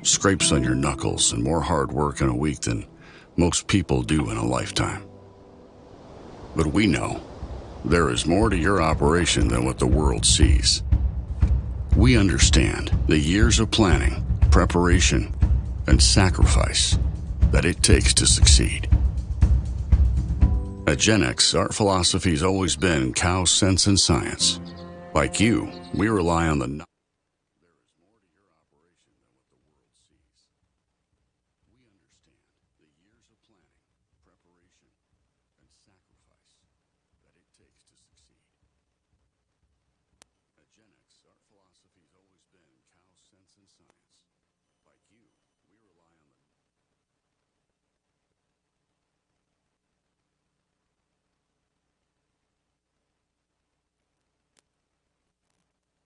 scrapes on your knuckles, and more hard work in a week than most people do in a lifetime. But we know there is more to your operation than what the world sees. We understand the years of planning, preparation, and sacrifice that it takes to succeed. At Gen X, our philosophy has always been cow sense and science. Like you, we rely on the knowledge. There is more to your operation than what the world sees. We understand the years of planning, preparation, and sacrifice that it takes to succeed. At Gen X, our philosophy has always been cow sense and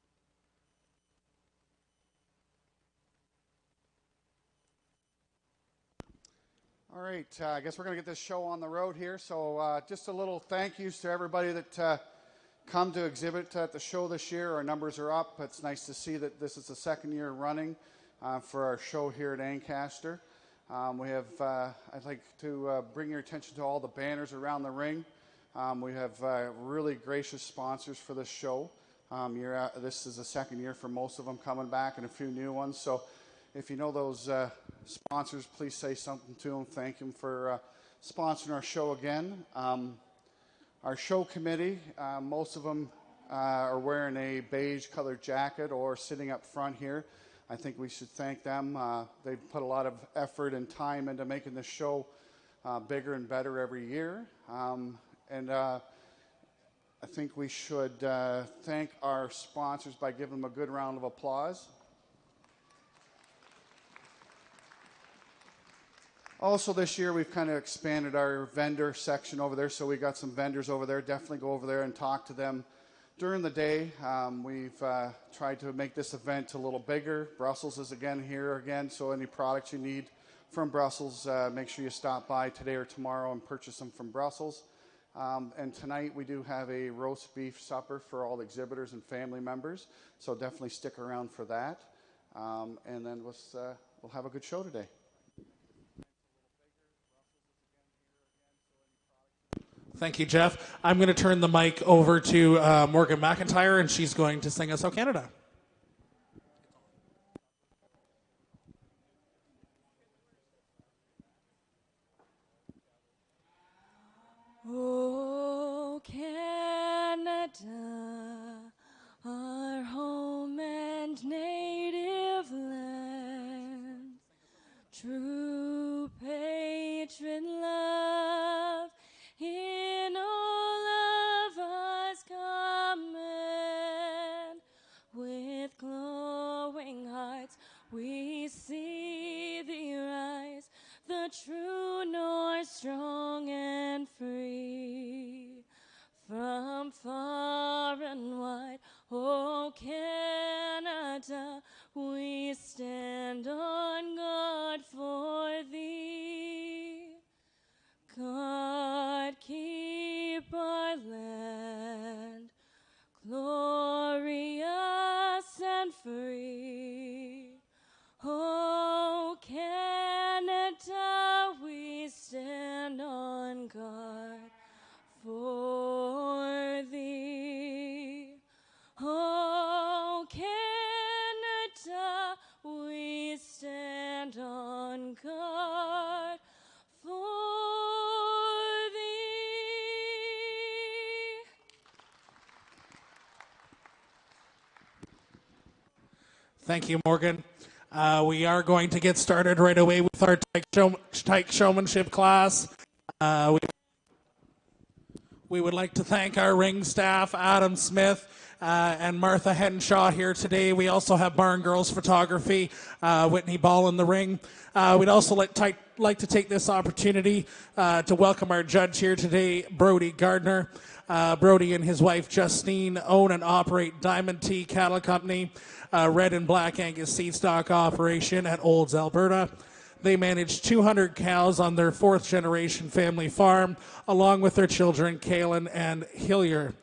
science. Like you, we rely on the All right, I guess we're going to get this show on the road here. So just a little thank yous to everybody that come to exhibit at the show this year. Our numbers are up. It's nice to see that this is the second year running for our show here at Ancaster. I'd like to bring your attention to all the banners around the ring. We have really gracious sponsors for this show. This is the second year for most of them coming back and a few new ones. So if you know those sponsors, please say something to them. Thank them for sponsoring our show again. Our show committee, most of them are wearing a beige colored jacket or sitting up front here. I think we should thank them. They've put a lot of effort and time into making this show bigger and better every year. I think we should thank our sponsors by giving them a good round of applause. Also this year we've kind of expanded our vendor section over there, so we got some vendors over there. Definitely go over there and talk to them during the day. We've tried to make this event a little bigger. Brussels is here again, so any products you need from Brussels, make sure you stop by today or tomorrow and purchase them from Brussels. And tonight we do have a roast beef supper for all the exhibitors and family members, so definitely stick around for that. And then we'll have a good show today. Thank you, Jeff. I'm going to turn the mic over to Morgan McIntyre, and she's going to sing us "O Canada." O Canada, our home and native land, true patron love in all of us common. With glowing hearts we see thee rise, the true North, strong and free. From far and wide, O Canada, we stand on guard for thee. God keep our land glorious and free. O Canada, we stand on guard for thee. O Canada, we stand on guard for thee. Thank you, Morgan. We are going to get started right away with our Tyke Showmanship class. We would like to thank our ring staff, Adam Smith and Martha Henshaw here today. We also have Barn Girls Photography, Whitney Ball in the ring. We'd also like to take this opportunity to welcome our judge here today, Brody Gardner. Brody and his wife Justine own and operate Diamond Tea Cattle Company, Red and Black Angus seed stock operation at Olds, Alberta. They manage 200 cows on their fourth generation family farm, along with their children, Kaylin and Hillier.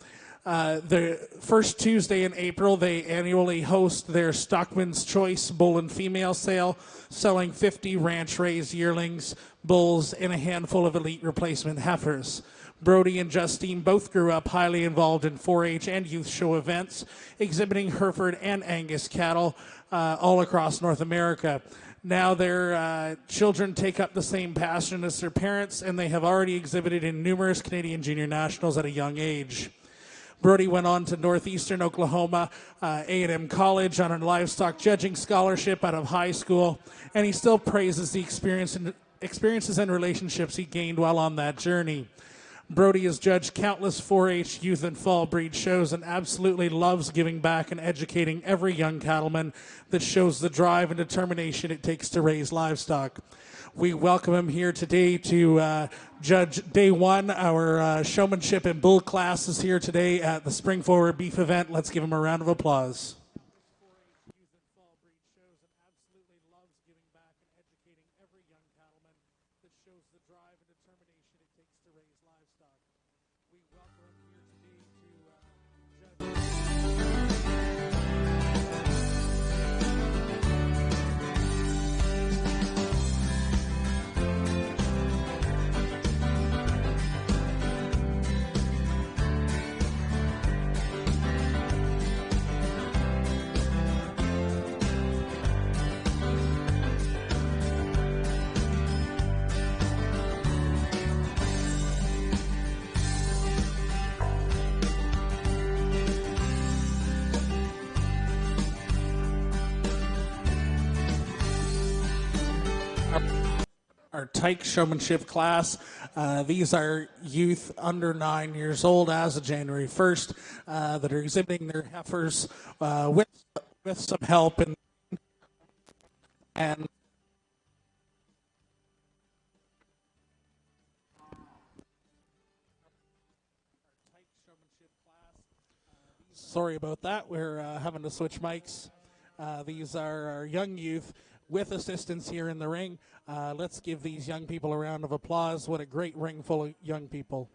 The first Tuesday in April, they annually host their Stockman's Choice Bull and Female Sale, selling 50 ranch-raised yearlings, bulls, and a handful of elite replacement heifers. Brody and Justine both grew up highly involved in 4-H and youth show events, exhibiting Hereford and Angus cattle all across North America. Now their children take up the same passion as their parents, and they have already exhibited in numerous Canadian Junior Nationals at a young age. Brody went on to Northeastern Oklahoma A&M College on a livestock judging scholarship out of high school, and he still praises the experiences and relationships he gained while on that journey. Brody has judged countless 4-H youth and fall breed shows and absolutely loves giving back and educating every young cattleman that shows the drive and determination it takes to raise livestock. We welcome him here today to judge day one. Our showmanship and bull class is here today at the Spring Forward Beef event. Let's give him a round of applause. Our Tyke showmanship class. These are youth under 9 years old as of January 1st that are exhibiting their heifers with some help and sorry about that. We're having to switch mics. These are our young youth with assistance here in the ring. Let's give these young people a round of applause. What a great ring full of young people.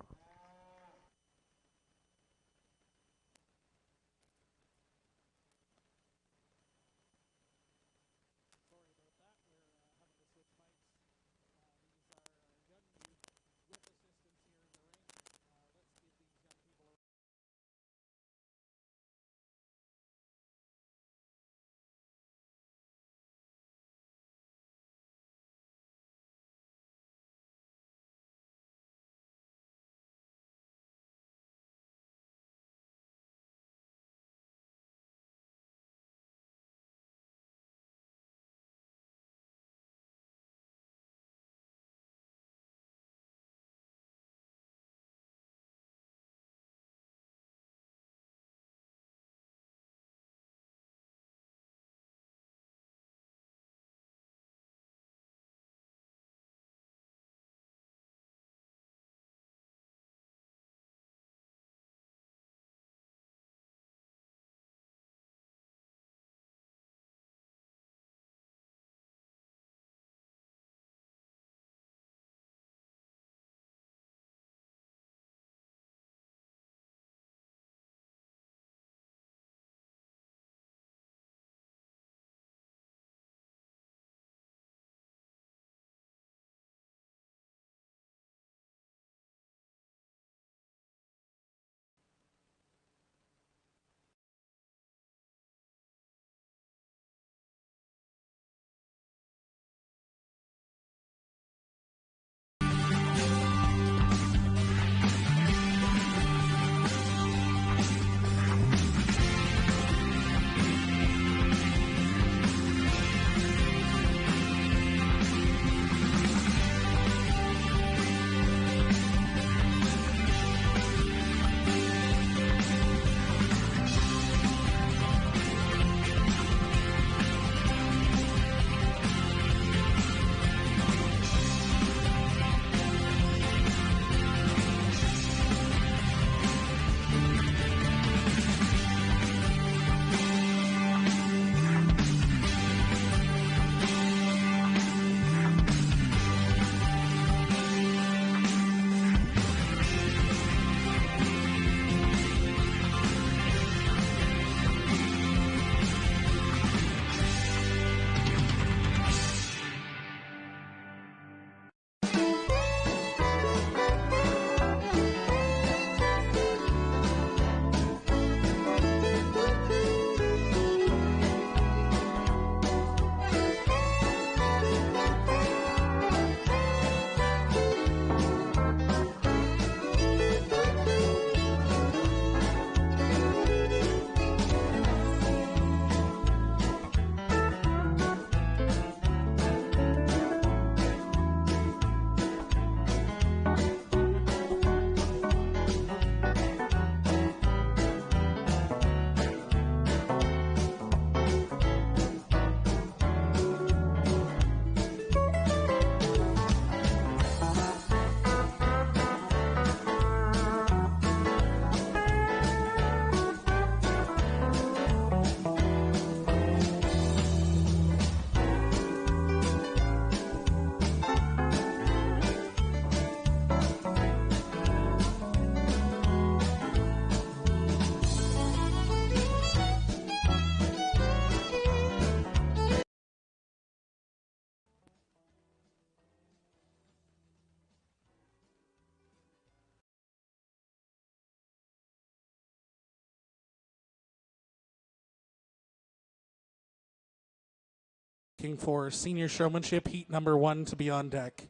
Looking for senior showmanship heat number 1 to be on deck.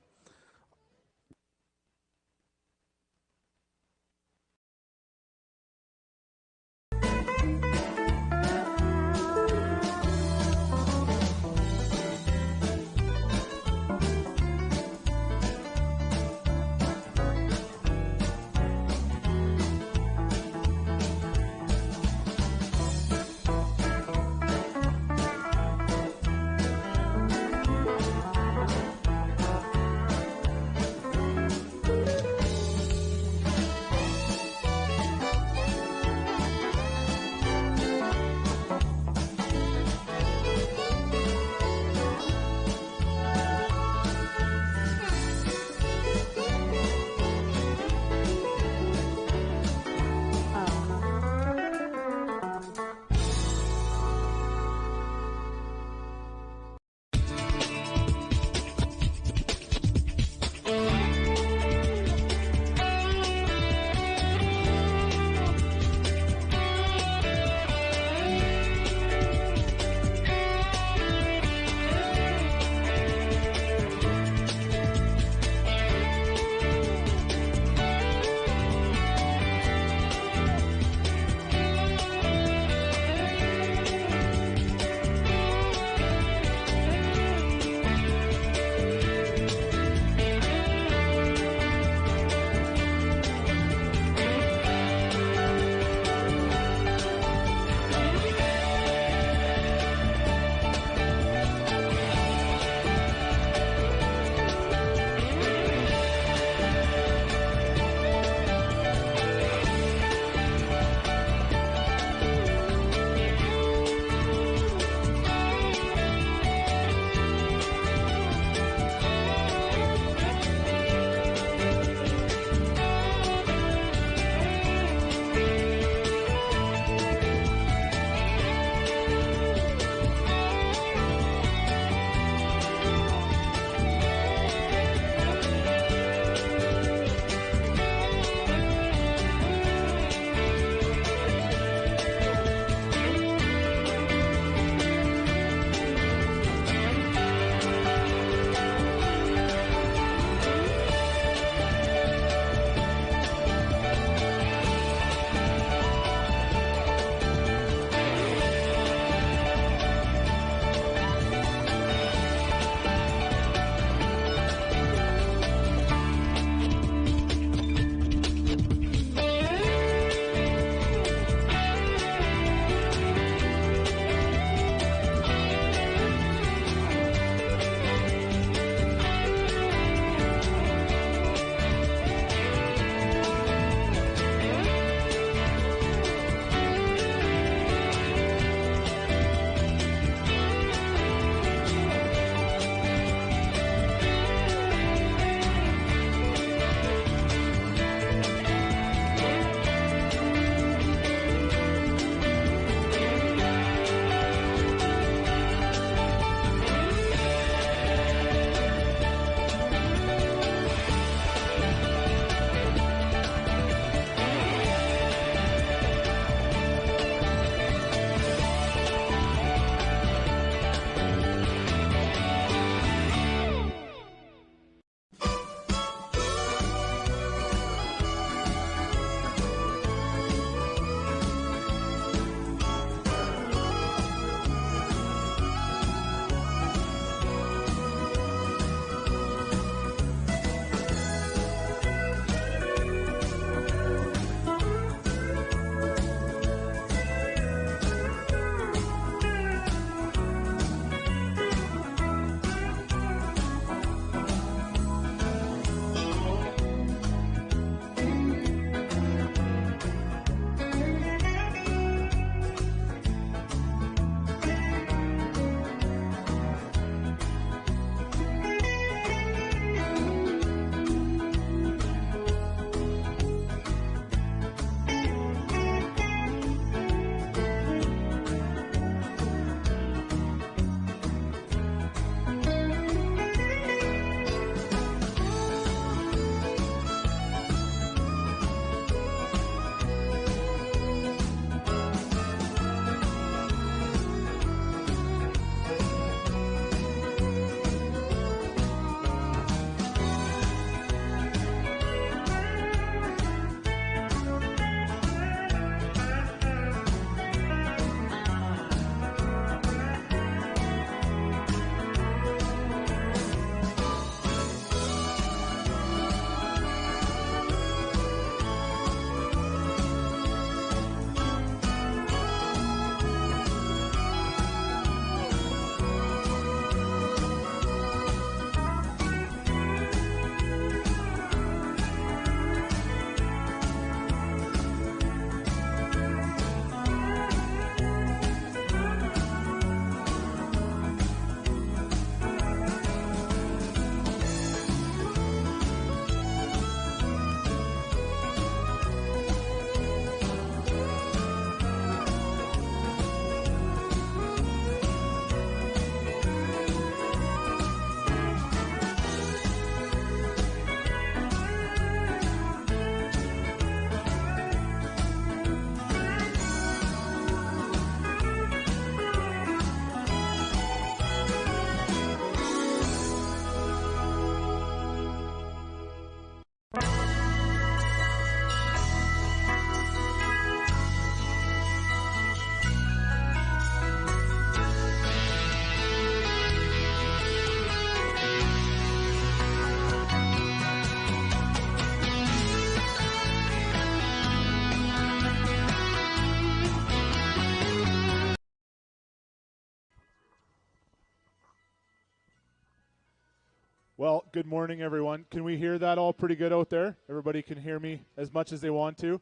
Well, good morning, everyone. Can we hear that all pretty good out there? Everybody can hear me as much as they want to.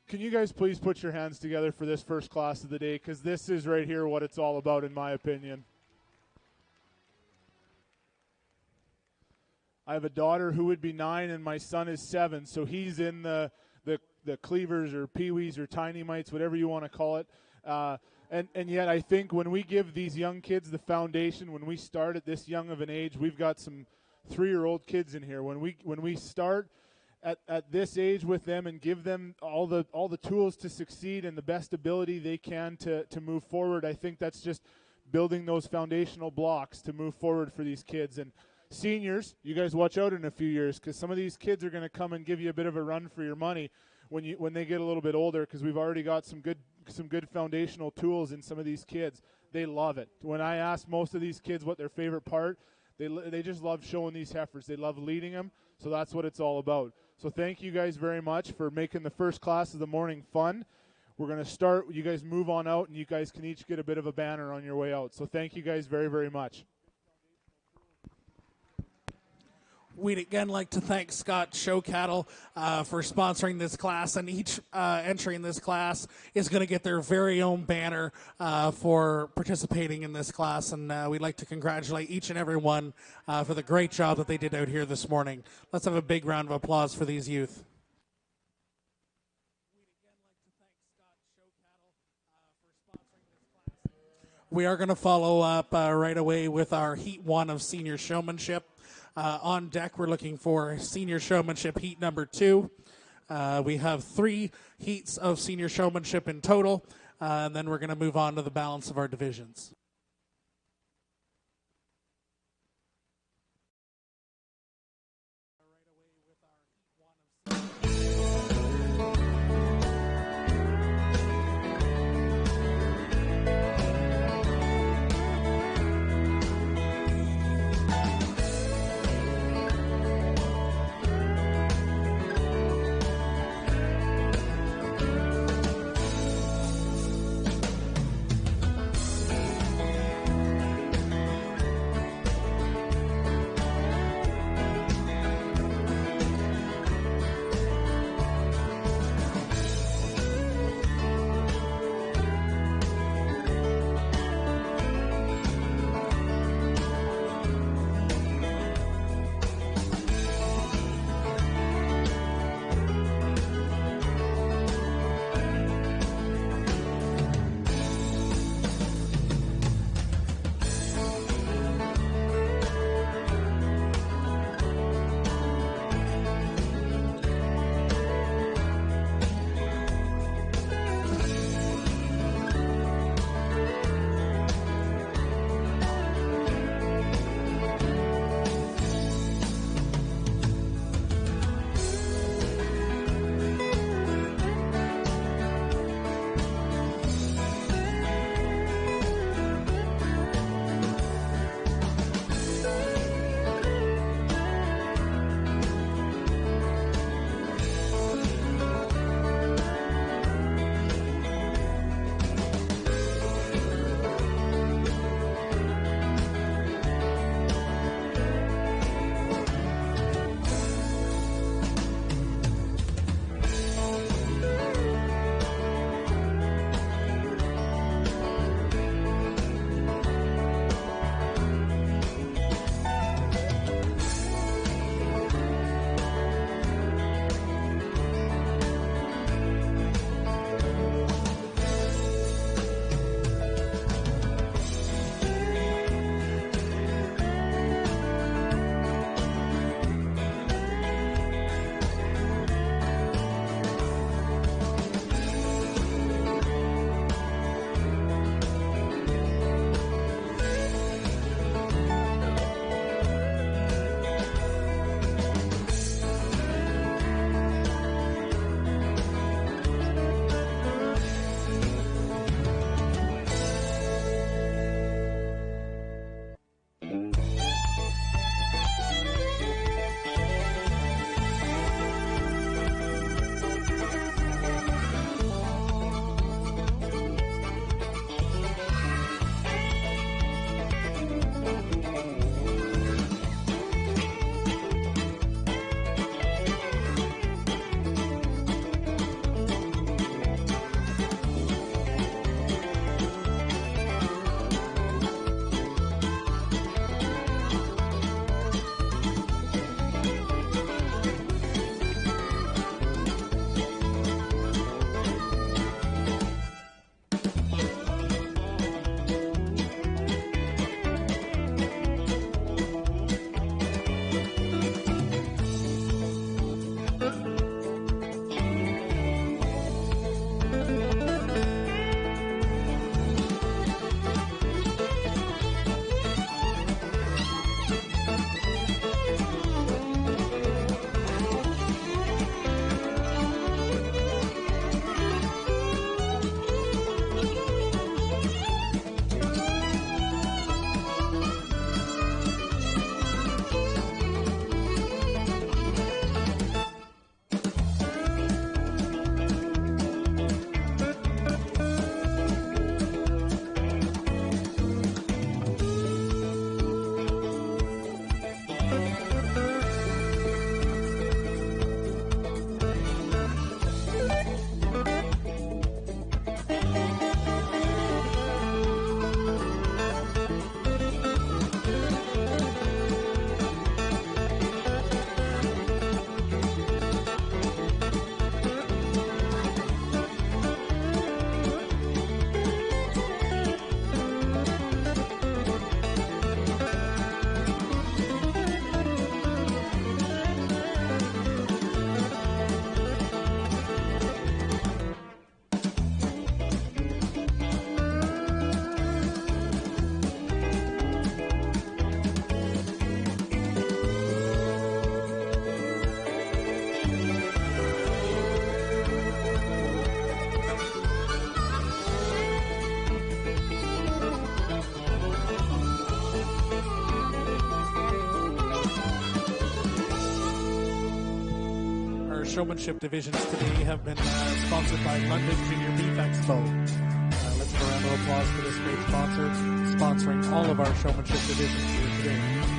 Can you guys please put your hands together for this first class of the day, because this is right here what it's all about, in my opinion. I have a daughter who would be 9, and my son is 7, so he's in the cleavers or PeeWees or tiny mites, whatever you want to call it. And yet I think when we give these young kids the foundation, when we start at this young of an age, we've got some 3-year-old kids in here. When we start at this age with them and give them all the tools to succeed and the best ability they can to move forward, I think that's just building those foundational blocks to move forward for these kids. And seniors, you guys watch out in a few years, because some of these kids are going to come and give you a bit of a run for your money when they get a little bit older, because we've already got some good foundational tools in some of these kids. They love it. When I ask most of these kids what their favorite part, they just love showing these heifers. They love leading them, so that's what it's all about. So thank you guys very much for making the first class of the morning fun. We're going to start. You guys move on out, and you guys can each get a bit of a banner on your way out. So thank you guys very, very much. We'd again like to thank Scott Show Cattle for sponsoring this class, and each entry in this class is going to get their very own banner for participating in this class, and we'd like to congratulate each and every one for the great job that they did out here this morning. Let's have a big round of applause for these youth. We are going to follow up right away with our Heat 1 of Senior Showmanship. On deck, we're looking for Senior Showmanship Heat number 2. We have 3 heats of Senior Showmanship in total, and then we're going to move on to the balance of our divisions. showmanship divisions today have been sponsored by London Junior Beef Expo. Let's give a round of applause for this great sponsor, sponsoring all of our showmanship divisions here today.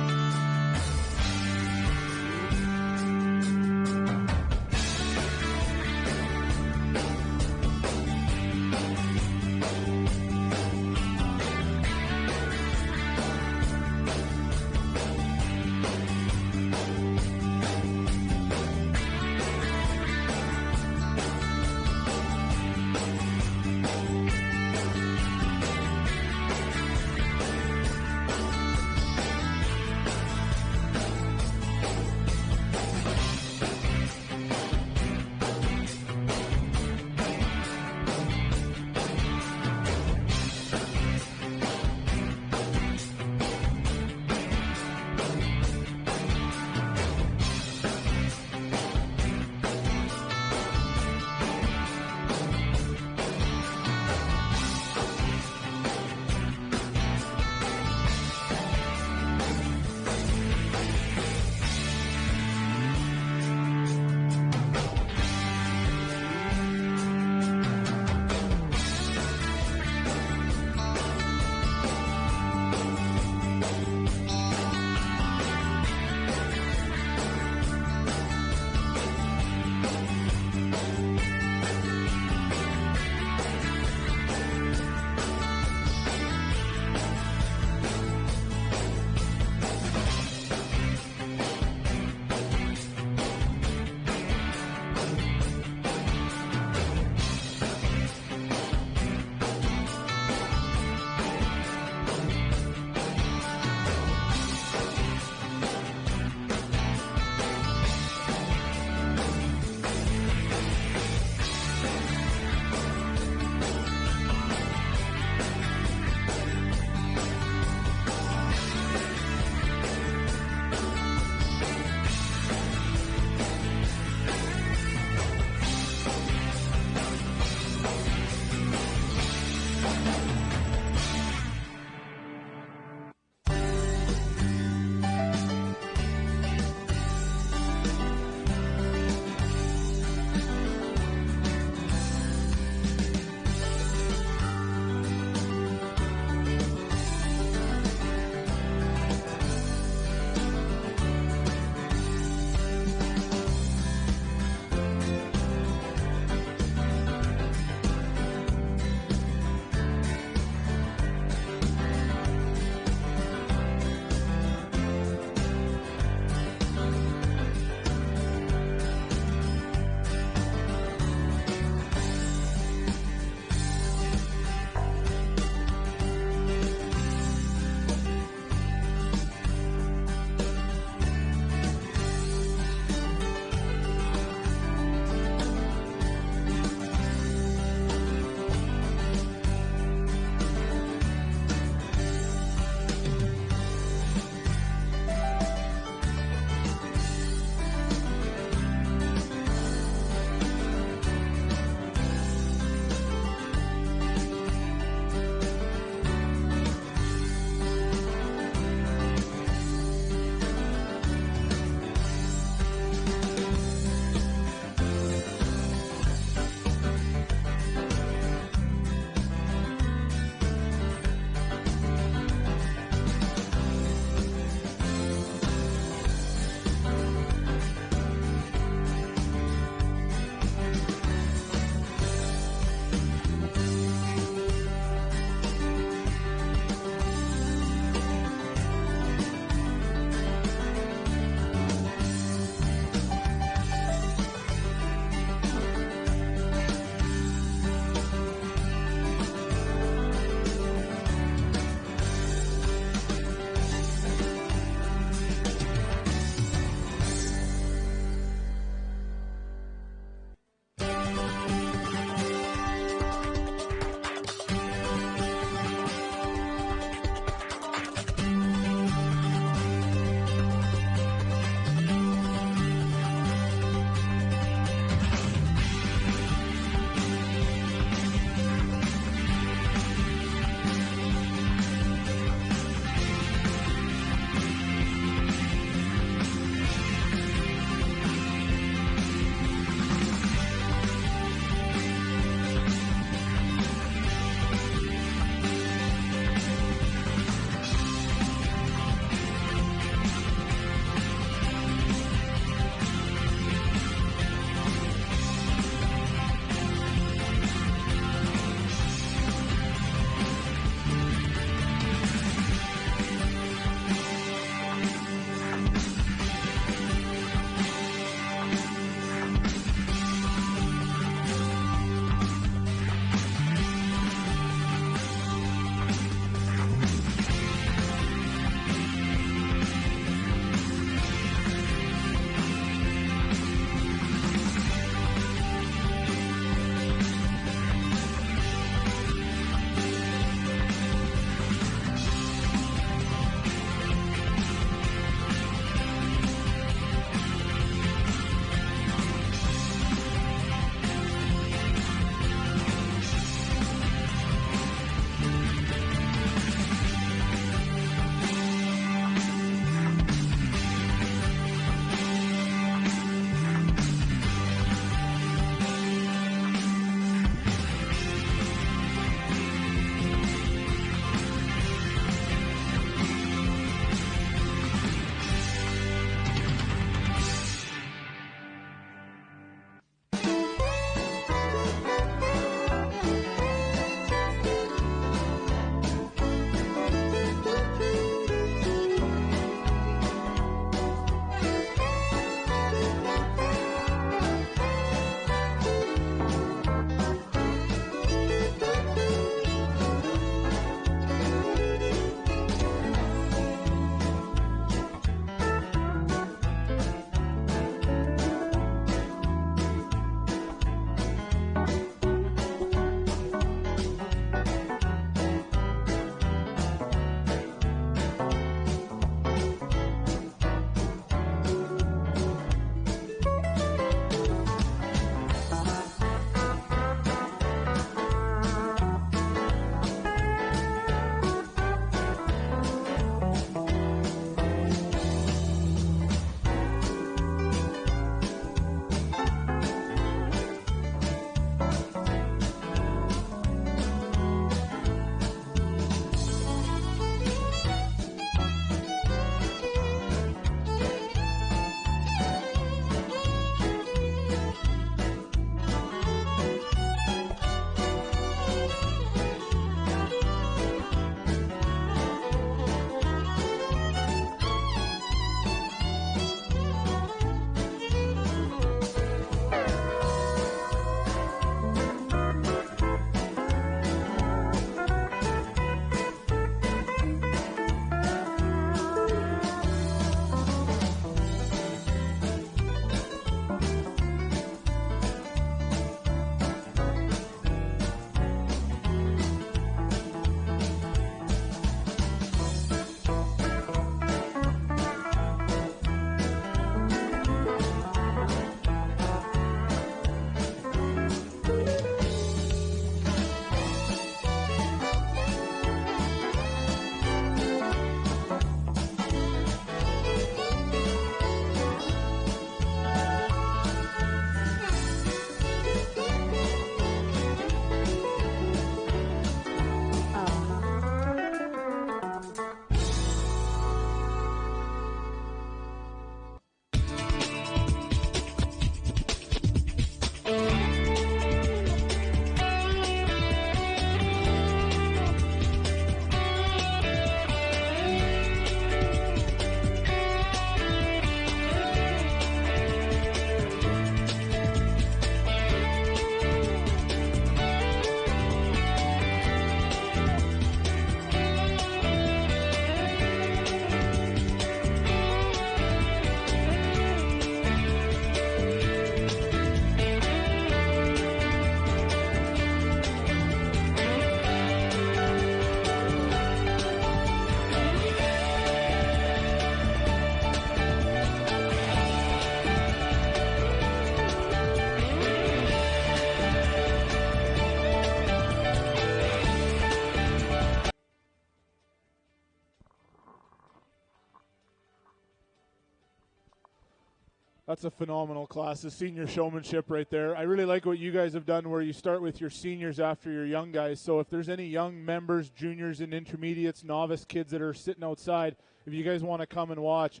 That's a phenomenal class, the senior showmanship right there. I really like what you guys have done where you start with your seniors after your young guys. So if there's any young members, juniors and intermediates, novice kids that are sitting outside, if you guys want to come and watch,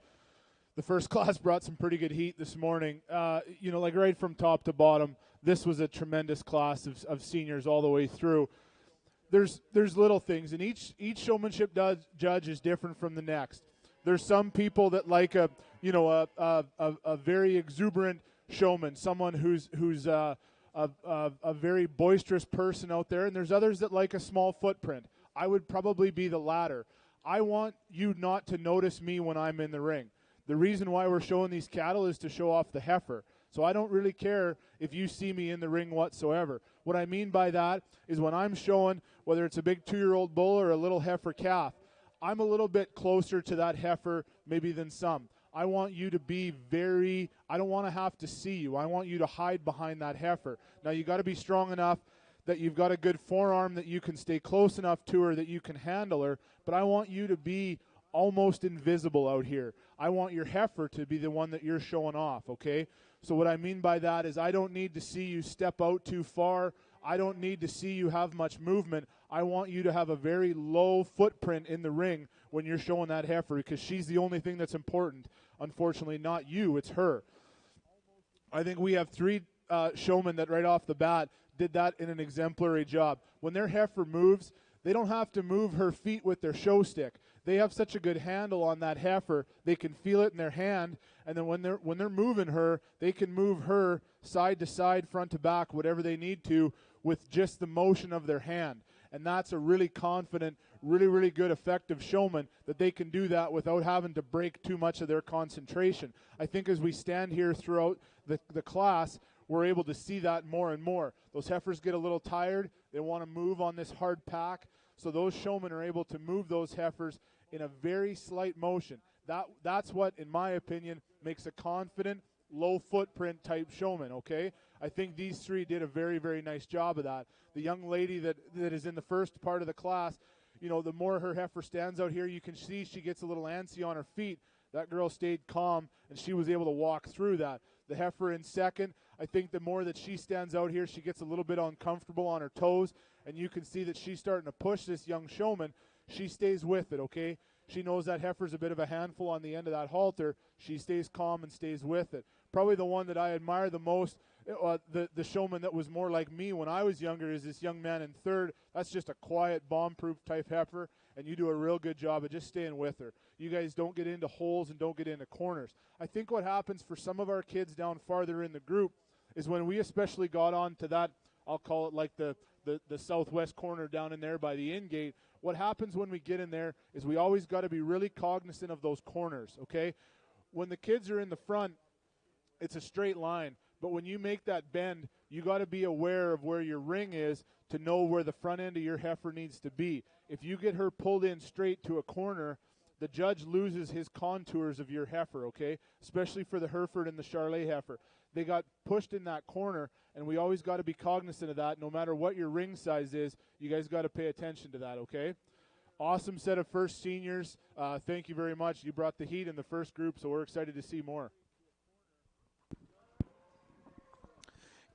the first class brought some pretty good heat this morning. Like right from top to bottom, this was a tremendous class of seniors all the way through. There's little things, and each showmanship judge is different from the next. There's some people that like a very exuberant showman, someone who's a very boisterous person out there, and there's others that like a small footprint. I would probably be the latter. I want you not to notice me when I'm in the ring. The reason why we're showing these cattle is to show off the heifer. So I don't really care if you see me in the ring whatsoever. What I mean by that is when I'm showing, whether it's a big 2-year-old bull or a little heifer calf, I'm a little bit closer to that heifer maybe than some. I want you to be I don't want to have to see you. I want you to hide behind that heifer. Now you got to be strong enough that you've got a good forearm that you can stay close enough to her that you can handle her, but I want you to be almost invisible out here. I want your heifer to be the one that you're showing off, okay? So what I mean by that is I don't need to see you step out too far. I don't need to see you have much movement. I want you to have a very low footprint in the ring when you're showing that heifer because she's the only thing that's important. Unfortunately, not you, it's her. I think we have 3 showmen that right off the bat did that in an exemplary job. When their heifer moves, they don't have to move her feet with their show stick. They have such a good handle on that heifer, they can feel it in their hand, and then when they're moving her, they can move her side to side, front to back, whatever they need to with just the motion of their hand. And that's a really confident, really, really good, effective showman that they can do that without having to break too much of their concentration. I think as we stand here throughout the class, we're able to see that more and more. Those heifers get a little tired. They want to move on this hard pack. So those showmen are able to move those heifers in a very slight motion. That's what, in my opinion, makes a confident, low footprint type showman, okay? I think these 3 did a very, very nice job of that. The young lady that is in the first part of the class, the more her heifer stands out here, you can see she gets a little antsy on her feet. That girl stayed calm, and she was able to walk through that. The heifer in second, I think the more that she stands out here, she gets a little bit uncomfortable on her toes, and you can see that she's starting to push this young showman. She stays with it, okay? She knows that heifer's a bit of a handful on the end of that halter. She stays calm and stays with it. Probably the one that I admire the most, the showman that was more like me when I was younger, is this young man in third. That's just a quiet, bomb-proof type heifer, and you do a real good job of just staying with her. You guys don't get into holes and don't get into corners. I think what happens for some of our kids down farther in the group is when we especially got on to that, I'll call it like the southwest corner down in there by the in gate, what happens when we get in there is we always got to be really cognizant of those corners, okay? When the kids are in the front, it's a straight line. But when you make that bend, you got to be aware of where your ring is to know where the front end of your heifer needs to be. If you get her pulled in straight to a corner, the judge loses his contours of your heifer, okay? Especially for the Hereford and the Charolais heifer. They got pushed in that corner, and we always got to be cognizant of that. No matter what your ring size is, you guys got to pay attention to that, okay? Awesome set of first seniors. Thank you very much. You brought the heat in the first group, so we're excited to see more.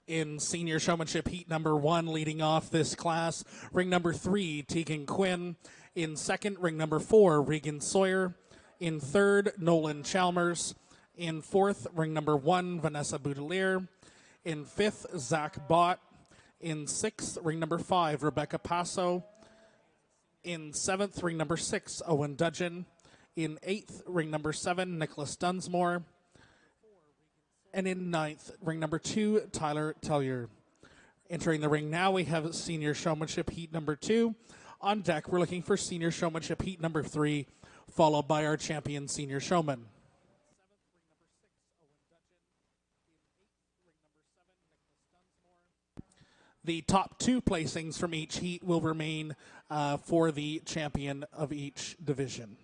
In senior showmanship heat number 1, leading off this class, ring number 3, Tegan Quinn. In second, ring number 4, Regan Sawyer. In third, Nolan Chalmers. In fourth, ring number 1, Vanessa Boudelier. In fifth, Zach Bott. In sixth, ring number 5, Rebecca Passo. In seventh, ring number 6, Owen Dudgeon. In eighth, ring number 7, Nicholas Dunsmore. And in ninth, ring number 2, Tyler Tellier. Entering the ring now, we have senior showmanship heat number 2. On deck, we're looking for senior showmanship heat number 3, followed by our champion senior showman. The top 2 placings from each heat will remain for the champion of each division.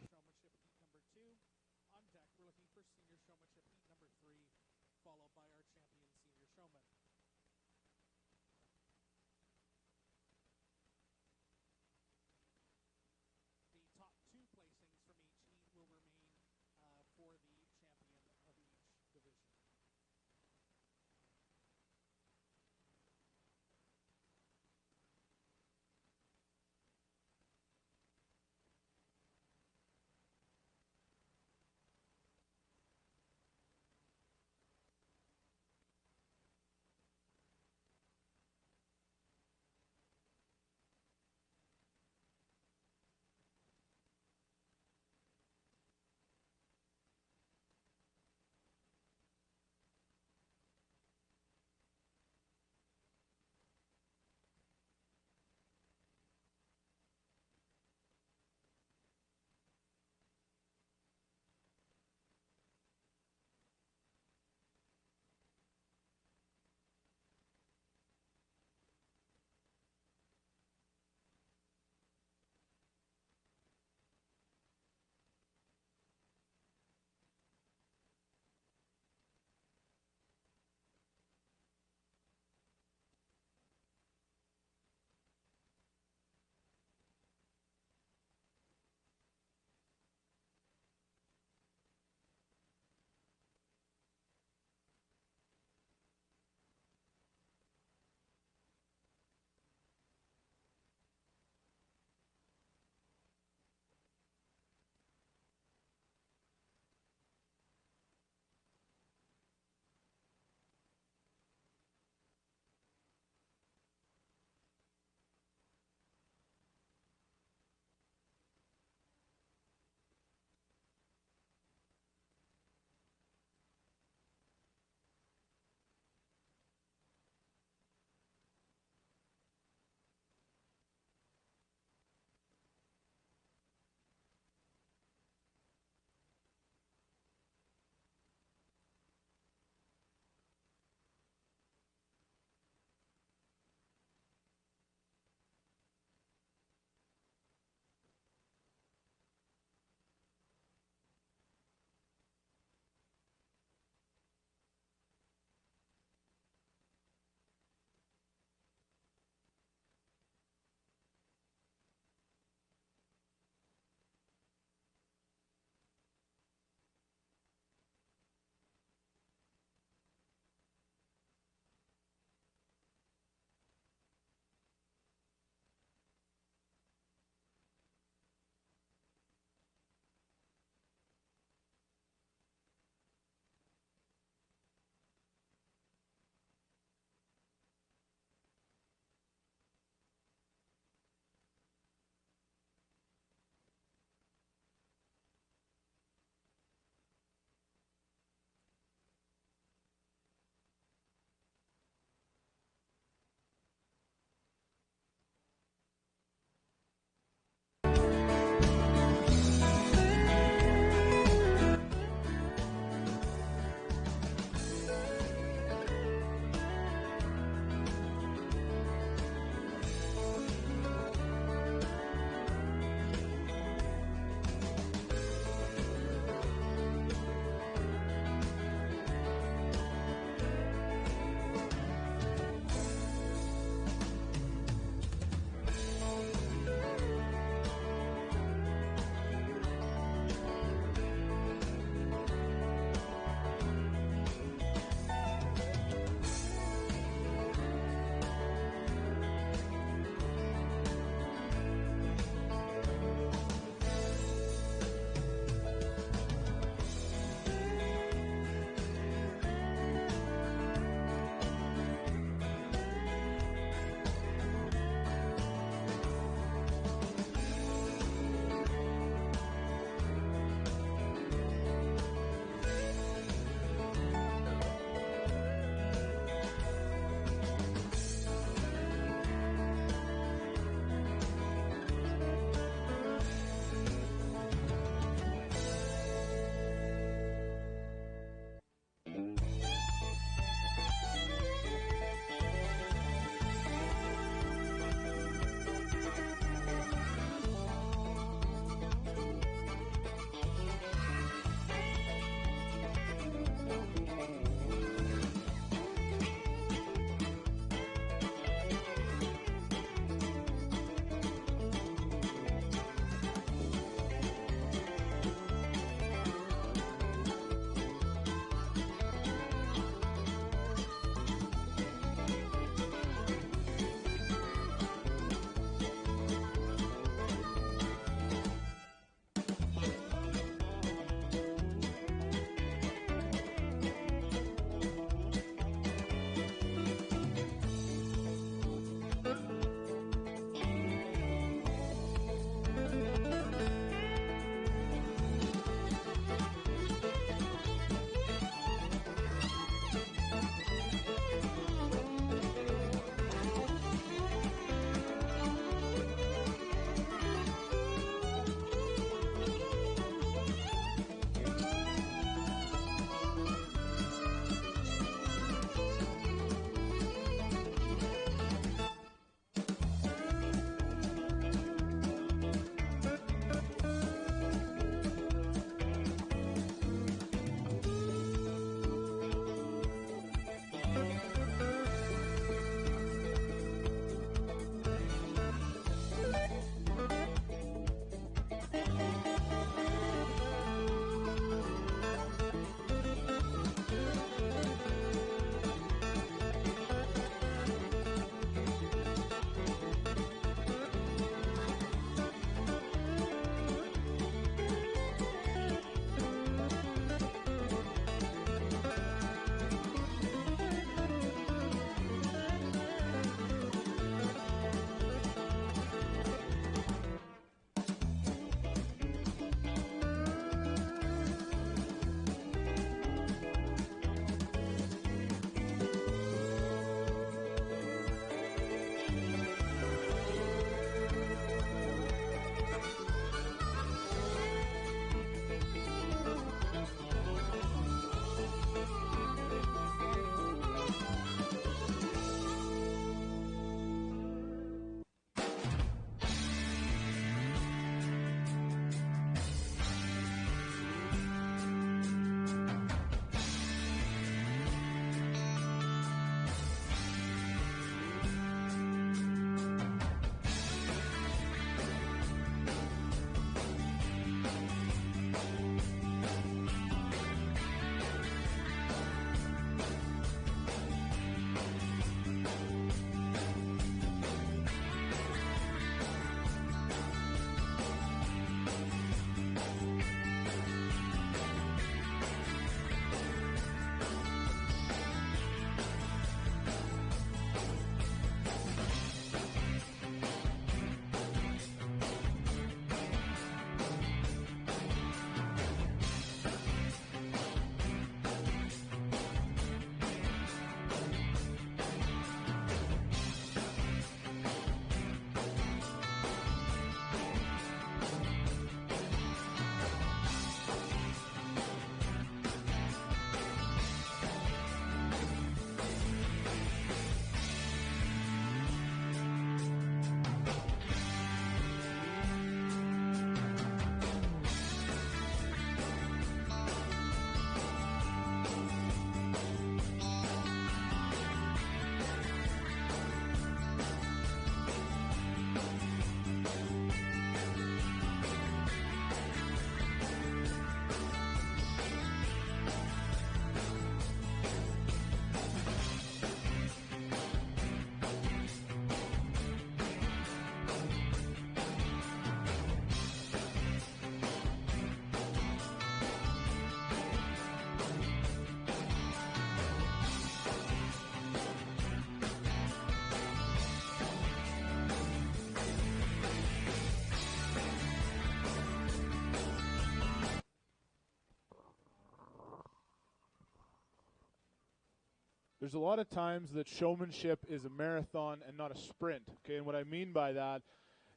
There's a lot of times that showmanship is a marathon and not a sprint, okay? And what I mean by that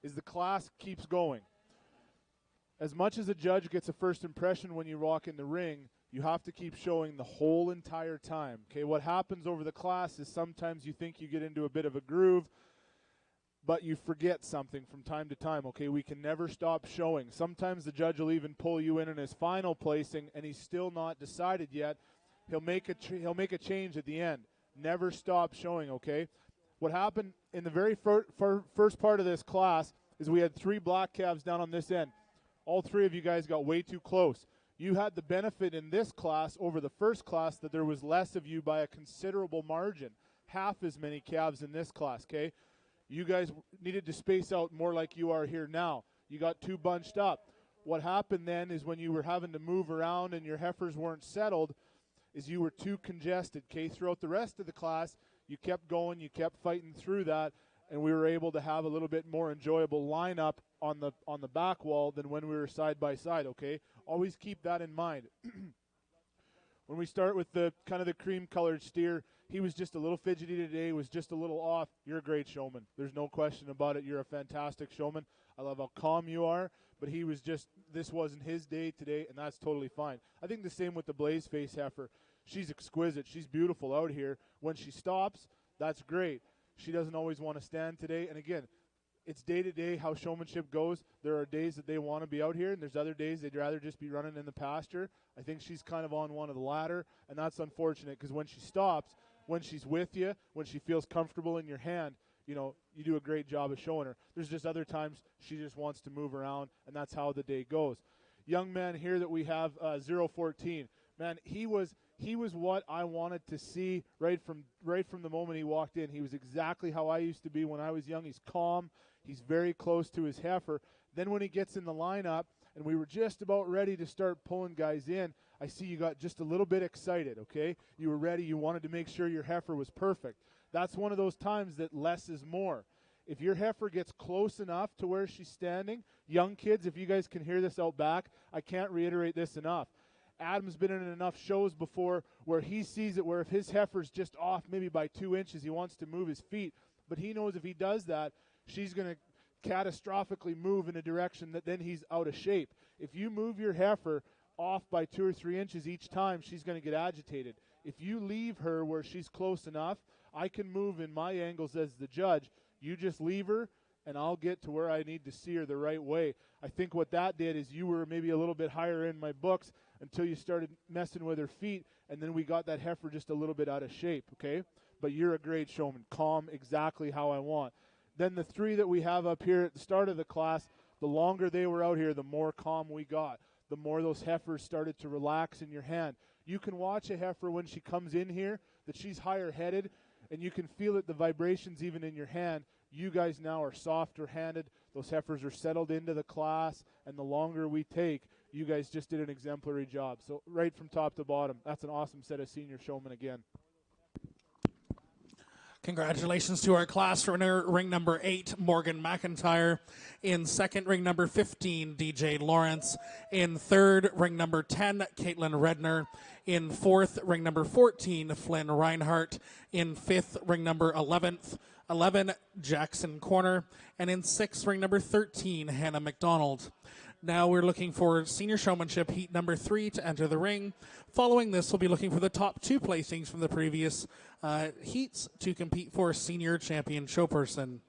is the class keeps going. As much as a judge gets a first impression when you walk in the ring, you have to keep showing the whole entire time, okay? What happens over the class is sometimes you think you get into a bit of a groove, but you forget something from time to time, okay? We can never stop showing. Sometimes the judge will even pull you in his final placing, and he's still not decided yet. He'll make a change at the end. Never stop showing, okay? What happened in the very first part of this class is we had 3 black calves down on this end. All 3 of you guys got way too close. You had the benefit in this class over the first class that there was less of you by a considerable margin. Half as many calves in this class, okay? You guys needed to space out more like you are here now. You got too bunched up. What happened then is when you were having to move around and your heifers weren't settled, is you were too congested, okay? Throughout the rest of the class, you kept going, you kept fighting through that, and we were able to have a little bit more enjoyable lineup on the back wall than when we were side by side, okay? Always keep that in mind. When we start with the kind of the cream-colored steer, he was just a little fidgety today, was just a little off. You're a great showman. There's no question about it. You're a fantastic showman. I love how calm you are, but he was just, this wasn't his day today, and that's totally fine. I think the same with the blaze face heifer. She's exquisite. She's beautiful out here. When she stops, that's great. She doesn't always want to stand today, and again, it's day-to-day how showmanship goes. There are days that they want to be out here, and there's other days they'd rather just be running in the pasture. I think she's kind of on one of the latter, and that's unfortunate because when she stops, when she's with you, when she feels comfortable in your hand, you know, you do a great job of showing her. There's just other times she just wants to move around, and that's how the day goes. Young man here that we have, 014, man, he was what I wanted to see right from the moment he walked in. He was exactly how I used to be when I was young. He's calm. He's very close to his heifer. Then when he gets in the lineup, and we were just about ready to start pulling guys in, I see you got just a little bit excited, okay? You were ready. You wanted to make sure your heifer was perfect. That's one of those times that less is more. If your heifer gets close enough to where she's standing, young kids, if you guys can hear this out back, I can't reiterate this enough. Adam's been in enough shows before where he sees it where if his heifer's just off maybe by 2 inches, he wants to move his feet. But he knows if he does that, she's going to catastrophically move in a direction that then he's out of shape. If you move your heifer off by 2 or 3 inches each time, she's going to get agitated. If you leave her where she's close enough, I can move in my angles as the judge. You just leave her, and I'll get to where I need to see her the right way. I think what that did is you were maybe a little bit higher in my books until you started messing with her feet, and then we got that heifer just a little bit out of shape, okay? But you're a great showman. Calm, exactly how I want. Then the 3 that we have up here at the start of the class, the longer they were out here, the more calm we got. The more those heifers started to relax in your hand. You can watch a heifer when she comes in here, that she's higher-headed, and you can feel it, the vibrations even in your hand. You guys now are softer-handed. Those heifers are settled into the class, and the longer we take, you guys just did an exemplary job. So right from top to bottom, that's an awesome set of senior showmen again. Congratulations to our class winner, ring number 8, Morgan McIntyre. In second, ring number 15, DJ Lawrence. In third, ring number 10, Caitlin Redner. In fourth, ring number 14, Flynn Reinhart. In fifth, ring number 11, Jackson Corner. And in sixth, ring number 13, Hannah McDonald. Now we're looking for senior showmanship heat number 3 to enter the ring. Following this, we'll be looking for the top 2 placings from the previous heats to compete for senior champion showperson.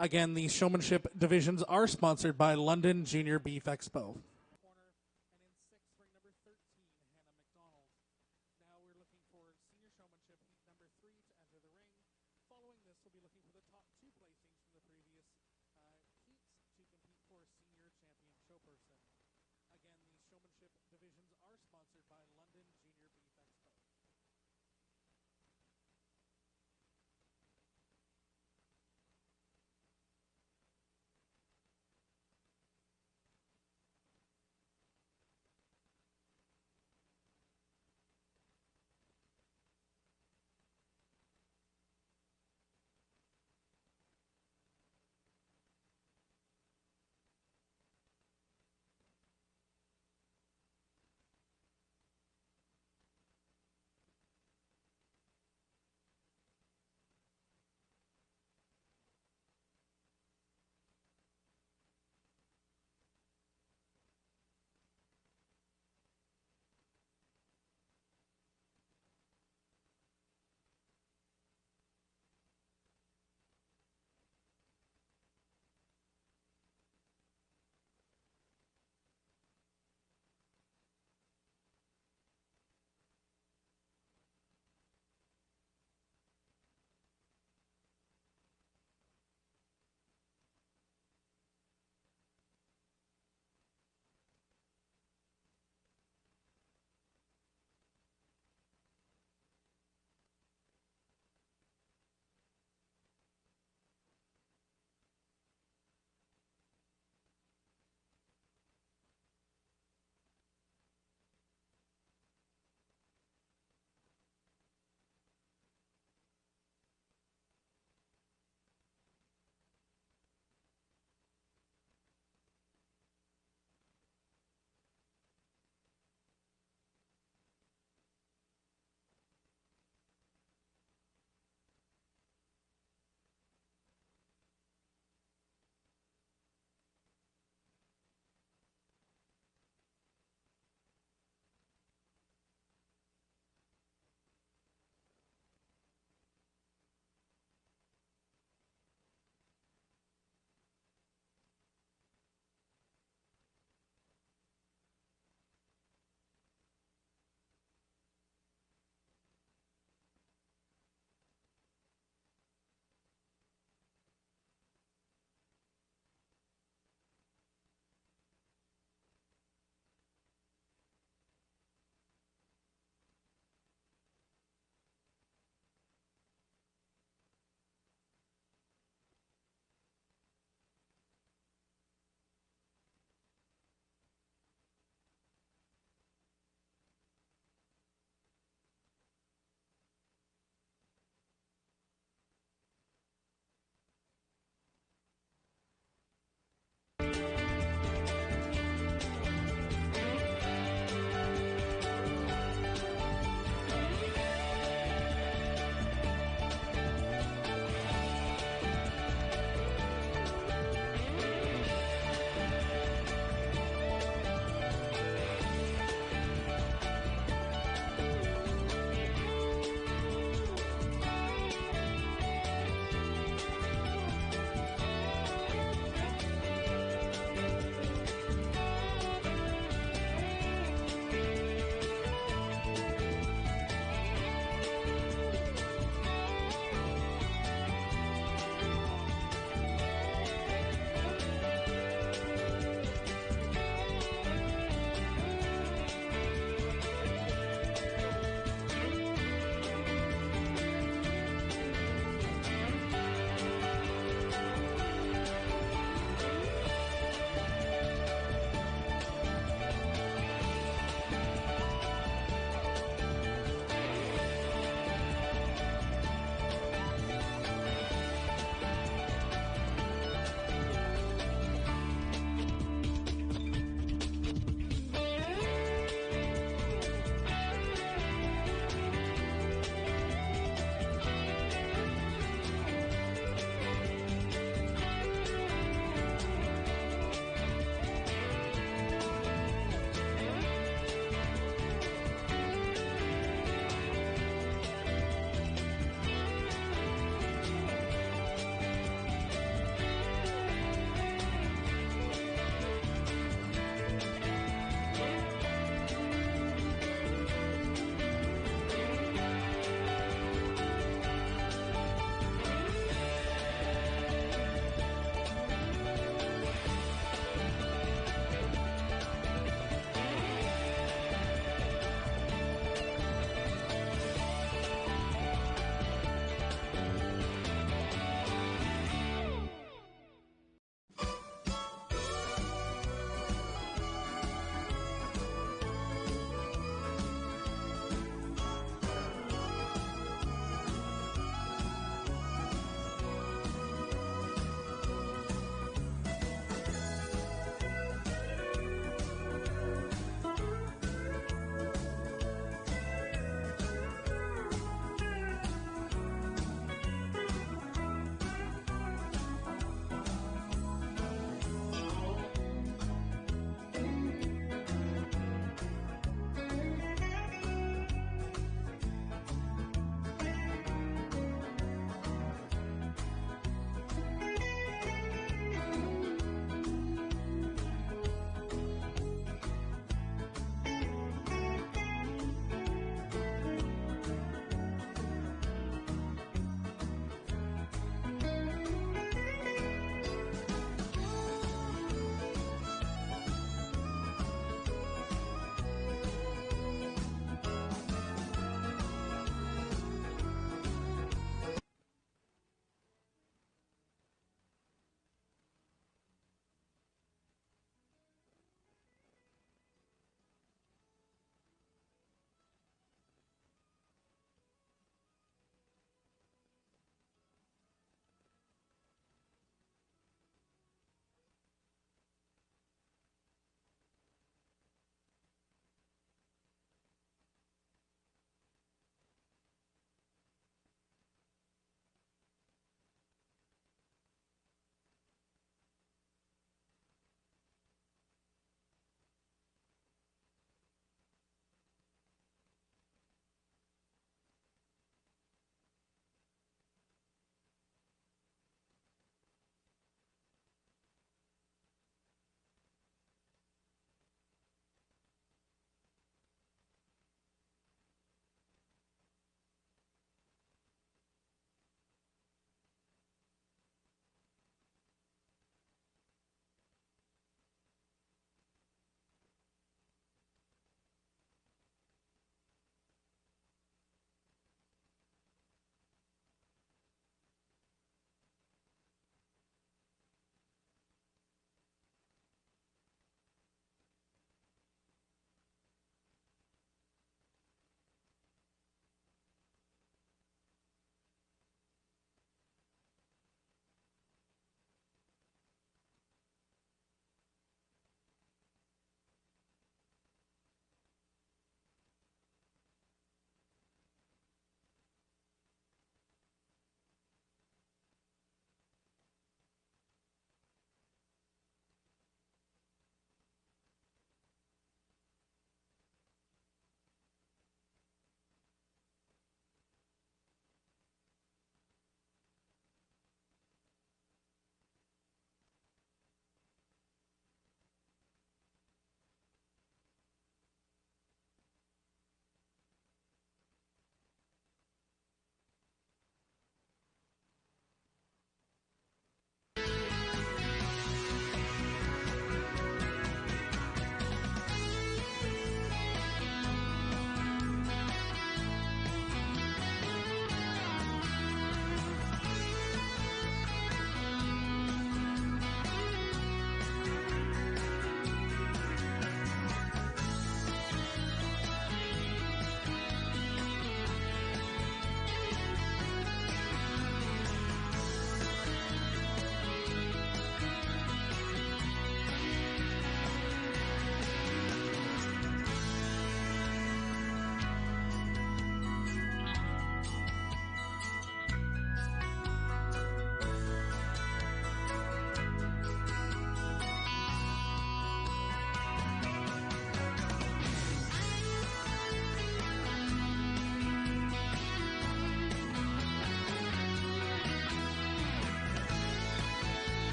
Again, the showmanship divisions are sponsored by London Junior Beef Expo.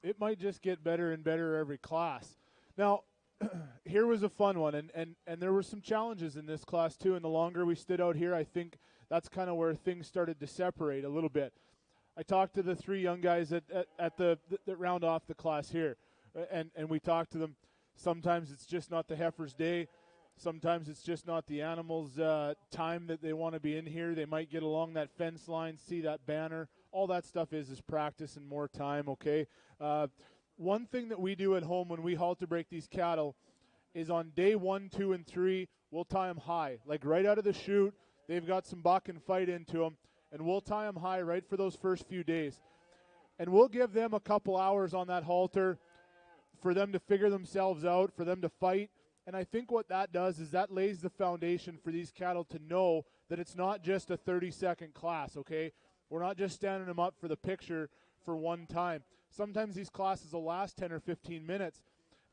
it might just get better and better every class. Now, here was a fun one, and there were some challenges in this class too, and the longer we stood out here, I think that's kind of where things started to separate a little bit. I talked to the 3 young guys that round off the class here, and we talked to them. Sometimes it's just not the heifer's day. Sometimes it's just not the animals' time that they want to be in here. They might get along that fence line, see that banner. All that stuff is practice and more time, okay? One thing that we do at home when we halt to break these cattle is on day 1, 2, and 3, we'll tie them high. Like right out of the chute, they've got some buck and fight into them, and we'll tie them high right for those first few days. And we'll give them a couple hours on that halter for them to figure themselves out, for them to fight. And I think what that does is that lays the foundation for these cattle to know that it's not just a 30-second class, okay? We're not just standing them up for the picture for one time. Sometimes these classes will last 10 or 15 minutes,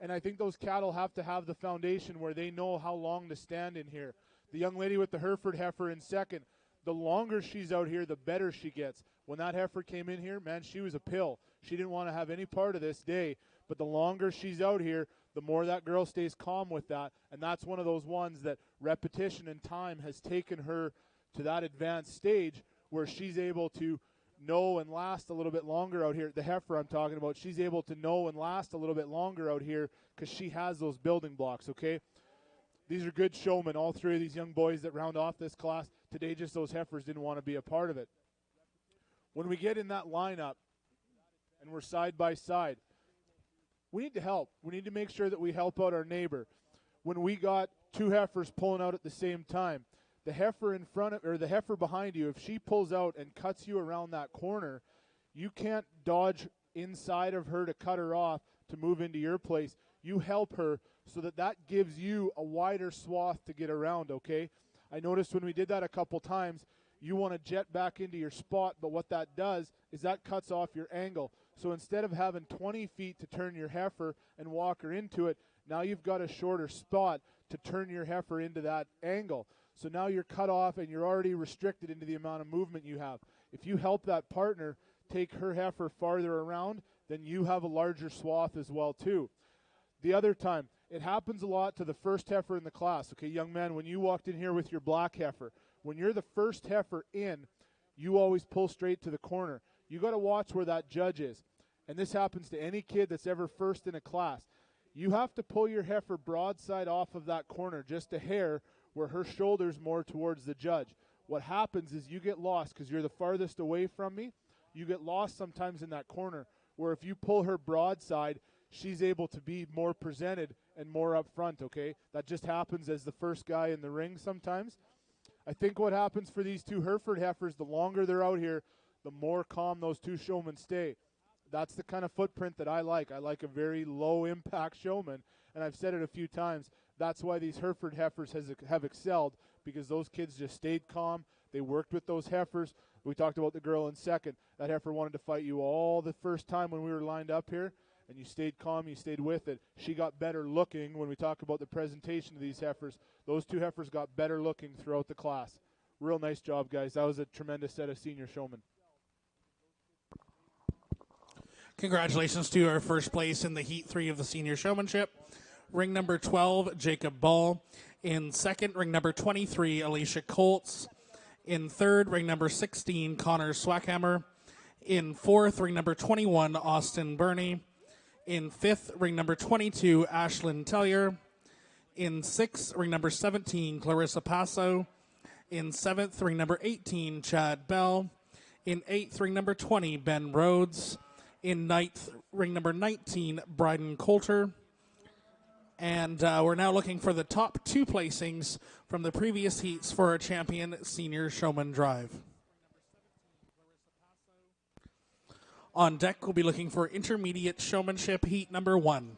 and I think those cattle have to have the foundation where they know how long to stand in here. The young lady with the Hereford heifer in second, the longer she's out here, the better she gets. When that heifer came in here, man, she was a pill. She didn't want to have any part of this day, but the longer she's out here, the more that girl stays calm with that, and that's one of those ones that repetition and time has taken her to that advanced stage where she's able to know and last a little bit longer out here. The heifer I'm talking about, she's able to know and last a little bit longer out here because she has those building blocks, okay? These are good showmen, all 3 of these young boys that round off this class. Today, just those heifers didn't want to be a part of it. When we get in that lineup and we're side by side, we need to help. We need to make sure that we help out our neighbor. When we got 2 heifers pulling out at the same time, the heifer in front of, or the heifer behind you, if she pulls out and cuts you around that corner, you can't dodge inside of her to cut her off to move into your place. You help her so that gives you a wider swath to get around, okay? I noticed when we did that a couple times, you want to jet back into your spot, but what that does is that cuts off your angle. So instead of having 20 feet to turn your heifer and walk her into it, now you've got a shorter spot to turn your heifer into that angle. So now you're cut off and you're already restricted into the amount of movement you have. If you help that partner take her heifer farther around, then you have a larger swath as well too. The other time, it happens a lot to the first heifer in the class. Okay, young man, when you walked in here with your black heifer, when you're the first heifer in, you always pull straight to the corner. You got to watch where that judge is. And this happens to any kid that's ever first in a class. You have to pull your heifer broadside off of that corner just a hair where her shoulder's more towards the judge. What happens is you get lost because you're the farthest away from me. You get lost sometimes in that corner where if you pull her broadside, she's able to be more presented and more up front, okay? That just happens as the first guy in the ring sometimes. I think what happens for these 2 Hereford heifers, the longer they're out here, the more calm those 2 showmen stay. That's the kind of footprint that I like. I like a very low-impact showman, and I've said it a few times. That's why these Hereford heifers have excelled, because those kids just stayed calm. They worked with those heifers. We talked about the girl in second. That heifer wanted to fight you all the first time when we were lined up here, and you stayed calm, you stayed with it. She got better looking when we talk about the presentation of these heifers. Those 2 heifers got better looking throughout the class. Real nice job, guys. That was a tremendous set of senior showmen. Congratulations to our first place in the Heat 3 of the Senior Showmanship. Ring number 12, Jacob Ball. In second, ring number 23, Alicia Colts. In third, ring number 16, Connor Swackhammer. In fourth, ring number 21, Austin Burney. In fifth, ring number 22, Ashlyn Tellier. In sixth, ring number 17, Clarissa Passo. In seventh, ring number 18, Chad Bell. In eighth, ring number 20, Ben Rhodes. In ninth, ring number 19, Bryden Coulter. And we're now looking for the top 2 placings from the previous heats for our champion senior showman drive. On deck, we'll be looking for intermediate showmanship heat number 1.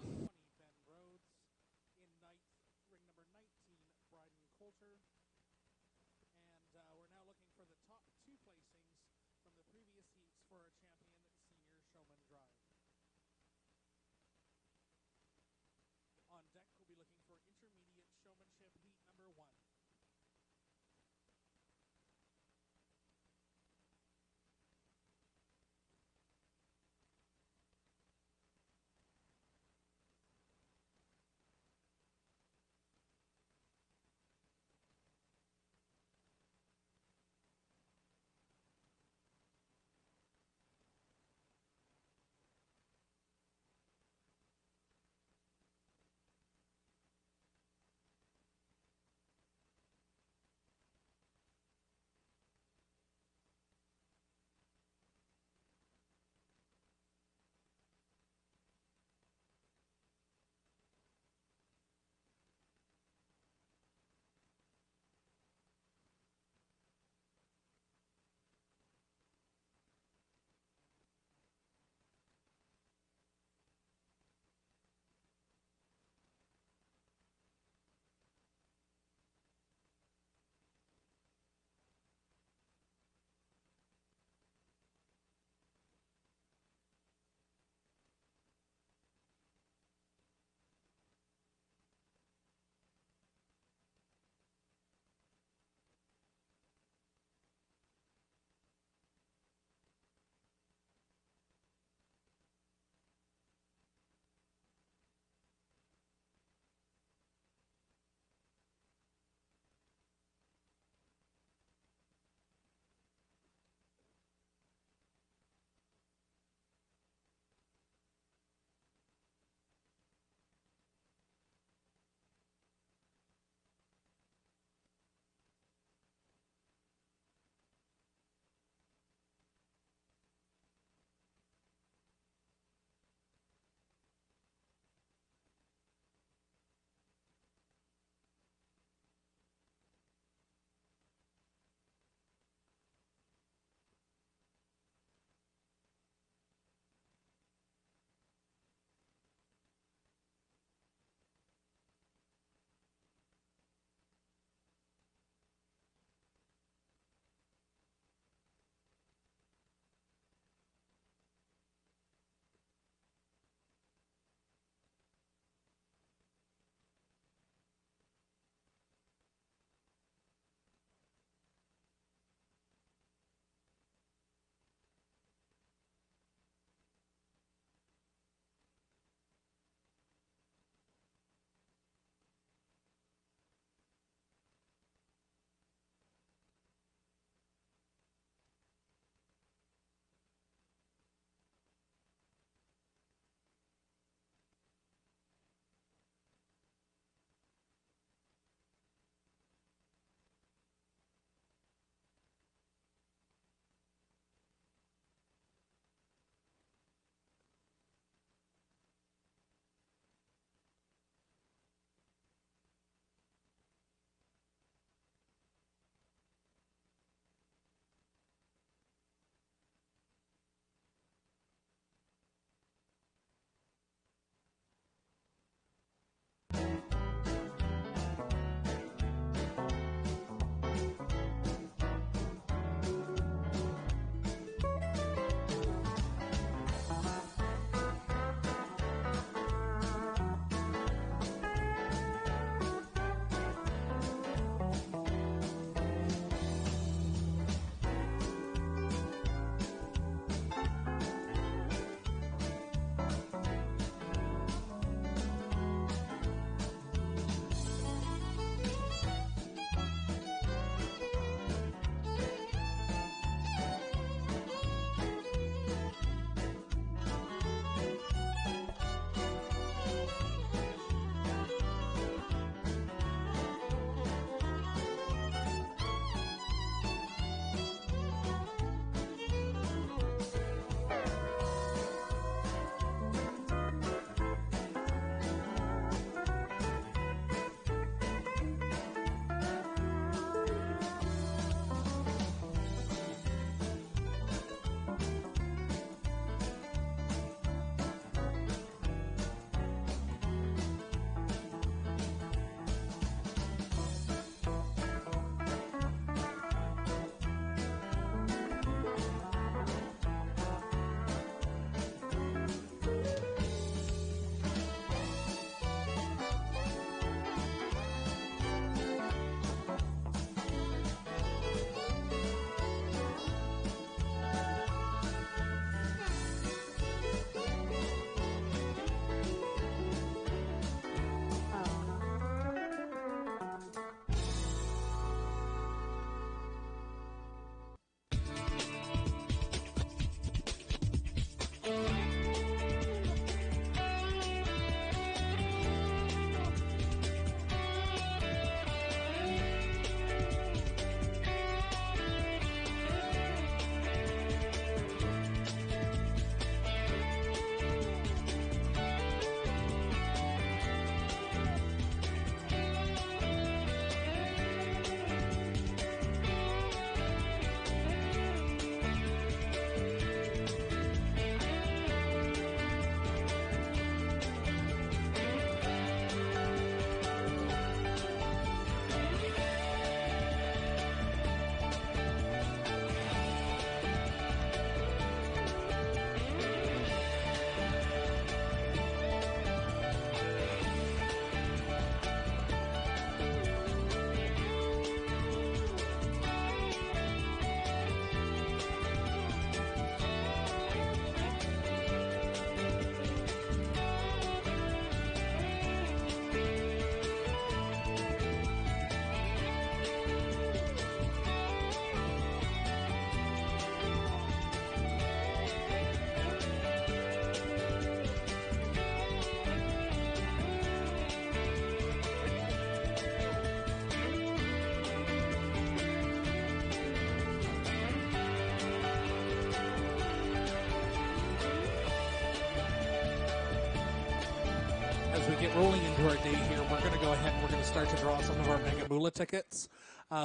get rolling into our day here, we're going to go ahead and we're going to start to draw some of our Mega Moolah tickets.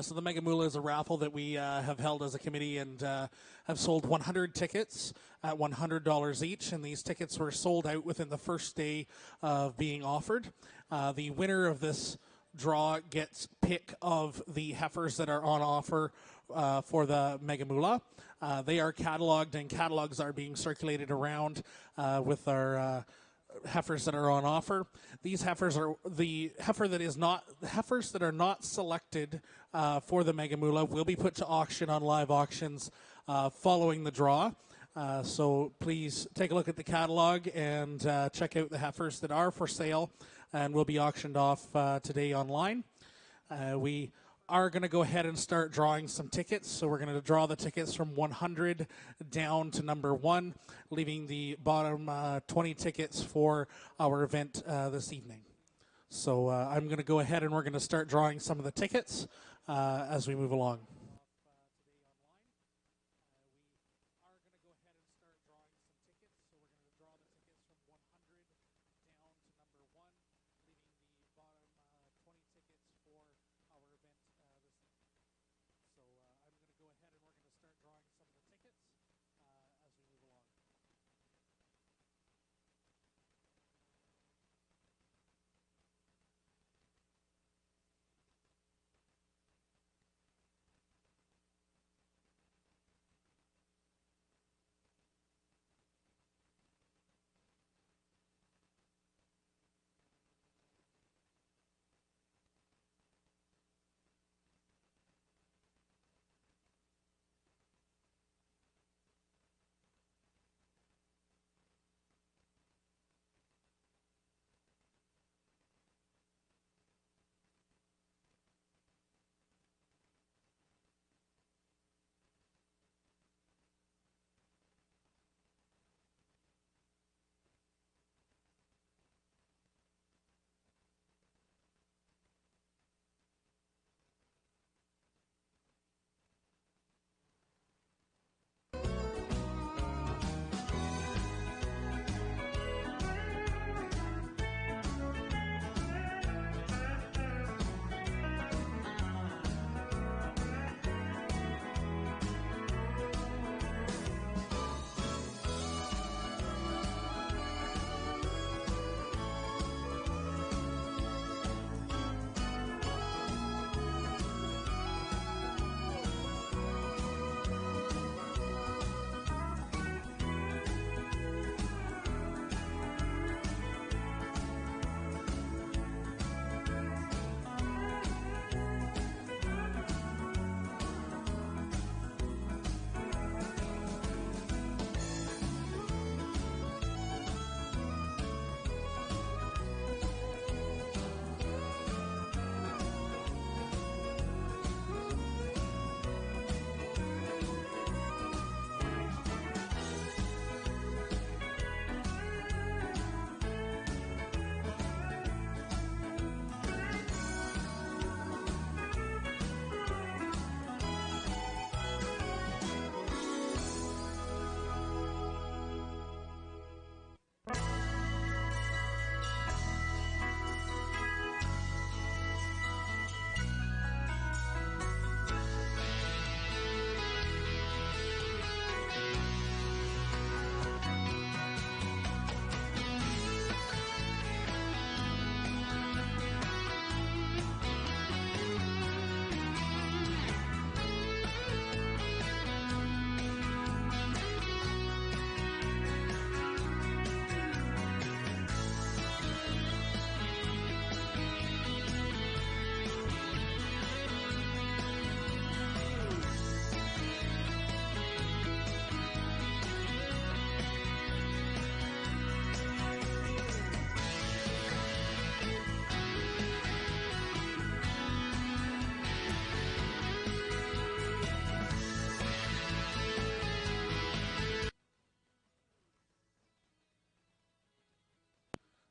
So the Mega Moolah is a raffle that we have held as a committee and have sold 100 tickets at $100 each, and these tickets were sold out within the first day of being offered. The winner of this draw gets pick of the heifers that are on offer for the Mega Moolah. They are cataloged, and catalogs are being circulated around with our heifers that are on offer. These heifers are the heifers that are not selected for the Mega Moolah will be put to auction on live auctions following the draw. So please take a look at the catalog and check out the heifers that are for sale and will be auctioned off today online. We are going to go ahead and start drawing some tickets. So we're going to draw the tickets from 100 down to number 1, leaving the bottom 20 tickets for our event this evening. So I'm going to go ahead and we're going to start drawing some of the tickets as we move along.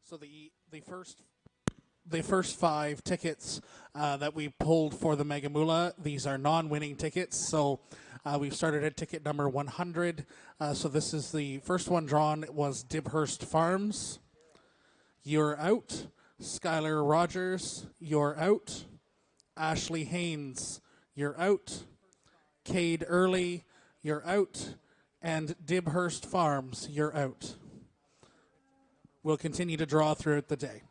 So the first 5 tickets that we pulled for the Mega Moolah, these are non-winning tickets. So we've started at ticket number 100. So this is the first one drawn. It was Dibhurst Farms. You're out. Skylar Rogers, you're out. Ashley Haynes, you're out. Cade Early, you're out. And Dibhurst Farms, you're out. We'll continue to draw throughout the day.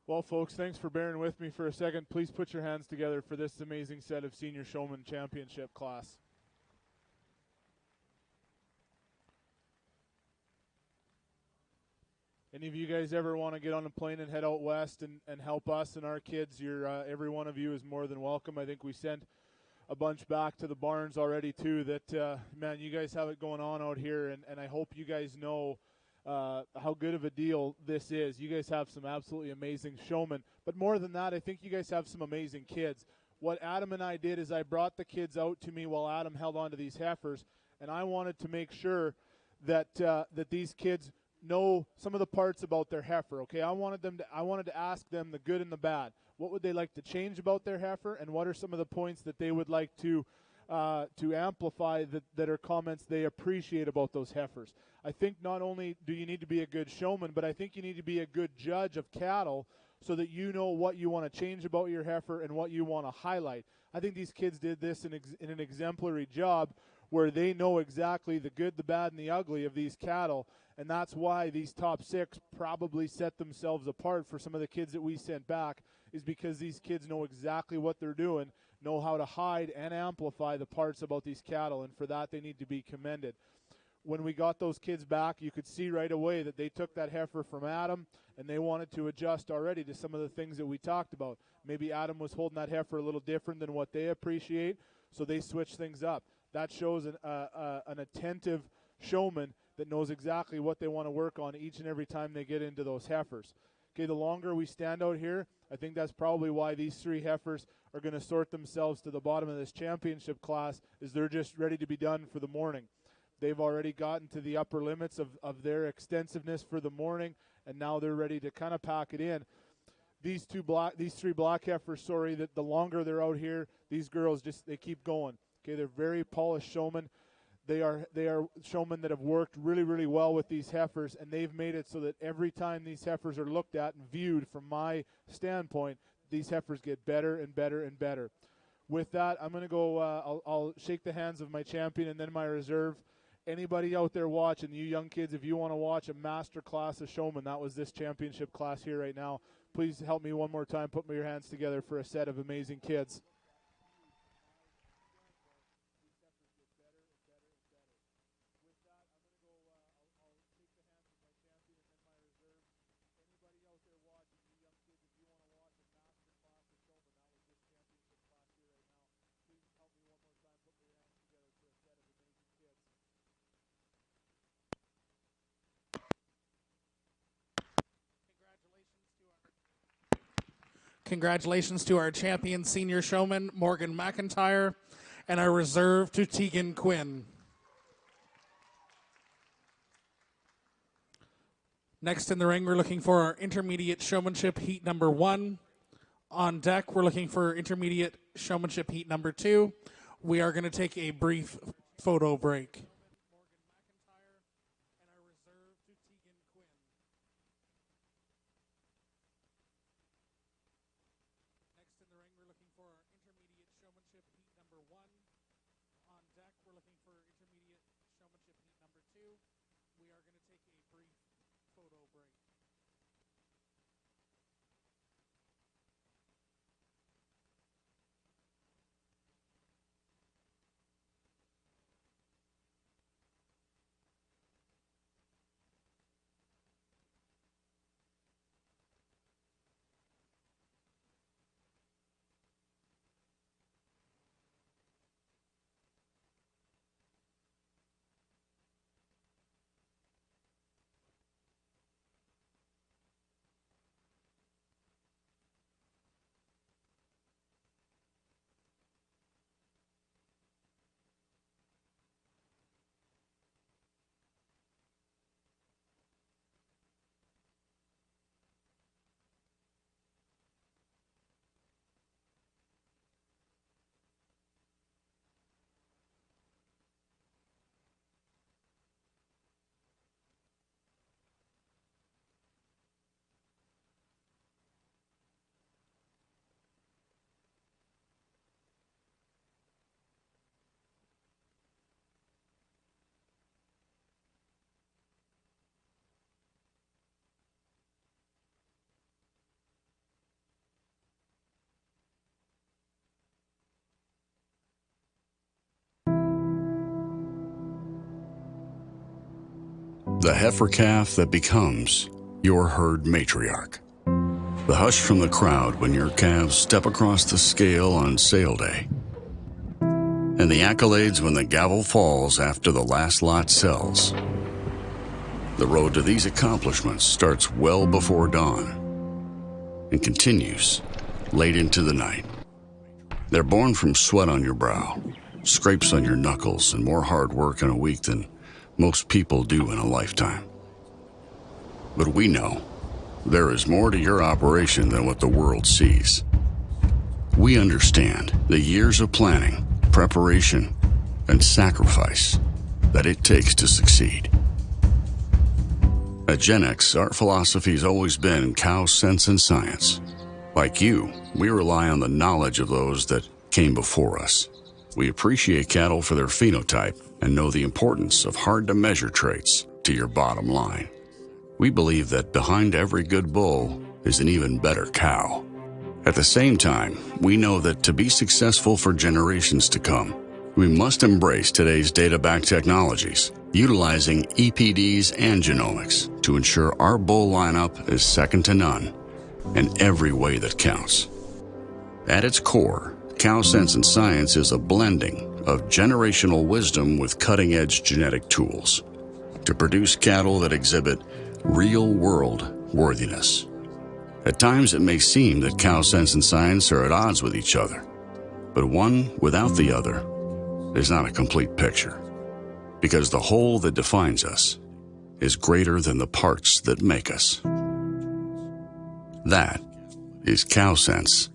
Well, folks, thanks for bearing with me for a second. Please put your hands together for this amazing set of Senior Showman Championship class. Any of you guys ever want to get on a plane and head out west and help us and our kids? Every one of you is more than welcome. I think we sent a bunch back to the barns already, too, that, man, you guys have it going on out here, and I hope you guys know how good of a deal this is. You guys have some absolutely amazing showmen. But more than that, I think you guys have some amazing kids. What Adam and I did is I brought the kids out to me while Adam held on to these heifers, and I wanted to make sure that that these kids know some of the parts about their heifer. Okay, I wanted to ask them the good and the bad. What would they like to change about their heifer, and what are some of the points that they would like to amplify that are comments they appreciate about those heifers. I think not only do you need to be a good showman, but I think you need to be a good judge of cattle so that you know what you want to change about your heifer and what you want to highlight. I think these kids did this in an exemplary job where they know exactly the good, the bad, and the ugly of these cattle, and that's why these top 6 probably set themselves apart for some of the kids that we sent back, is because these kids know exactly what they're doing, know how to hide and amplify the parts about these cattle, and for that they need to be commended. When we got those kids back, you could see right away that they took that heifer from Adam, and they wanted to adjust already to some of the things that we talked about. Maybe Adam was holding that heifer a little different than what they appreciate, so they switched things up. That shows an attentive showman that knows exactly what they want to work on each and every time they get into those heifers. Okay, the longer we stand out here, I think that's probably why these 3 heifers are going to sort themselves to the bottom of this championship class, is they're just ready to be done for the morning. They've already gotten to the upper limits of their extensiveness for the morning, and now they're ready to kind of pack it in. These 3 black heifers, that the longer they're out here, these girls they keep going. Okay, they're very polished showmen. They are showmen that have worked really, really well with these heifers, and they've made it so that every time these heifers are looked at and viewed from my standpoint, these heifers get better and better and better. With that, I'm going to go, I'll shake the hands of my champion and then my reserve. Anybody out there watching, you young kids, if you want to watch a master class of showmen, that was this championship class here right now. Please help me one more time, put your hands together for a set of amazing kids. Congratulations to our champion senior showman, Morgan McIntyre, and our reserve to Tegan Quinn. Next in the ring, we're looking for our intermediate showmanship heat number 1. On deck, we're looking for intermediate showmanship heat number 2. We are going to take a brief photo break. The heifer calf that becomes your herd matriarch. The hush from the crowd when your calves step across the scale on sale day. And the accolades when the gavel falls after the last lot sells. The road to these accomplishments starts well before dawn and continues late into the night. They're born from sweat on your brow, scrapes on your knuckles, and more hard work in a week than most people do in a lifetime. But we know there is more to your operation than what the world sees. We understand the years of planning, preparation, and sacrifice that it takes to succeed. At Gen X, our philosophy has always been cow sense and science. Like you, we rely on the knowledge of those that came before us. We appreciate cattle for their phenotype and know the importance of hard-to-measure traits to your bottom line. We believe that behind every good bull is an even better cow. At the same time, we know that to be successful for generations to come, we must embrace today's data-backed technologies, utilizing EPDs and genomics to ensure our bull lineup is second to none in every way that counts. At its core, Cow Sense and Science is a blending of generational wisdom with cutting-edge genetic tools to produce cattle that exhibit real-world worthiness. At times, it may seem that Cow Sense and Science are at odds with each other, but one without the other is not a complete picture, because the whole that defines us is greater than the parts that make us. That is Cow Sense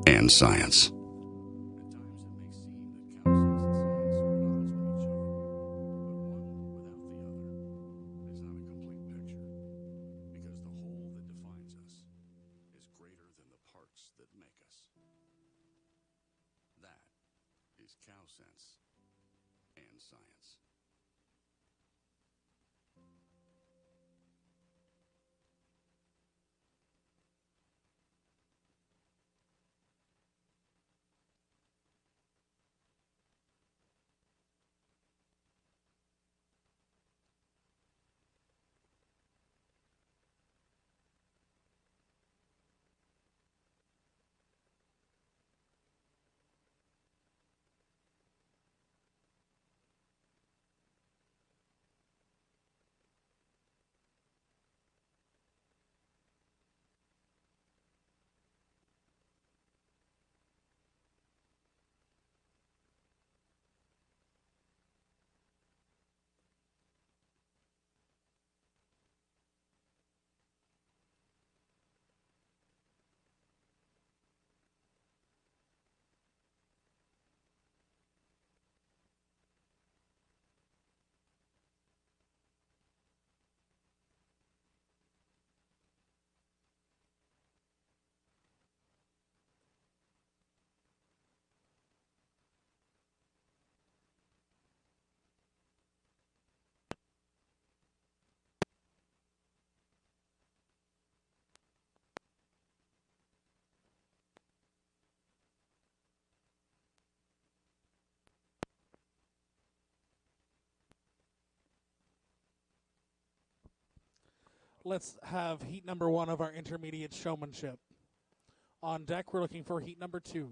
and Science. Let's have heat number 1 of our intermediate showmanship. On deck, we're looking for heat number 2.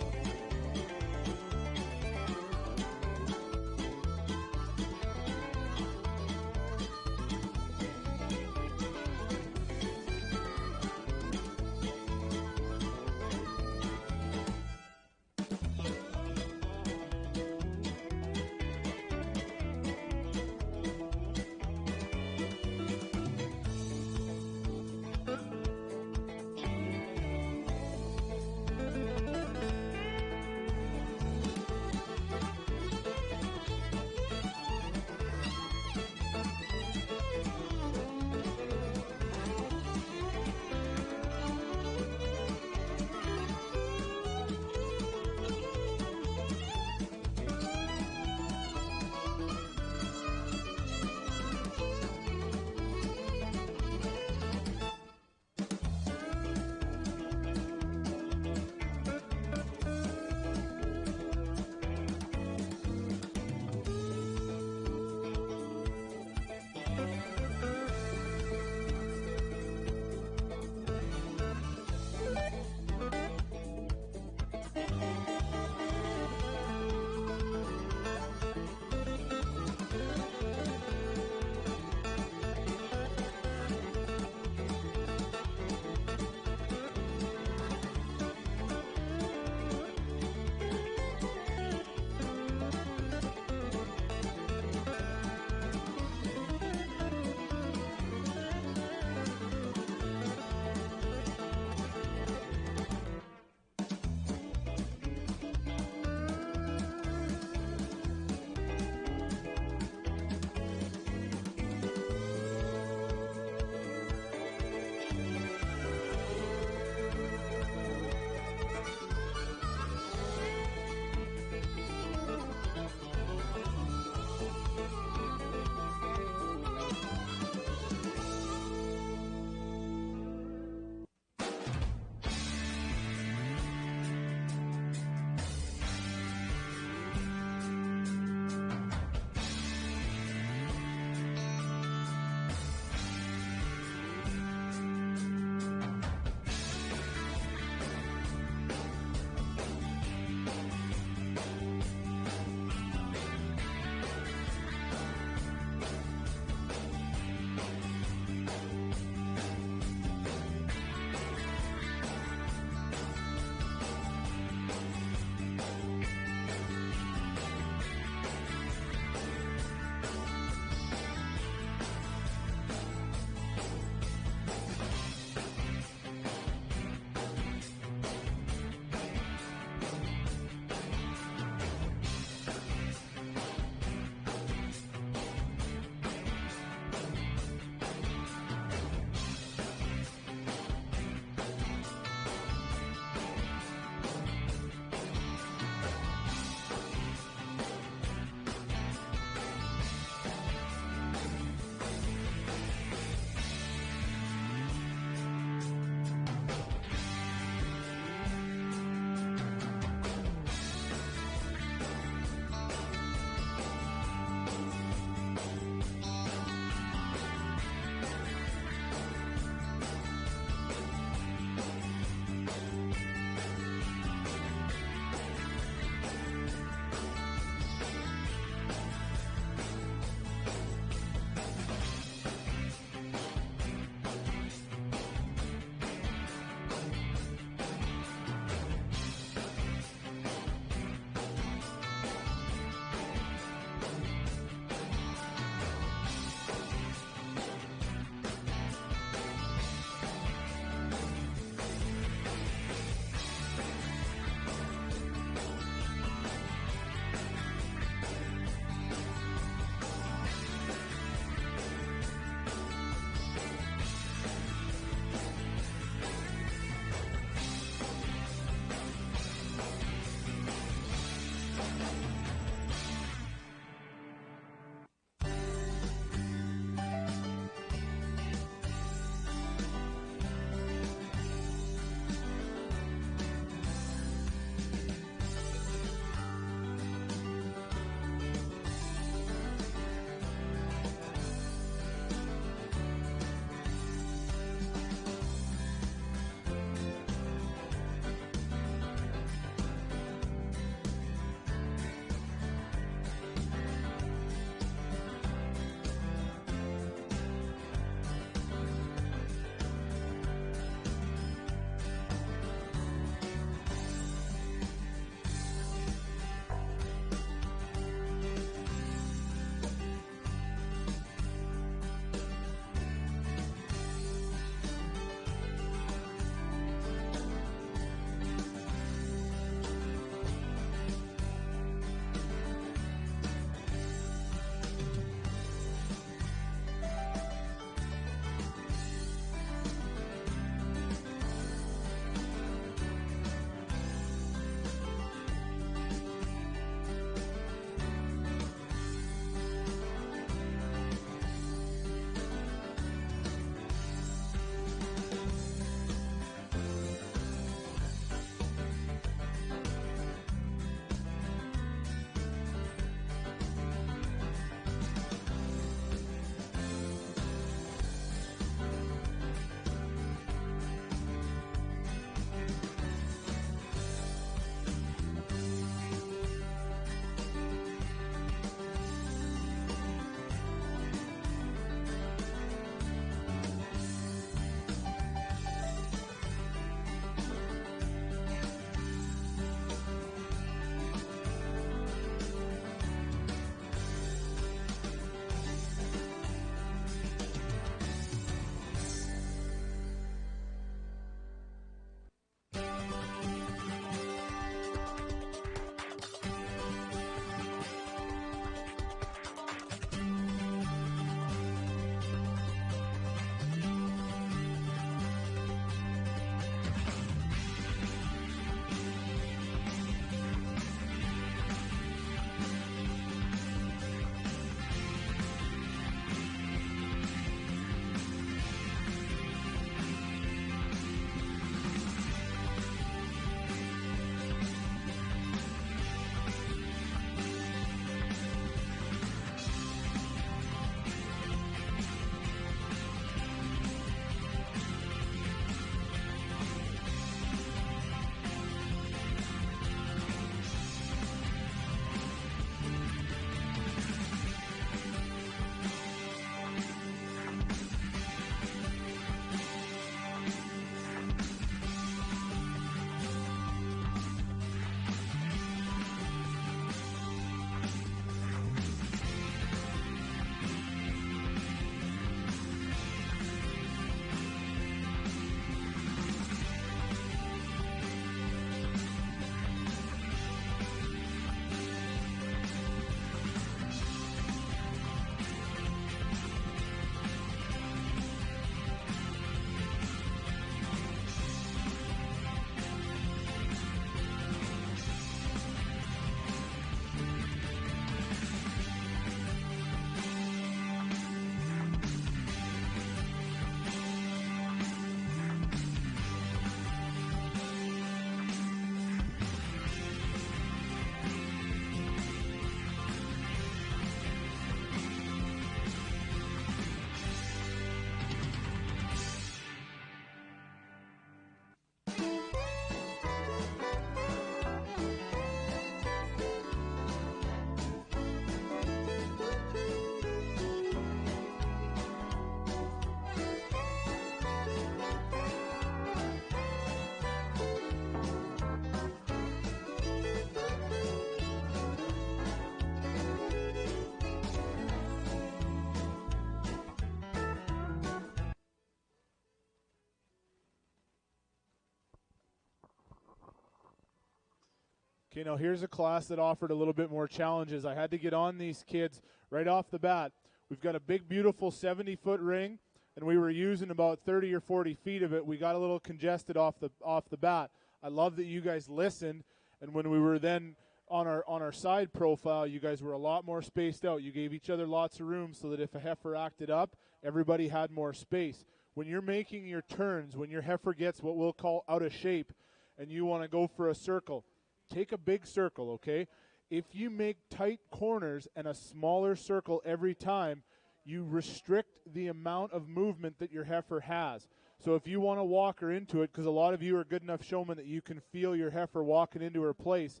Okay, now here's a class that offered a little bit more challenges. I had to get on these kids right off the bat. We've got a big, beautiful 70-foot ring, and we were using about 30 or 40 feet of it. We got a little congested off the bat. I love that you guys listened, and when we were then on our side profile, you guys were a lot more spaced out. You gave each other lots of room so that if a heifer acted up, everybody had more space. When you're making your turns, when your heifer gets what we'll call out of shape, and you want to go for a circle, take a big circle, okay? If you make tight corners and a smaller circle every time, you restrict the amount of movement that your heifer has. So if you want to walk her into it, because a lot of you are good enough showmen that you can feel your heifer walking into her place,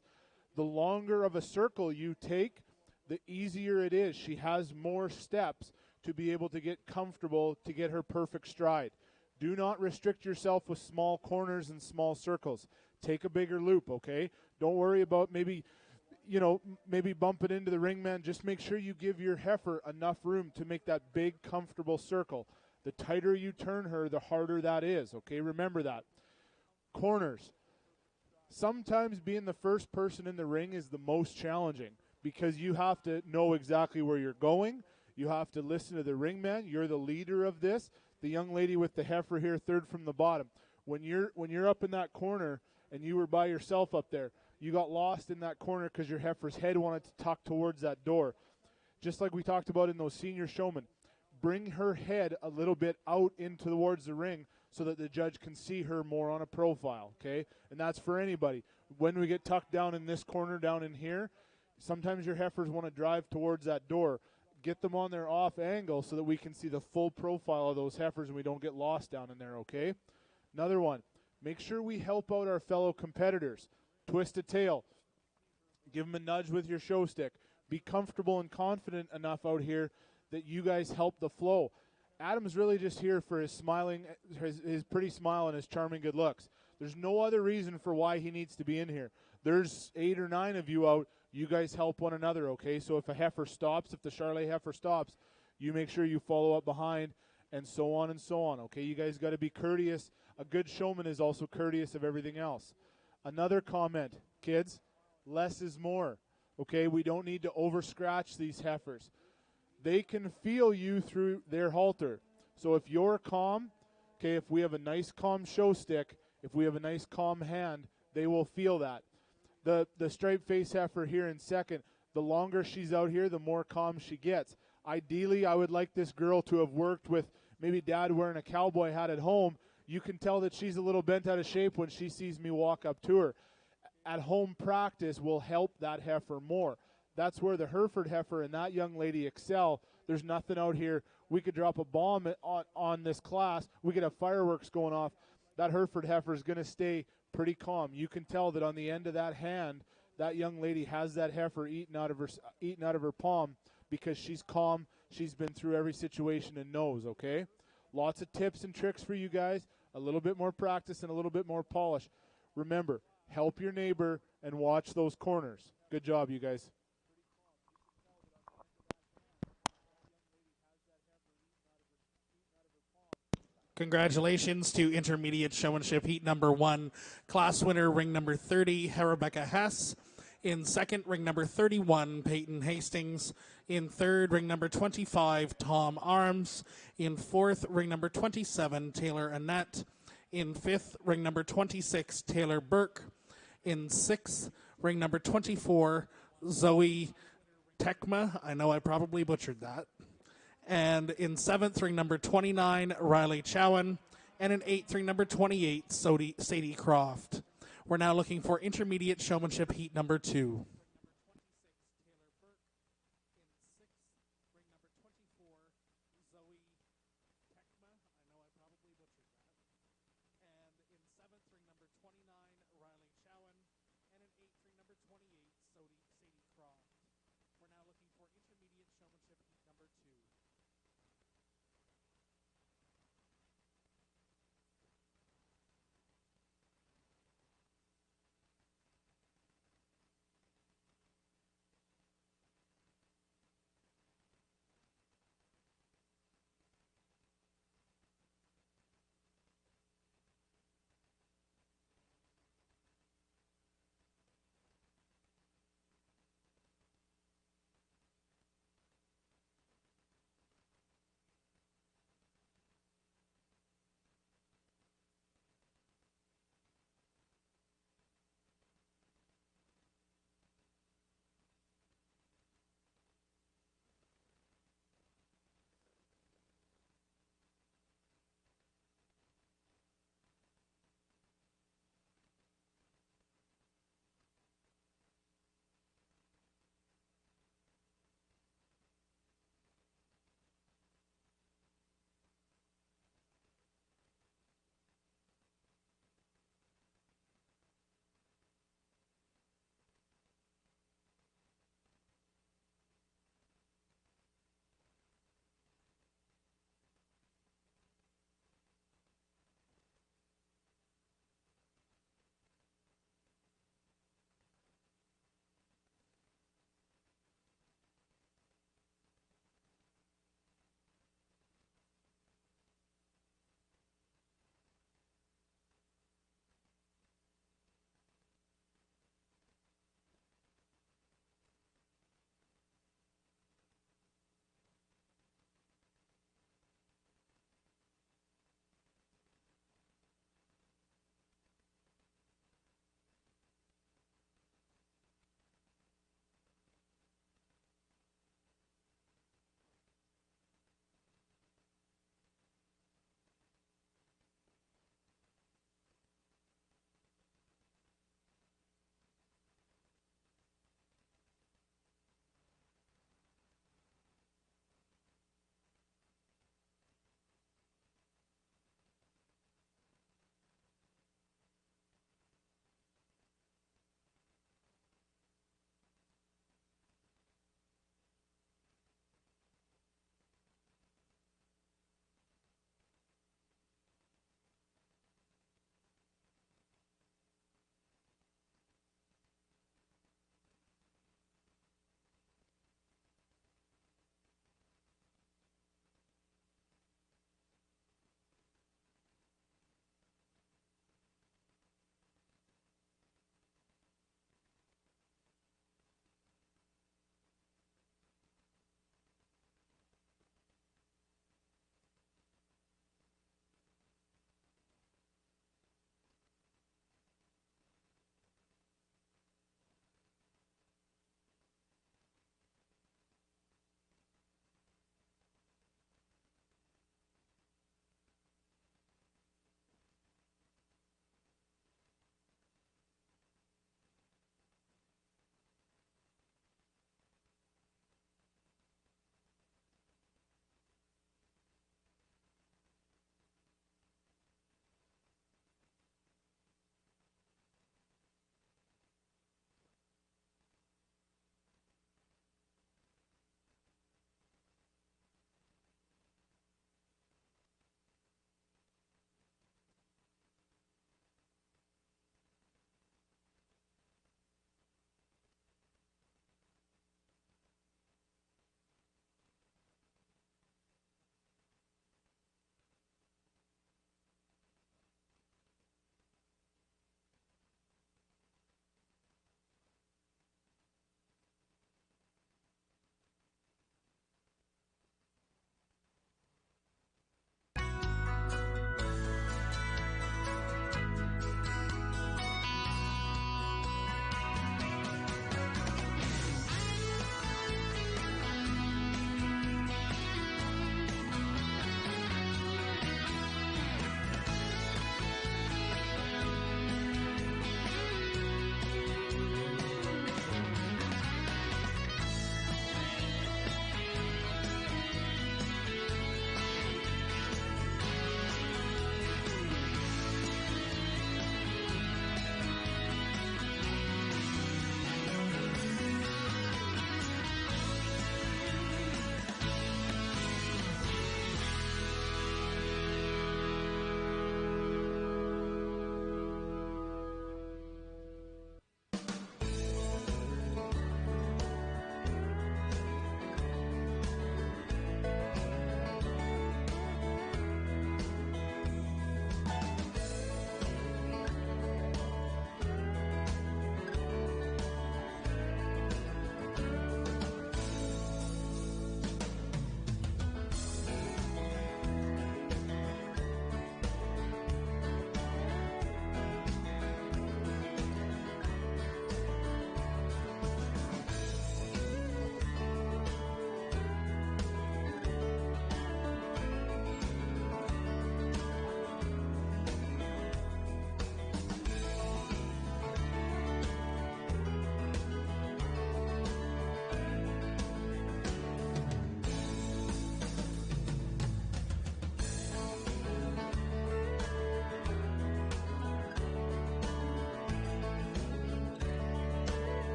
the longer of a circle you take, the easier it is. She has more steps to be able to get comfortable to get her perfect stride. Do not restrict yourself with small corners and small circles. Take a bigger loop, okay? Don't worry about maybe bump it into the ring man. Just make sure you give your heifer enough room to make that big, comfortable circle. The tighter you turn her, the harder that is, okay? Remember that. Corners. Sometimes being the first person in the ring is the most challenging because you have to know exactly where you're going. You have to listen to the ring man. You're the leader of this. The young lady with the heifer here, third from the bottom. When you're up in that corner and you were by yourself up there, you got lost in that corner because your heifer's head wanted to tuck towards that door. Just like we talked about in those senior showmen, bring her head a little bit out in towards the ring so that the judge can see her more on a profile, okay? And that's for anybody. When we get tucked down in this corner down in here, sometimes your heifers want to drive towards that door. Get them on their off angle so that we can see the full profile of those heifers and we don't get lost down in there, okay? Another one, make sure we help out our fellow competitors. Twist a tail. Give them a nudge with your show stick. Be comfortable and confident enough out here that you guys help the flow. Adam's really just here for his smiling, his pretty smile and his charming good looks. There's no other reason for why he needs to be in here. There's 8 or 9 of you out. You guys help one another, okay? So if a heifer stops, if the Charlet heifer stops, you make sure you follow up behind and so on, okay? You guys got to be courteous. A good showman is also courteous of everything else. Another comment, kids, less is more, okay? We don't need to over-scratch these heifers. They can feel you through their halter. So if you're calm, okay, if we have a nice calm show stick, if we have a nice calm hand, they will feel that. The striped face heifer here in second, the longer she's out here, the more calm she gets. Ideally, I would like this girl to have worked with maybe dad wearing a cowboy hat at home. You can tell that she's a little bent out of shape when she sees me walk up to her. At home practice will help that heifer more. That's where the Hereford heifer and that young lady excel. There's nothing out here. We could drop a bomb on this class. We could have fireworks going off. That Hereford heifer is going to stay pretty calm. You can tell that on the end of that hand, that young lady has that heifer eaten out of her palm because she's calm. She's been through every situation and knows, okay? Lots of tips and tricks for you guys. A little bit more practice and a little bit more polish. Remember, help your neighbor and watch those corners. Good job, you guys. Congratulations to Intermediate Showmanship Heat number 1. Class winner, ring number 30, Rebecca Hess. In second, ring number 31, Peyton Hastings. In third, ring number 25, Tom Arms. In fourth, ring number 27, Taylor Annette. In fifth, ring number 26, Taylor Burke. In sixth, ring number 24, Zoe Tekma. I know I probably butchered that. And in seventh, ring number 29, Riley Chowan. And in eighth, ring number 28, Sadie Croft. We're now looking for Intermediate Showmanship Heat number 2.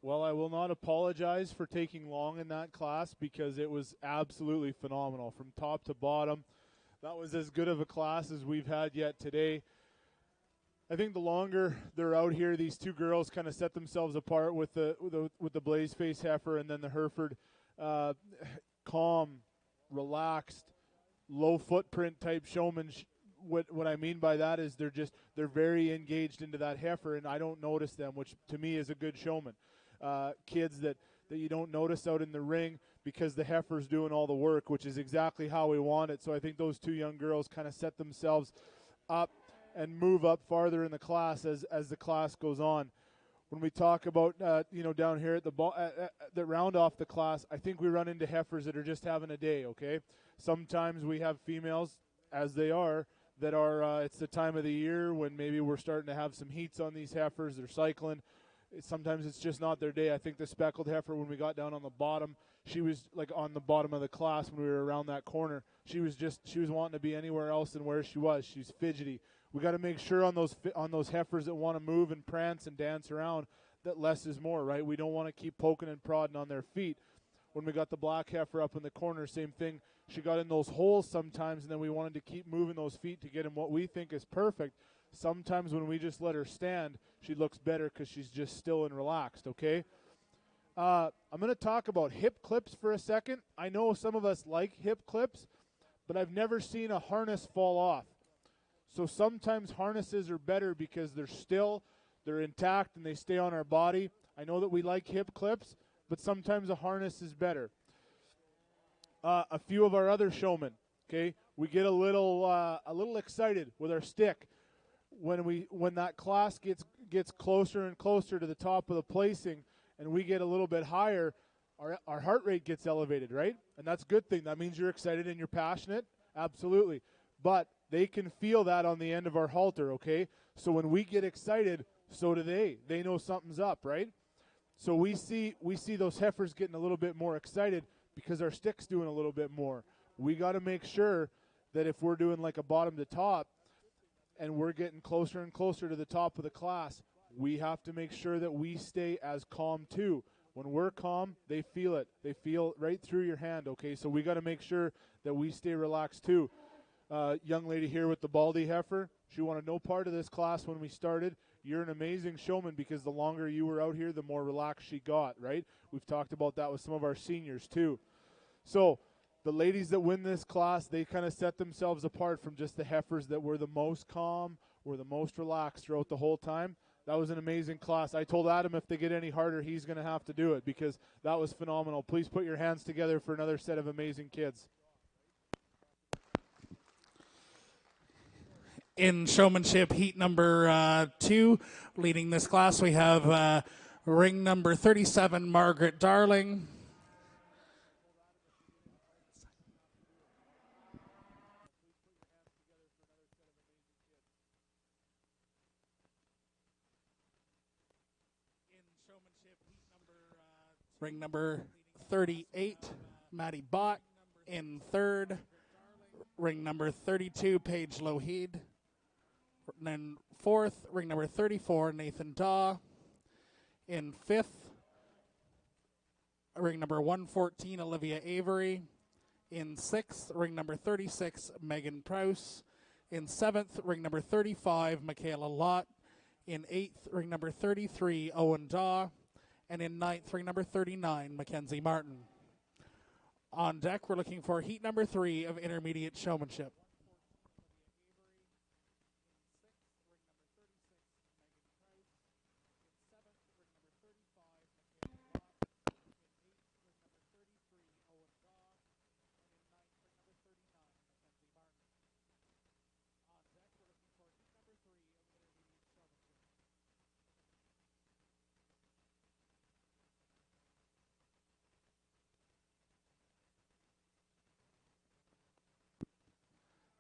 Well, I will not apologize for taking long in that class because it was absolutely phenomenal from top to bottom. That was as good of a class as we've had yet today. I think the longer they're out here, these two girls kind of set themselves apart with the Blazeface heifer and then the Hereford. Calm, relaxed, low footprint type showman. What I mean by that is they're very engaged into that heifer, and I don't notice them, which to me is a good showman. Kids that you don't notice out in the ring because the heifer's doing all the work, which is exactly how we want it. So I think those two young girls kind of set themselves up and move up farther in the class as the class goes on. When we talk about down here at the round off the class, I think we run into heifers that are just having a day. Okay, sometimes we have females, as they are, that are it's the time of the year when maybe we're starting to have some heats on these heifers. They're cycling. Sometimes it's just not their day. I think the speckled heifer, when we got down on the bottom, she was like on the bottom of the class when we were around that corner. She was wanting to be anywhere else than where she was. She's fidgety. We got to make sure on those heifers that want to move and prance and dance around that less is more, right? We don't want to keep poking and prodding on their feet. When we got the black heifer up in the corner, same thing. She got in those holes sometimes, and then we wanted to keep moving those feet to get in what we think is perfect. Sometimes when we just let her stand, she looks better because she's just still and relaxed, okay? I'm going to talk about hip clips for a second. I know some of us like hip clips, but I've never seen a harness fall off. So sometimes harnesses are better because they're intact, and they stay on our body. I know that we like hip clips, but sometimes a harness is better. A few of our other showmen, okay, we get a little excited with our stick when that class gets closer and closer to the top of the placing, and we get a little bit higher. Our heart rate gets elevated, right? And that's a good thing. That means you're excited and you're passionate. Absolutely. But they can feel that on the end of our halter, okay? So when we get excited, so do they. They know something's up, right? So we see those heifers getting a little bit more excited because our stick's doing a little bit more. We got to make sure that if we're doing like a bottom to top and we're getting closer and closer to the top of the class, we have to make sure that we stay as calm too. When we're calm, they feel it. They feel right through your hand, okay? So we got to make sure that we stay relaxed too. Young lady here with the baldy heifer, she wanted no part of this class when we started. You're an amazing showman because the longer you were out here, the more relaxed she got, right? We've talked about that with some of our seniors too. So the ladies that win this class, they kind of set themselves apart from just the heifers that were the most calm, were the most relaxed throughout the whole time. That was an amazing class. I told Adam if they get any harder, he's going to have to do it because that was phenomenal. Please put your hands together for another set of amazing kids. In showmanship heat number 2, leading this class, we have ring number 37, Margaret Darling. Ring number 38, Maddie Bott. In third, ring number 32, Paige Lougheed. And then fourth, ring number 34, Nathan Daw. In fifth, ring number 114, Olivia Avery. In sixth, ring number 36, Megan Prowse. In seventh, ring number 35, Michaela Lott. In eighth, ring number 33, Owen Daw. And in ninth, ring number 39, Mackenzie Martin. On deck, we're looking for heat number 3 of intermediate showmanship.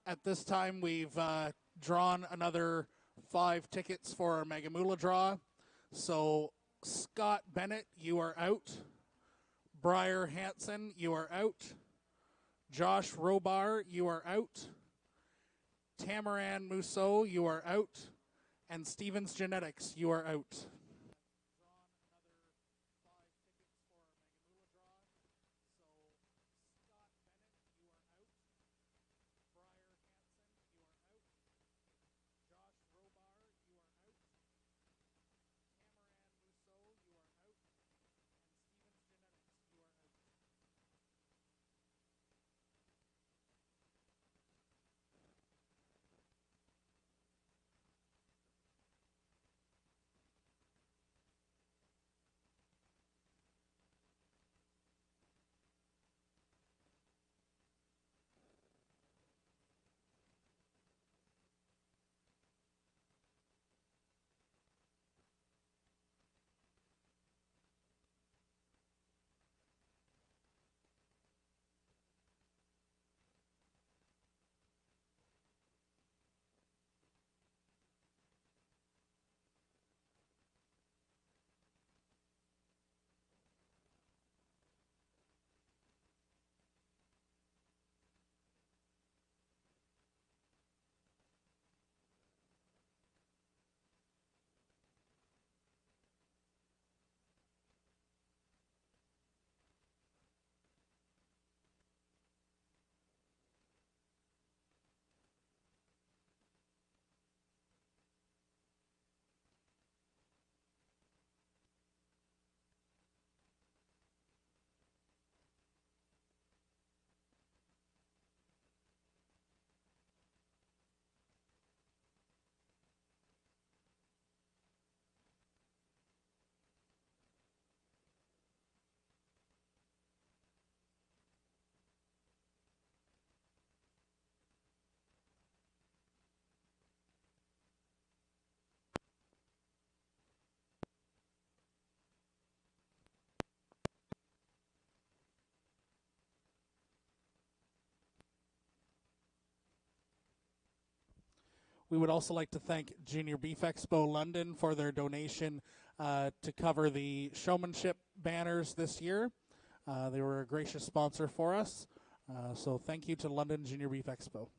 At this time, we've drawn another 5 tickets for our Mega Moolah draw. So, Scott Bennett, you are out. Briar Hansen, you are out. Josh Robar, you are out. Tamaran Mousseau, you are out. And Stevens Genetics, you are out. We would also like to thank Junior Beef Expo London for their donation to cover the Showmanship banners this year. They were a gracious sponsor for us. So thank you to London Junior Beef Expo.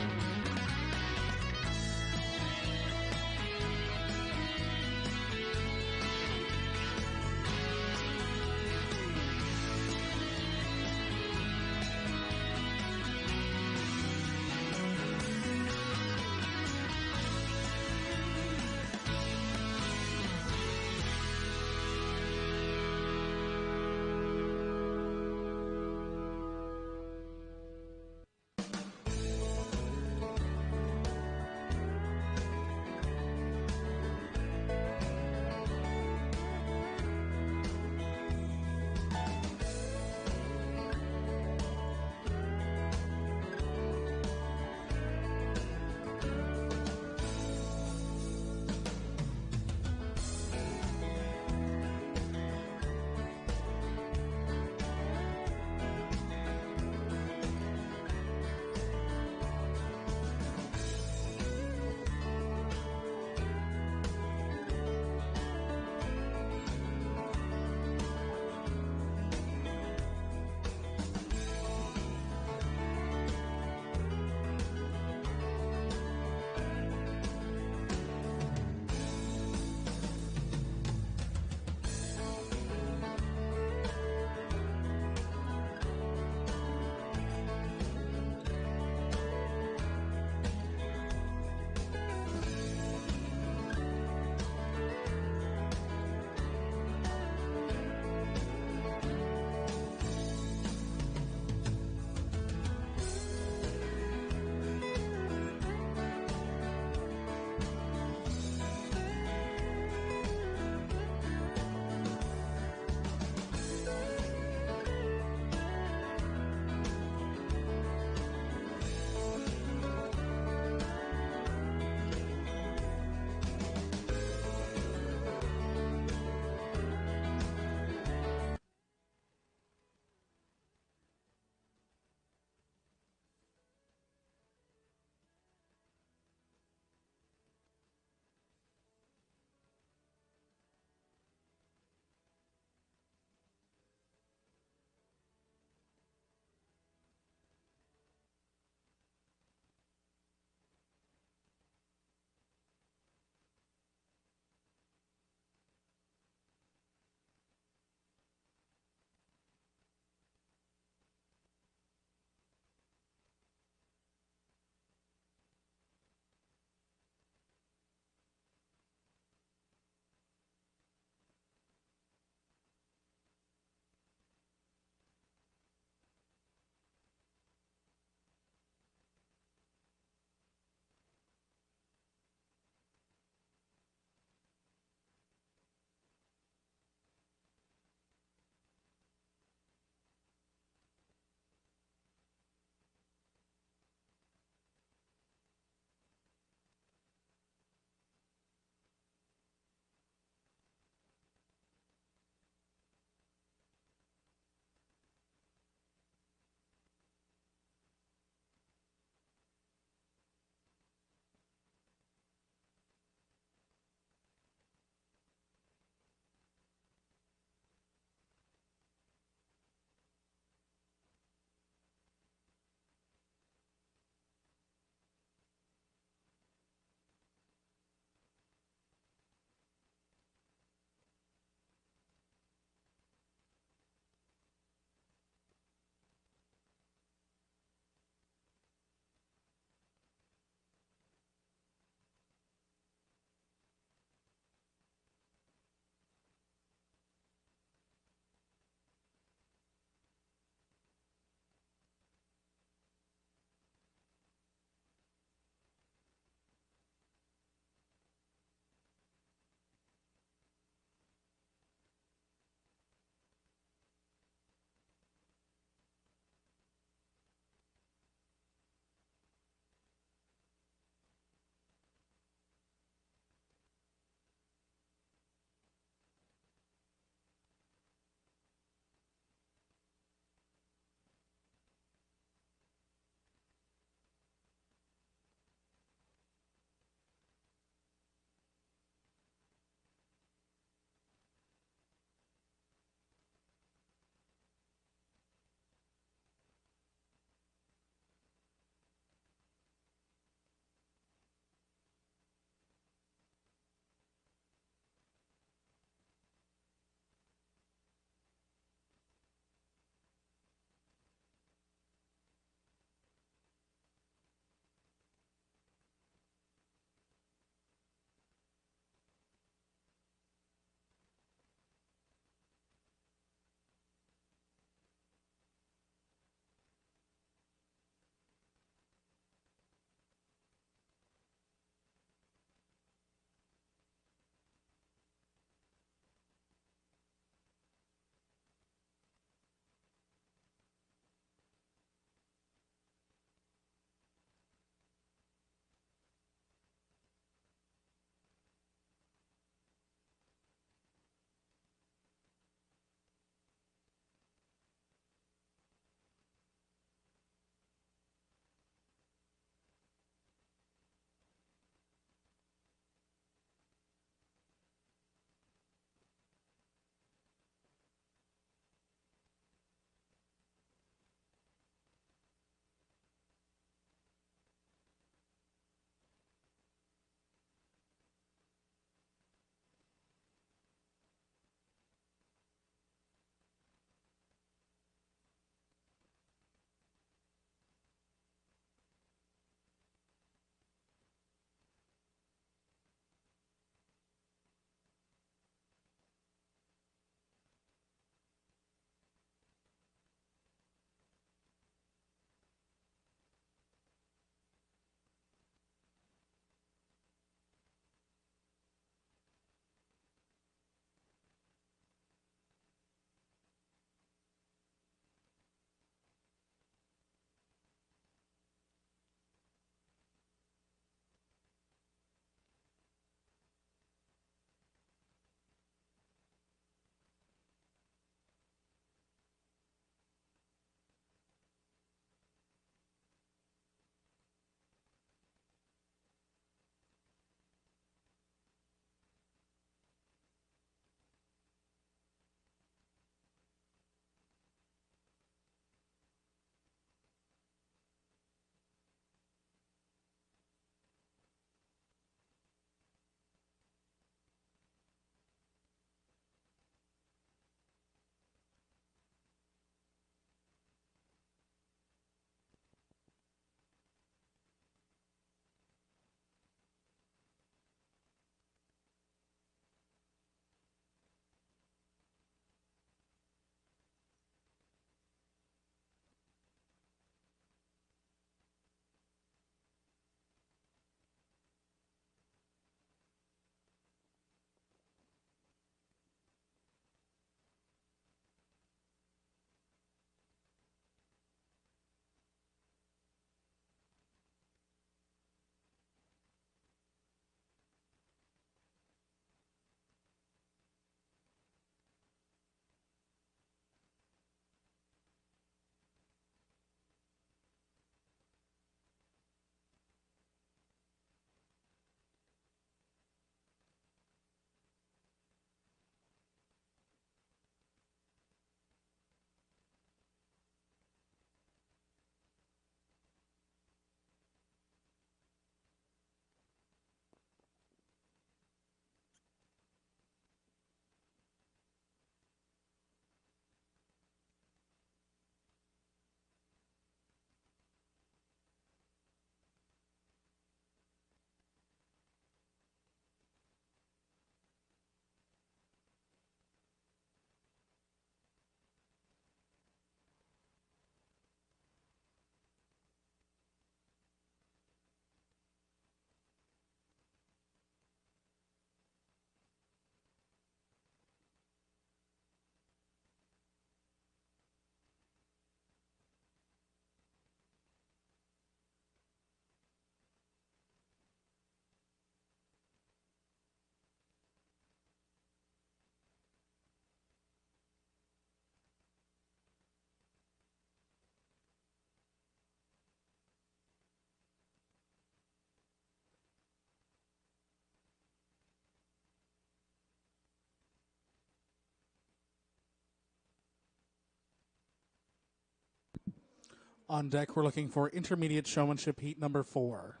On deck, we're looking for intermediate showmanship heat number 4.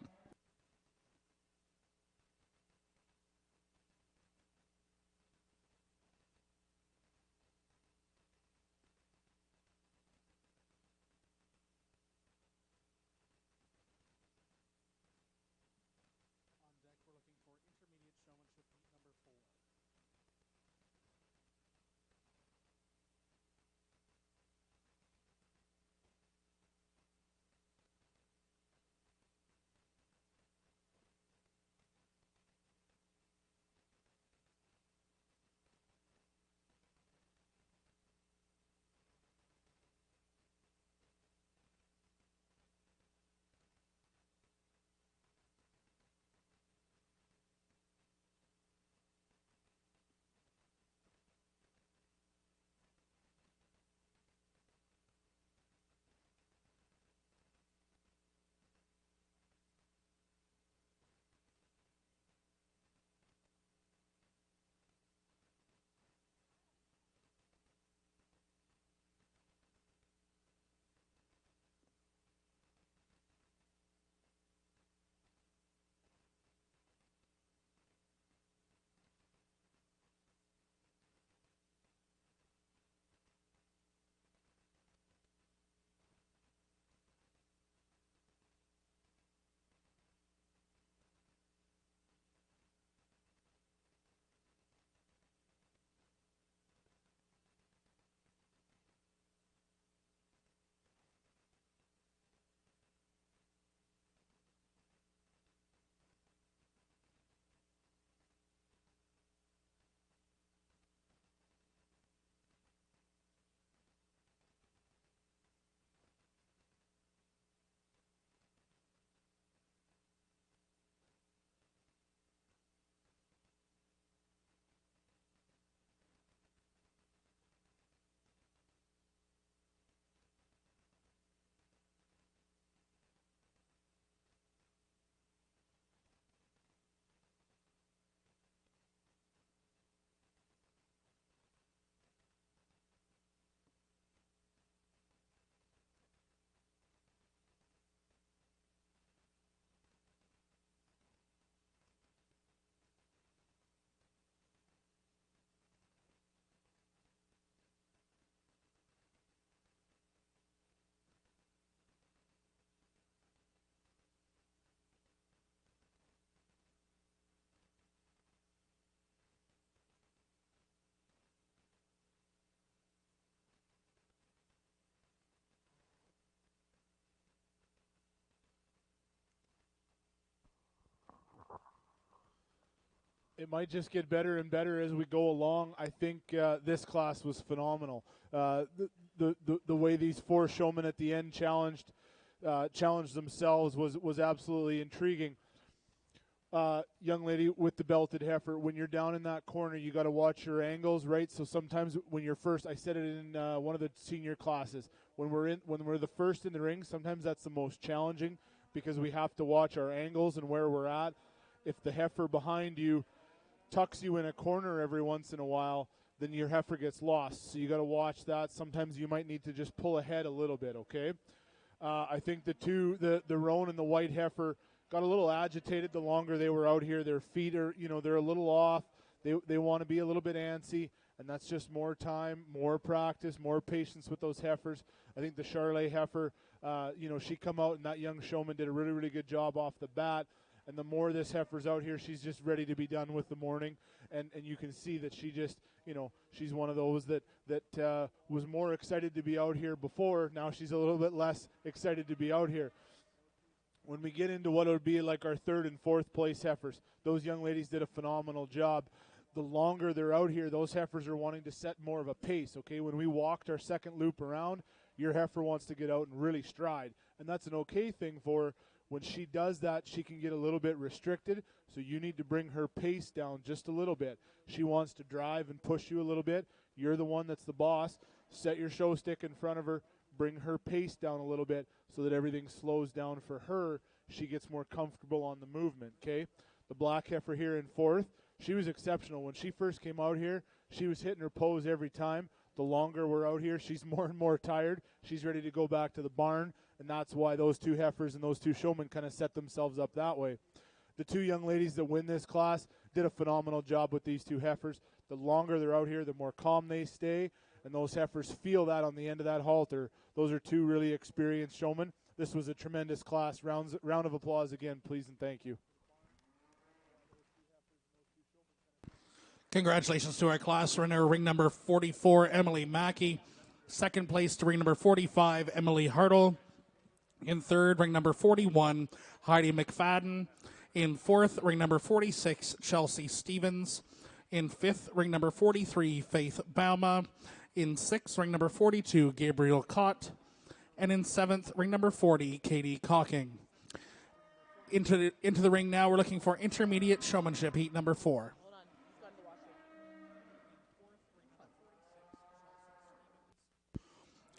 It might just get better and better as we go along. I think this class was phenomenal. The way these 4 showmen at the end challenged themselves was absolutely intriguing. Young lady with the belted heifer, when you're down in that corner, you got to watch your angles, right? So sometimes when you're first, I said it in one of the senior classes, when we're the first in the ring, sometimes that's the most challenging because we have to watch our angles and where we're at. If the heifer behind you tucks you in a corner every once in a while, then your heifer gets lost. So you got to watch that. Sometimes you might need to just pull ahead a little bit, okay? I think the roan and the white heifer got a little agitated the longer they were out here. Their feet are, they're a little off. They want to be a little bit antsy, and that's just more time, more practice, more patience with those heifers. I think the Charlet heifer, she come out, and that young showman did a really, really good job off the bat. And the more this heifer's out here, she's just ready to be done with the morning. And you can see that she just, she's one of those that was more excited to be out here before. Now she's a little bit less excited to be out here. When we get into what it would be like our 3rd and 4th place heifers, those young ladies did a phenomenal job. The longer they're out here, those heifers are wanting to set more of a pace, okay? When we walked our second loop around, your heifer wants to get out and really stride. And that's an okay thing for her. When she does that, she can get a little bit restricted, so you need to bring her pace down just a little bit. She wants to drive and push you a little bit. You're the one that's the boss. Set your show stick in front of her. Bring her pace down a little bit so that everything slows down for her. She gets more comfortable on the movement, okay? The black heifer here in 4th, she was exceptional. When she first came out here, she was hitting her pose every time. The longer we're out here, she's more and more tired. She's ready to go back to the barn and that's why those two heifers and those two showmen kind of set themselves up that way. The two young ladies that win this class did a phenomenal job with these two heifers. The longer they're out here, the more calm they stay, and those heifers feel that on the end of that halter. Those are two really experienced showmen. This was a tremendous class. Round of applause again, please, and thank you. Congratulations to our class winner, ring number 44, Emily Mackey. Second place to ring number 45, Emily Hartle. In third, ring number 41, Heidi McFadden. In fourth, ring number 46, Chelsea Stevens. In fifth, ring number 43, Faith Bauma. In sixth, ring number 42, Gabriel Cott. And in seventh, ring number 40, Katie Cocking. Into the ring now, we're looking for intermediate showmanship, heat number 4.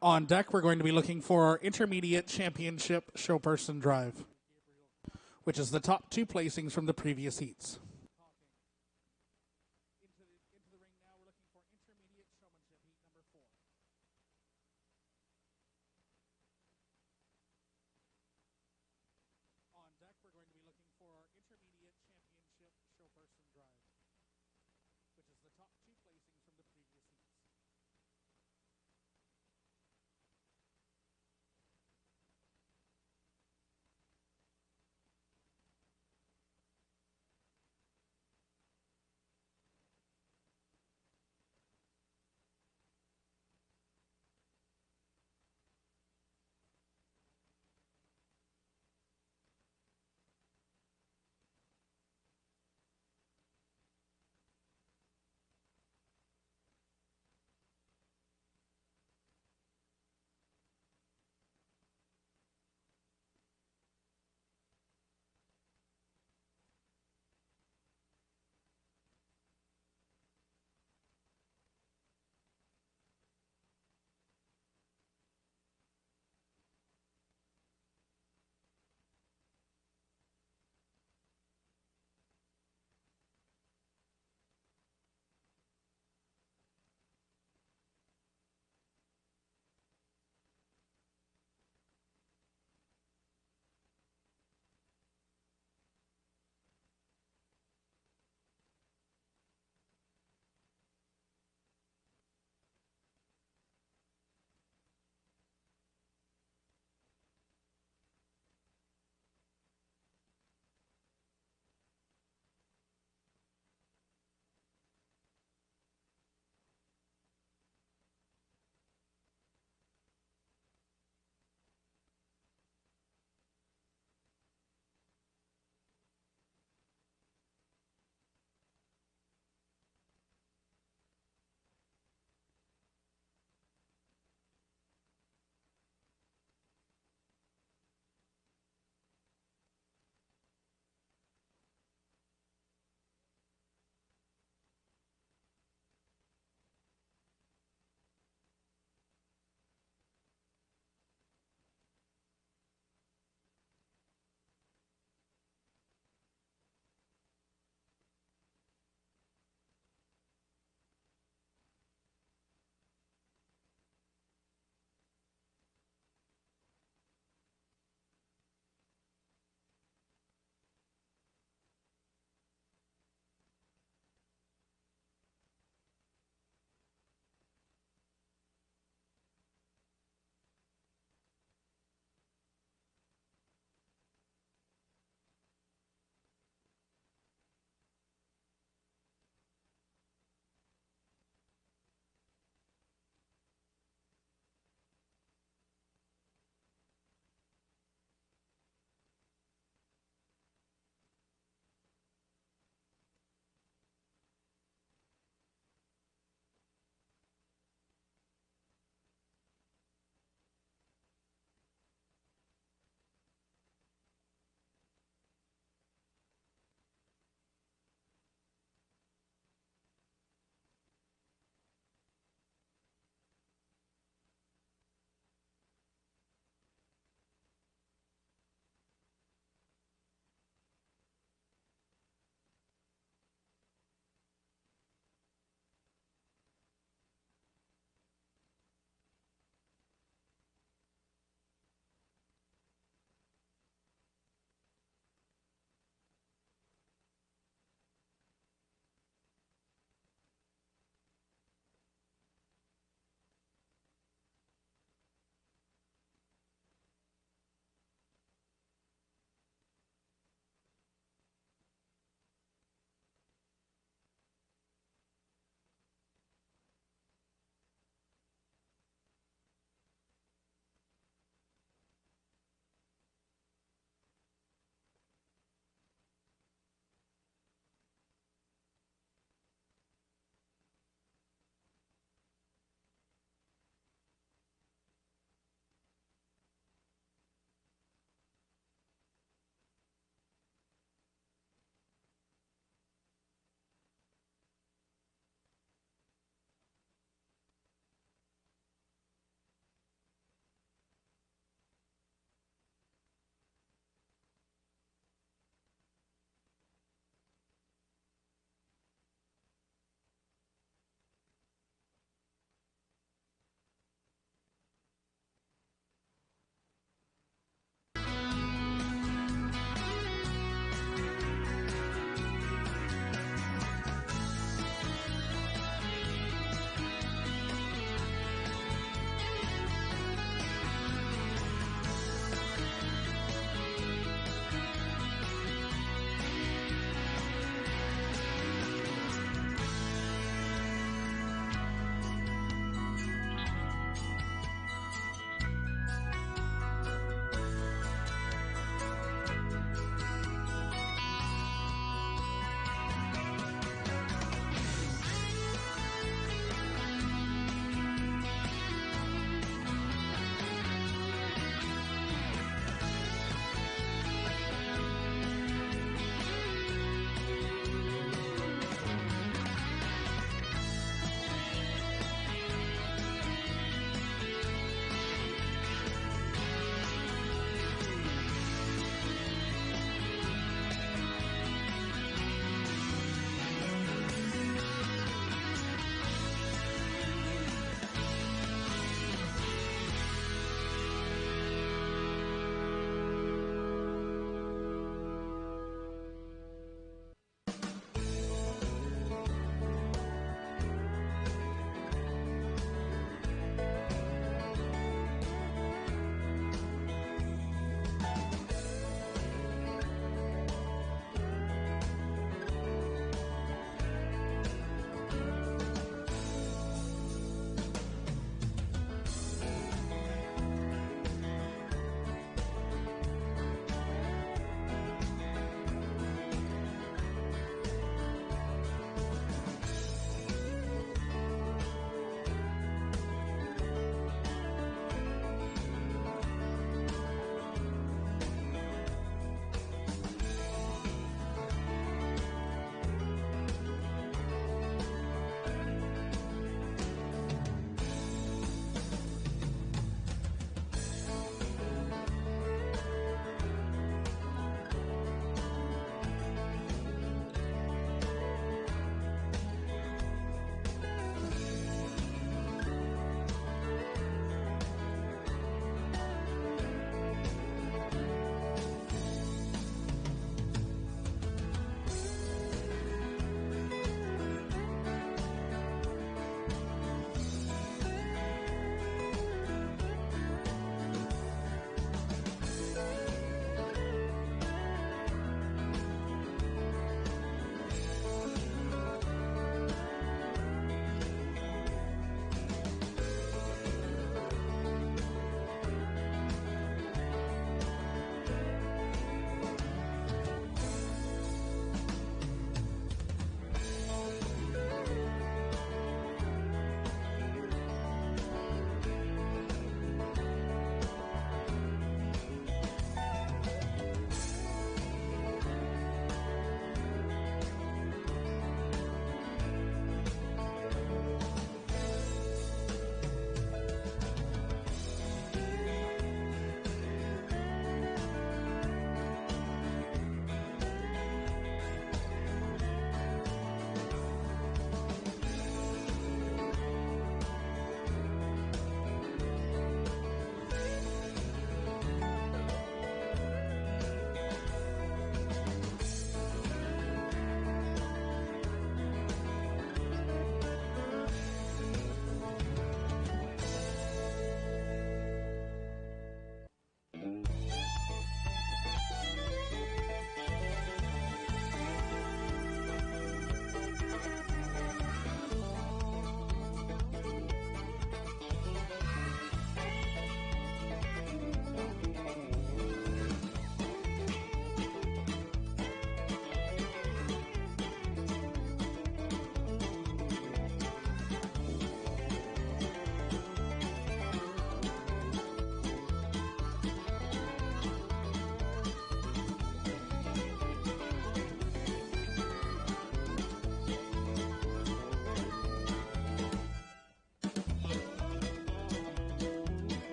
On deck, we're going to be looking for our intermediate championship showperson drive, which is the top 2 placings from the previous heats.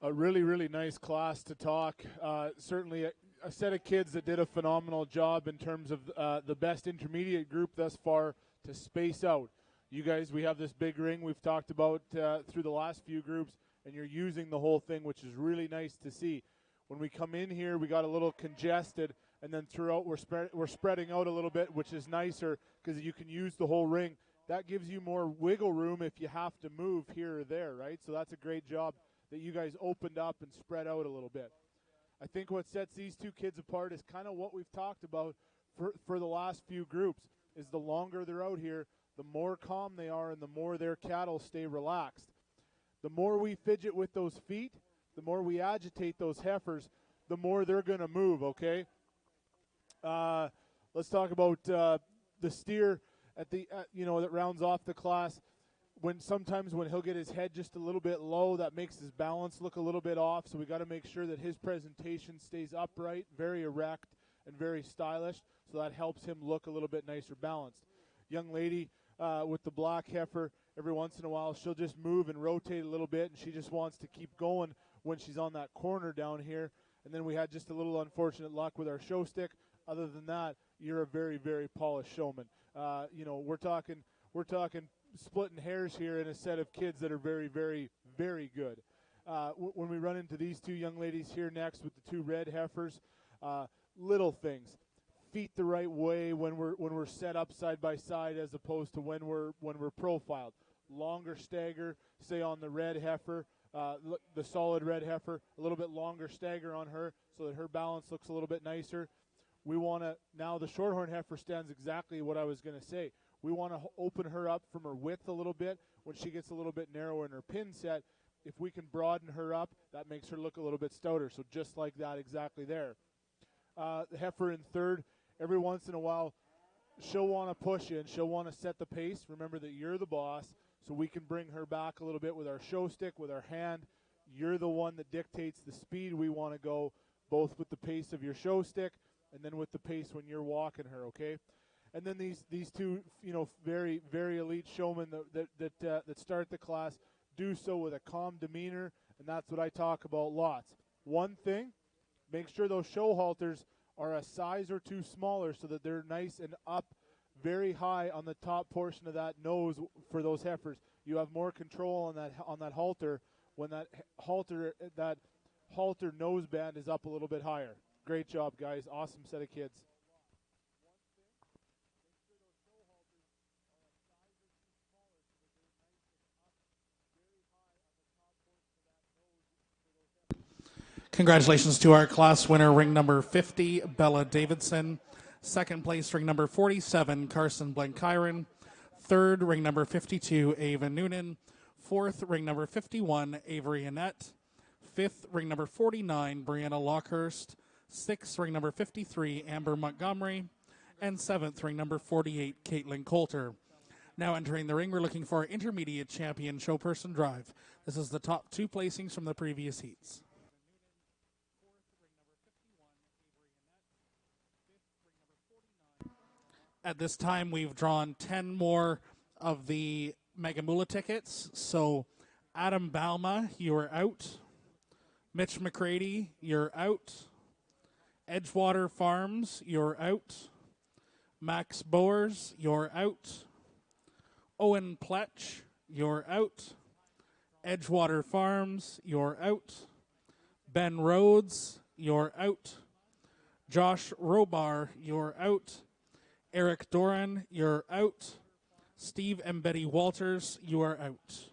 a really, really nice class to talk. Certainly a set of kids that did a phenomenal job in terms of the best intermediate group thus far to space out. You guys, we have this big ring we've talked about through the last few groups, and you're using the whole thing, which is really nice to see. When we come in here, we got a little congested, and then throughout we're spreading out a little bit, which is nicer because you can use the whole ring. That gives you more wiggle room if you have to move here or there, right? So that's a great job that you guys opened up and spread out a little bit. I think what sets these two kids apart is kind of what we've talked about for the last few groups, is the longer they're out here, the more calm they are and the more their cattle stay relaxed. The more we fidget with those feet, the more we agitate those heifers, the more they're going to move, okay? Let's talk about the steer at the that rounds off the class. Sometimes when he'll get his head just a little bit low, that makes his balance look a little bit off, so we got to make sure that his presentation stays upright, very erect, and very stylish, so that helps him look a little bit nicer balanced. Young lady with the black heifer, every once in a while she'll just move and rotate a little bit, and she just wants to keep going when she's on that corner down here. And then we had just a little unfortunate luck with our show stick. Other than that, you're a very, very polished showman. We're talking splitting hairs here in a set of kids that are very, very, very good. When we run into these two young ladies here next with the two red heifers, little things, feet the right way when we're set up side by side as opposed to when we're profiled. Longer stagger, say on the red heifer, the solid red heifer, a little bit longer stagger on her so that her balance looks a little bit nicer. We want to, now the shorthorn heifer stands exactly what I was going to say. We want to open her up from her width a little bit when she gets a little bit narrower in her pin set. If we can broaden her up, that makes her look a little bit stouter. So just like that exactly there. The heifer in third, every once in a while, she'll want to push in. She'll want to set the pace. Remember that you're the boss, so we can bring her back a little bit with our show stick, with our hand. You're the one that dictates the speed we want to go, both with the pace of your show stick and then with the pace when you're walking her, okay? And then these two, very, very elite showmen that start the class do so with a calm demeanor, and that's what I talk about lots. One thing, make sure those show halters are a size or two smaller so that they're nice and up very high on the top portion of that nose for those heifers. You have more control on that halter when that halter nose band is up a little bit higher. Great job, guys. Awesome set of kids. Congratulations to our class winner, ring number 50, Bella Davidson. Second place, ring number 47, Carson Blankyron. Third, ring number 52, Ava Noonan. Fourth, ring number 51, Avery Annette. Fifth, ring number 49, Brianna Lockhurst. Sixth, ring number 53, Amber Montgomery. And seventh, ring number 48, Caitlin Coulter. Now entering the ring, we're looking for our intermediate champion showperson drive. This is the top two placings from the previous heats. At this time, we've drawn 10 more of the Mega Moolah tickets. So, Adam Balma, you're out. Mitch McCready, you're out. Edgewater Farms, you're out. Max Boers, you're out. Owen Pletch, you're out. Edgewater Farms, you're out. Ben Rhodes, you're out. Josh Robar, you're out. Eric Doran, you're out. Steve and Betty Walters, you are out.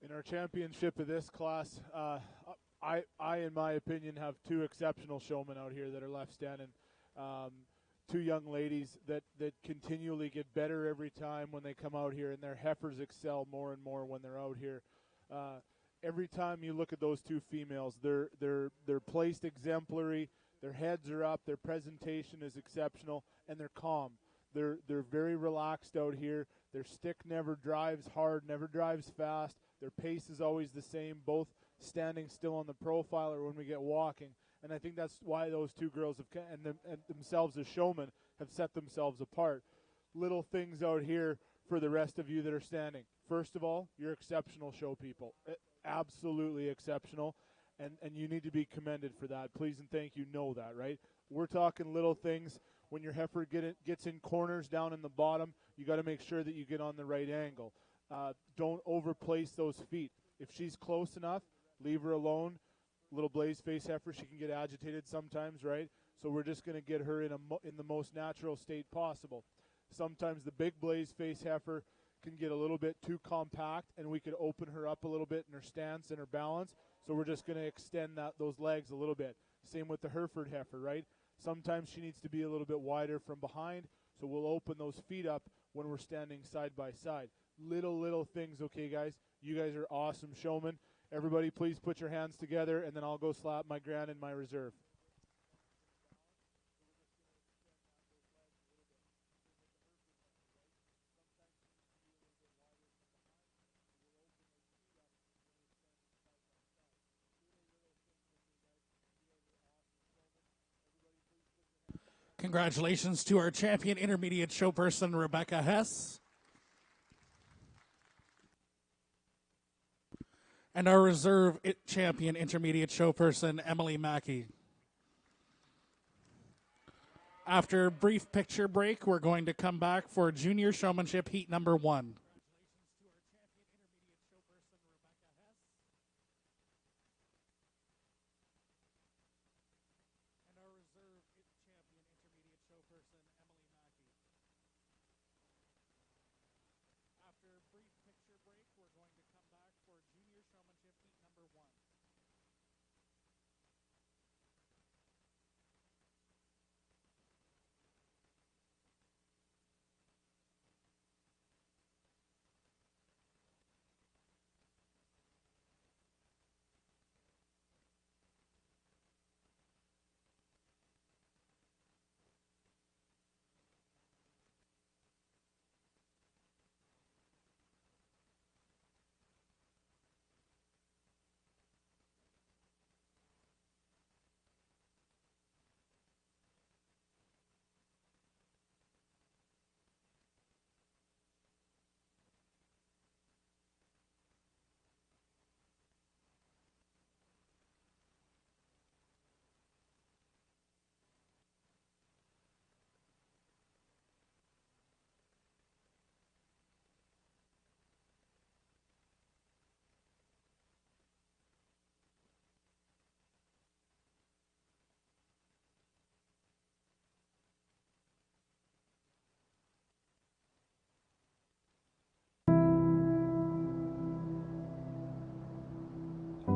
In our championship of this class, I, in my opinion, have two exceptional showmen out here that are left standing. Two young ladies that continually get better every time when they come out here, and their heifers excel more and more when they're out here. Every time you look at those two females, they're placed exemplary. Their heads are up. Their presentation is exceptional, and they're calm. They're very relaxed out here. Their stick never drives hard, never drives fast. Their pace is always the same, both standing still on the profile or when we get walking. And I think that's why those two girls have and themselves as showmen have set themselves apart. Little things out here for the rest of you that are standing. First of all, you're exceptional show people. Absolutely exceptional. And you need to be commended for that. Please and thank you know that, right? We're talking little things. When your heifer gets in corners down in the bottom, you got to make sure that you get on the right angle. Don't overplace those feet. If she's close enough, leave her alone. Little blaze face heifer, she can get agitated sometimes, right? So we're just going to get her in the most natural state possible. Sometimes the big blaze face heifer can get a little bit too compact, and we could open her up a little bit in her stance and her balance. So we're just going to extend those legs a little bit. Same with the Hereford heifer, right? Sometimes she needs to be a little bit wider from behind, so we'll open those feet up when we're standing side by side. Little things, okay, guys? You guys are awesome showmen. Everybody, please put your hands together, and then I'll go slap my grand in my reserve. Congratulations to our champion intermediate show person, Rebecca Hess. And our reserve champion intermediate show person, Emily Mackey. After a brief picture break, we're going to come back for junior showmanship heat number 1.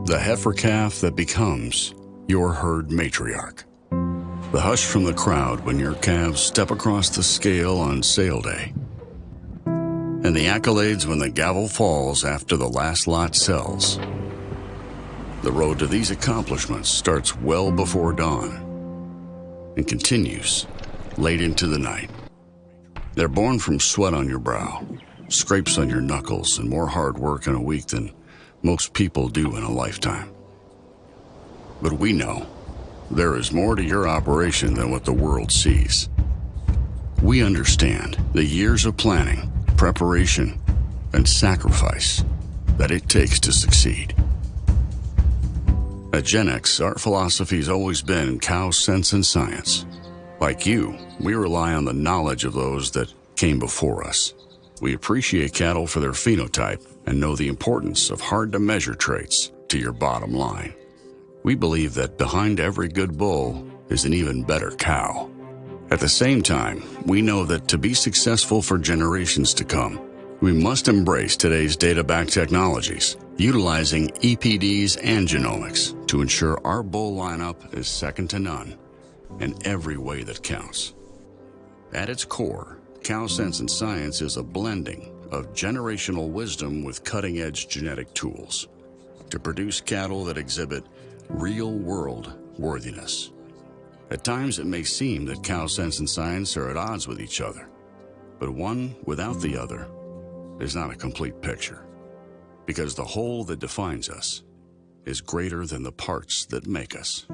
The heifer calf that becomes your herd matriarch. The hush from the crowd when your calves step across the scale on sale day. And the accolades when the gavel falls after the last lot sells. The road to these accomplishments starts well before dawn and continues late into the night. They're born from sweat on your brow, scrapes on your knuckles, and more hard work in a week than most people do in a lifetime. But we know there is more to your operation than what the world sees. We understand the years of planning, preparation, and sacrifice that it takes to succeed. At Gen X, our philosophy has always been cow sense and science. Like you, we rely on the knowledge of those that came before us. We appreciate cattle for their phenotype and know the importance of hard-to-measure traits to your bottom line. We believe that behind every good bull is an even better cow. At the same time, we know that to be successful for generations to come, We must embrace today's data-backed technologies, utilizing EPDs and genomics to ensure our bull lineup is second to none in every way that counts. At its core, Cow Sense and Science is a blending of generational wisdom with cutting-edge genetic tools to produce cattle that exhibit real-world worthiness. At times, it may seem that Cow Sense and Science are at odds with each other, but one without the other is not a complete picture, because the whole that defines us is greater than the parts that make us.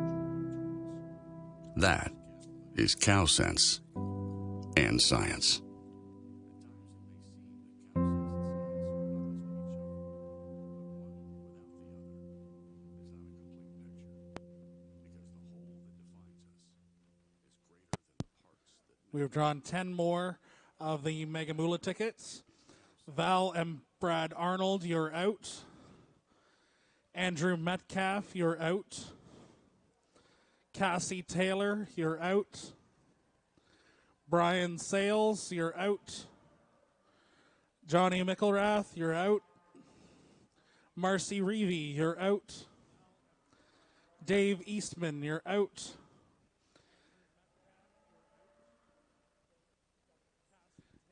That is Cow Sense and Science. We've drawn 10 more of the Mega Moolah tickets. Val and Brad Arnold, you're out. Andrew Metcalf, you're out. Cassie Taylor, you're out. Brian Sales, you're out. Johnny Mickelrath, you're out. Marcy Reevy, you're out. Dave Eastman, you're out.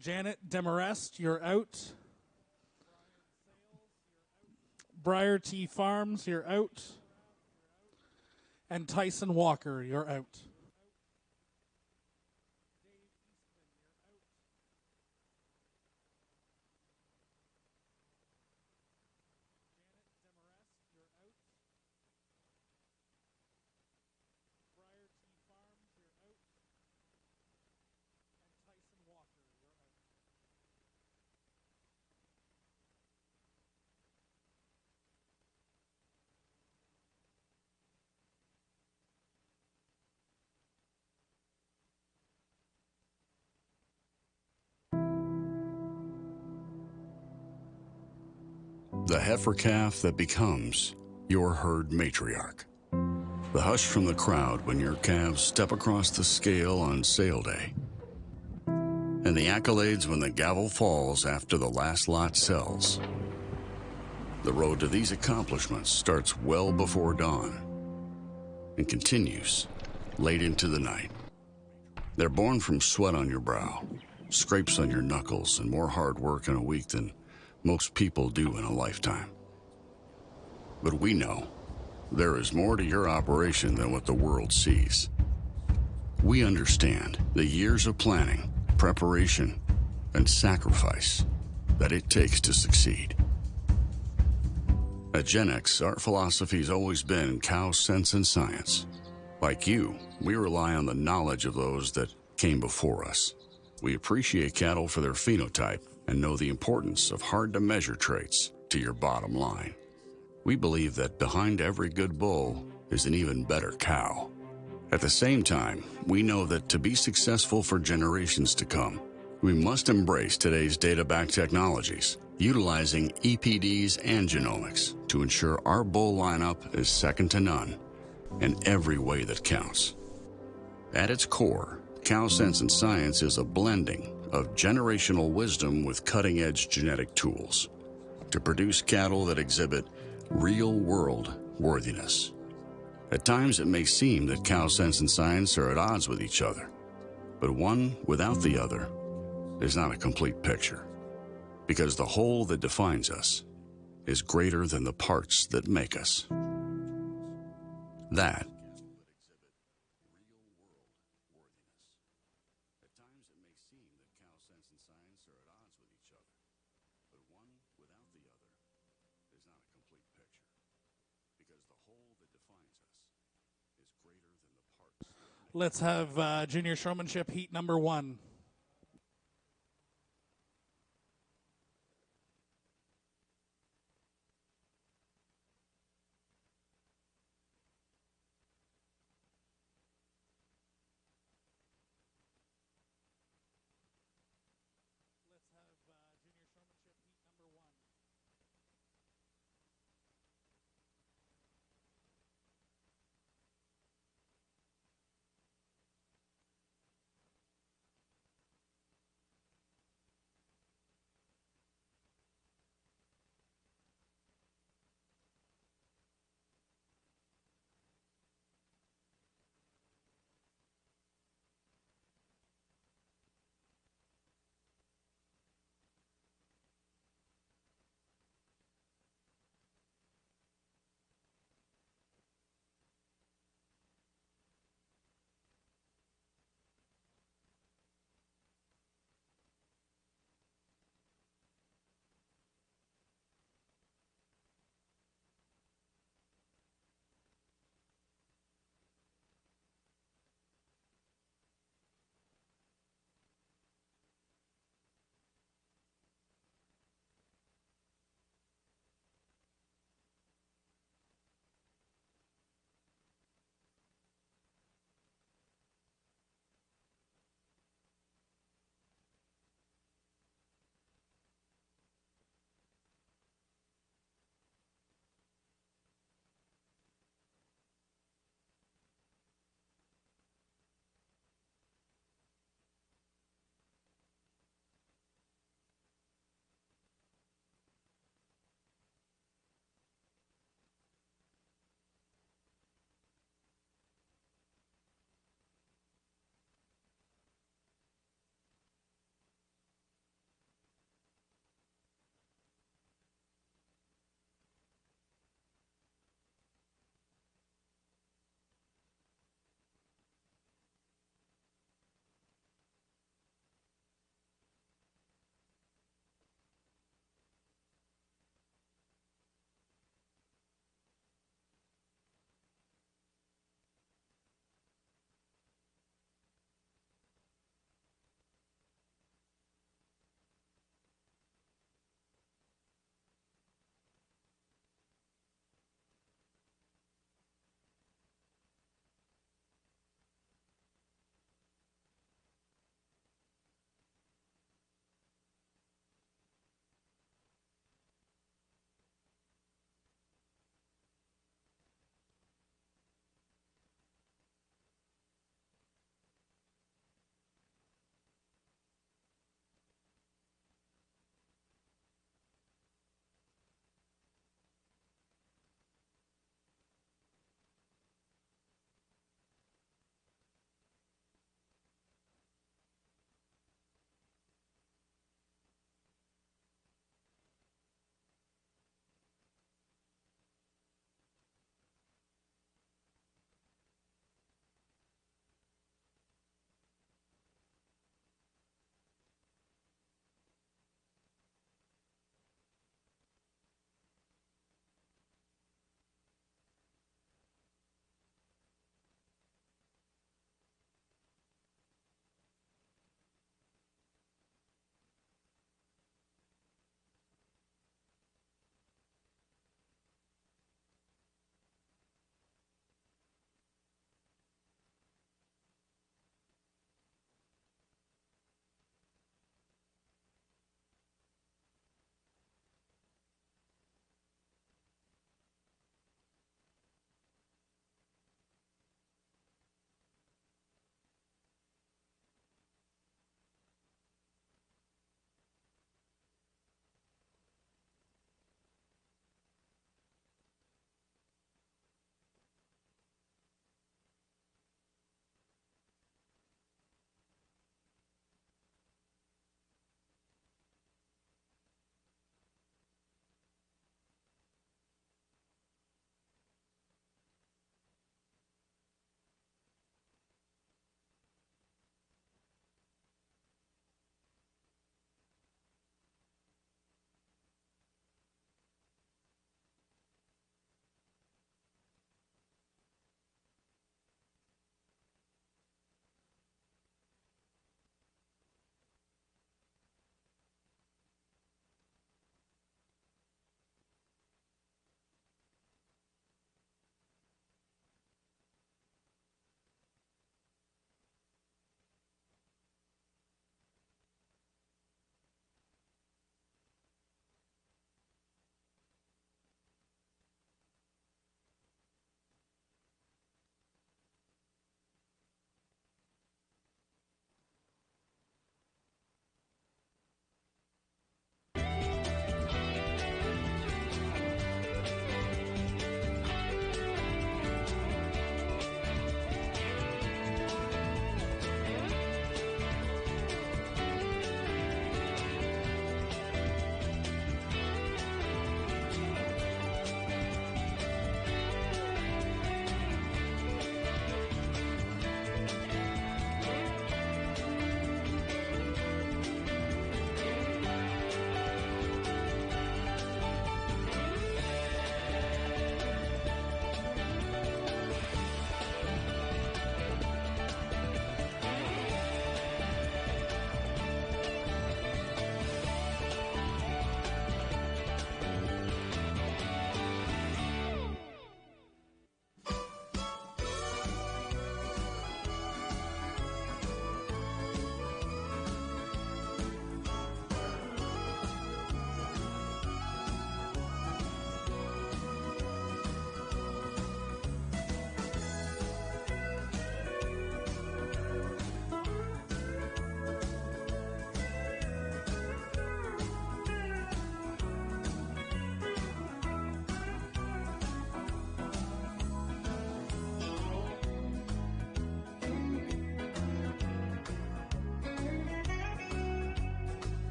Janet Demarest, you're out. Briar T. Farms, you're out. And Tyson Walker, you're out. The heifer calf that becomes your herd matriarch. The hush from the crowd when your calves step across the scale on sale day. And the accolades when the gavel falls after the last lot sells. The road to these accomplishments starts well before dawn and continues late into the night. They're born from sweat on your brow, scrapes on your knuckles, and more hard work in a week than most people do in a lifetime. But we know there is more to your operation than what the world sees. We understand the years of planning, preparation, and sacrifice that it takes to succeed. At Gen X, our philosophy has always been Cow Sense and Science. Like you, we rely on the knowledge of those that came before us. We appreciate cattle for their phenotype and know the importance of hard-to-measure traits to your bottom line. We believe that behind every good bull is an even better cow. At the same time, we know that to be successful for generations to come, we must embrace today's data-backed technologies, utilizing EPDs and genomics to ensure our bull lineup is second to none in every way that counts. At its core, Cow Sense and Science is a blending of generational wisdom with cutting-edge genetic tools to produce cattle that exhibit real-world worthiness. At times, it may seem that Cow Sense and Science are at odds with each other, but one without the other is not a complete picture, because the whole that defines us is greater than the parts that make us. That Let's have Junior Showmanship heat number 1.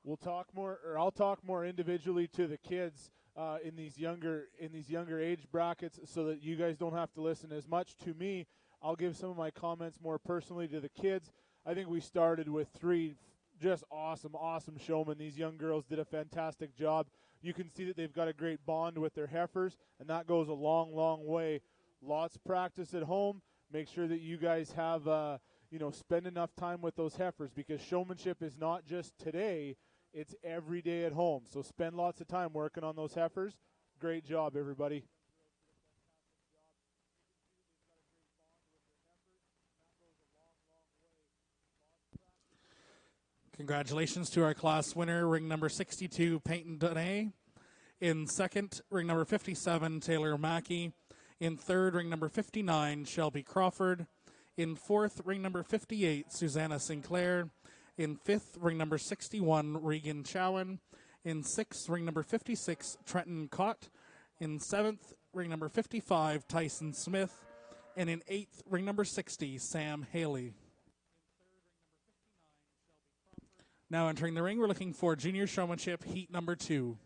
we'll talk more, or I'll talk more individually to the kids in these younger age brackets, so that you guys don't have to listen as much to me. I'll give some of my comments more personally to the kids. I think we started with 3 just awesome showmen. These young girls did a fantastic job. You can see that they've got a great bond with their heifers, and that goes a long way. Lots of practice at home. Make sure that you guys have spend enough time with those heifers, because showmanship is not just today, it's every day at home. So spend lots of time working on those heifers. Great job, everybody. Congratulations to our class winner, ring number 62, Peyton Dene. In second, ring number 57, Taylor Mackey. In third, ring number 59, Shelby Crawford. In fourth, ring number 58, Susanna Sinclair. In fifth, ring number 61, Regan Chowan. In sixth, ring number 56, Trenton Cott. In seventh, ring number 55, Tyson Smith. And in eighth, ring number 60, Sam Haley. Now entering the ring, we're looking for junior showmanship, heat number 2.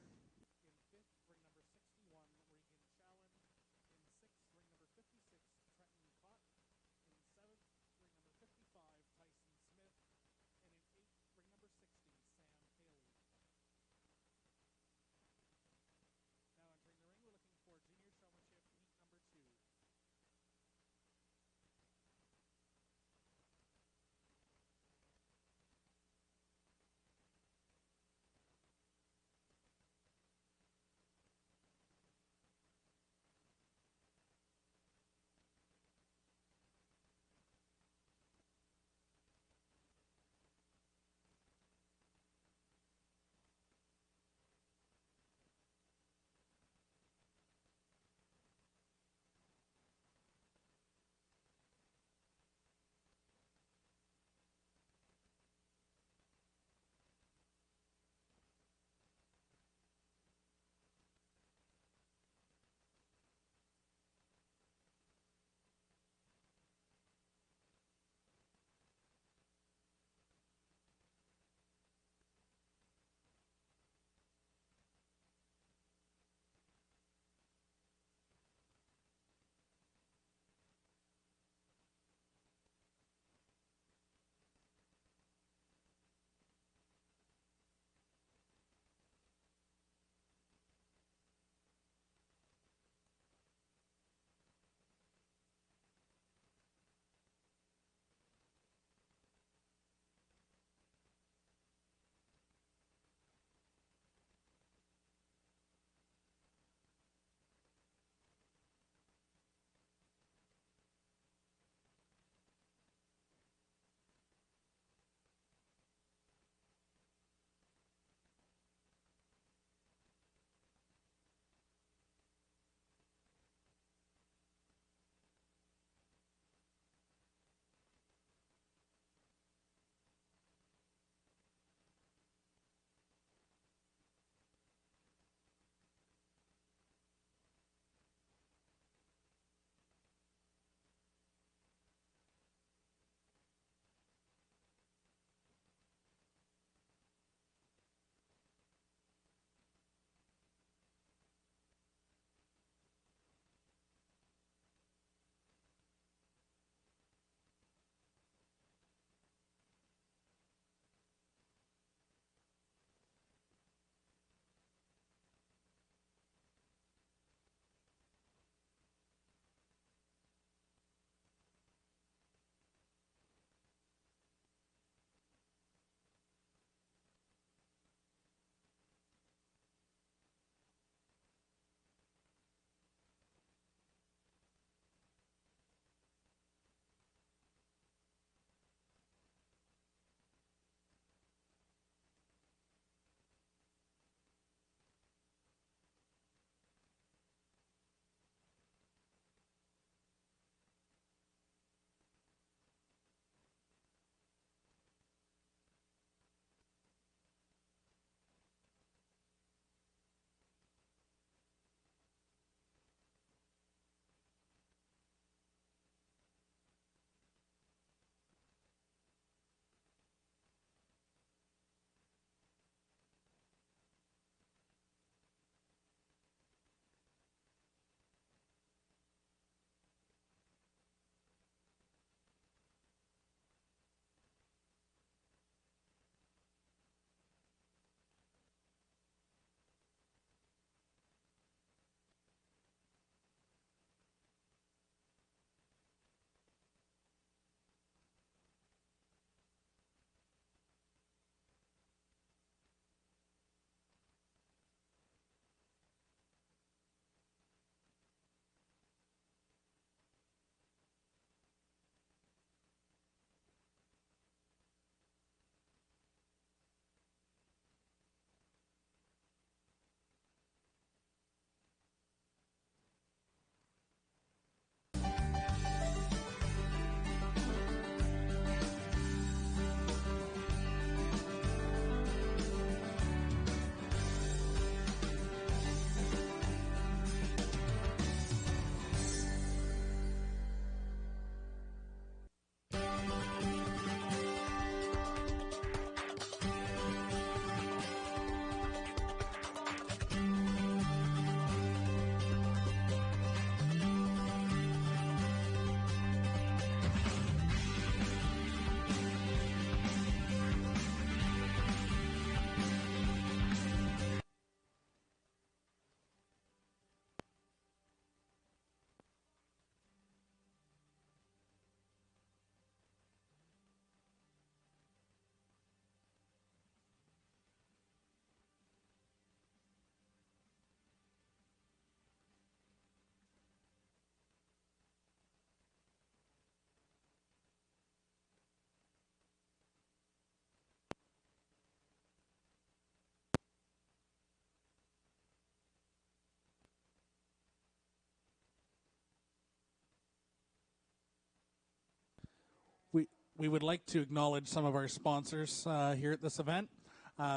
we would like to acknowledge some of our sponsors here at this event.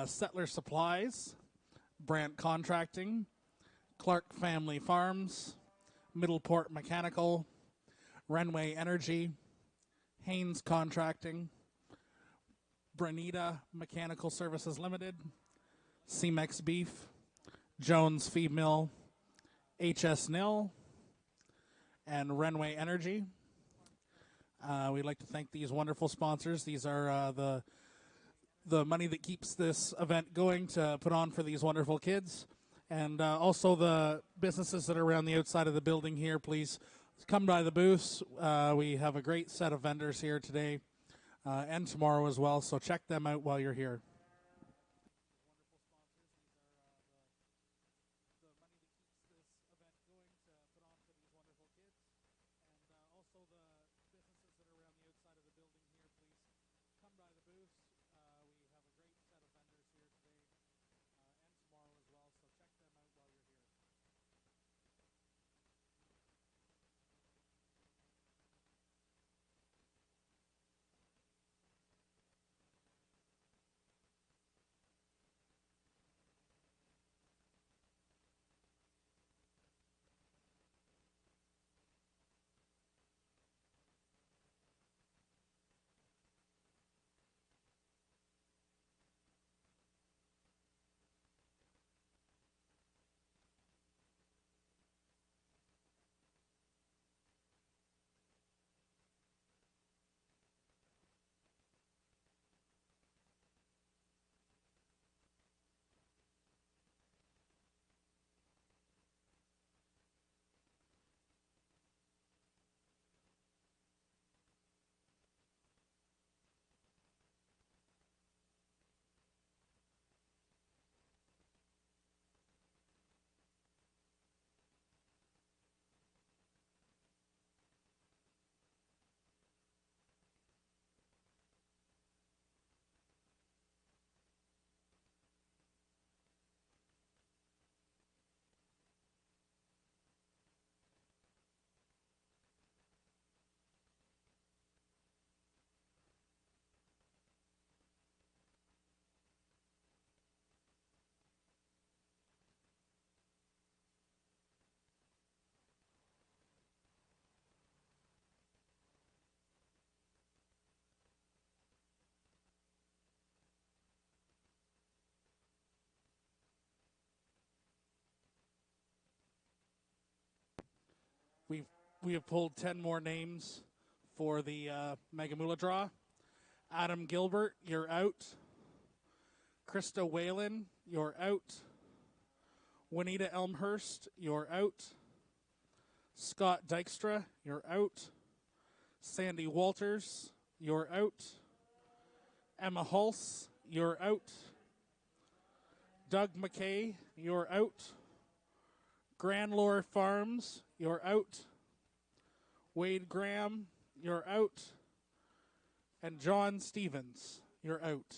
Settler Supplies, Brandt Contracting, Clark Family Farms, Middleport Mechanical, Renway Energy, Haynes Contracting, Branita Mechanical Services Limited, Cemex Beef, Jones Feed Mill, HS Nil, and Renway Energy. We'd like to thank these wonderful sponsors. These are the money that keeps this event going to put on for these wonderful kids. And also the businesses that are around the outside of the building here, please come by the booths. We have a great set of vendors here today and tomorrow as well, so check them out while you're here. We have pulled 10 more names for the Mega Moolah draw. Adam Gilbert, you're out. Krista Whalen, you're out. Juanita Elmhurst, you're out. Scott Dykstra, you're out. Sandy Walters, you're out. Emma Hulse, you're out. Doug McKay, you're out. Granlore Farms, you're out. Wade Graham, you're out. And John Stevens, you're out.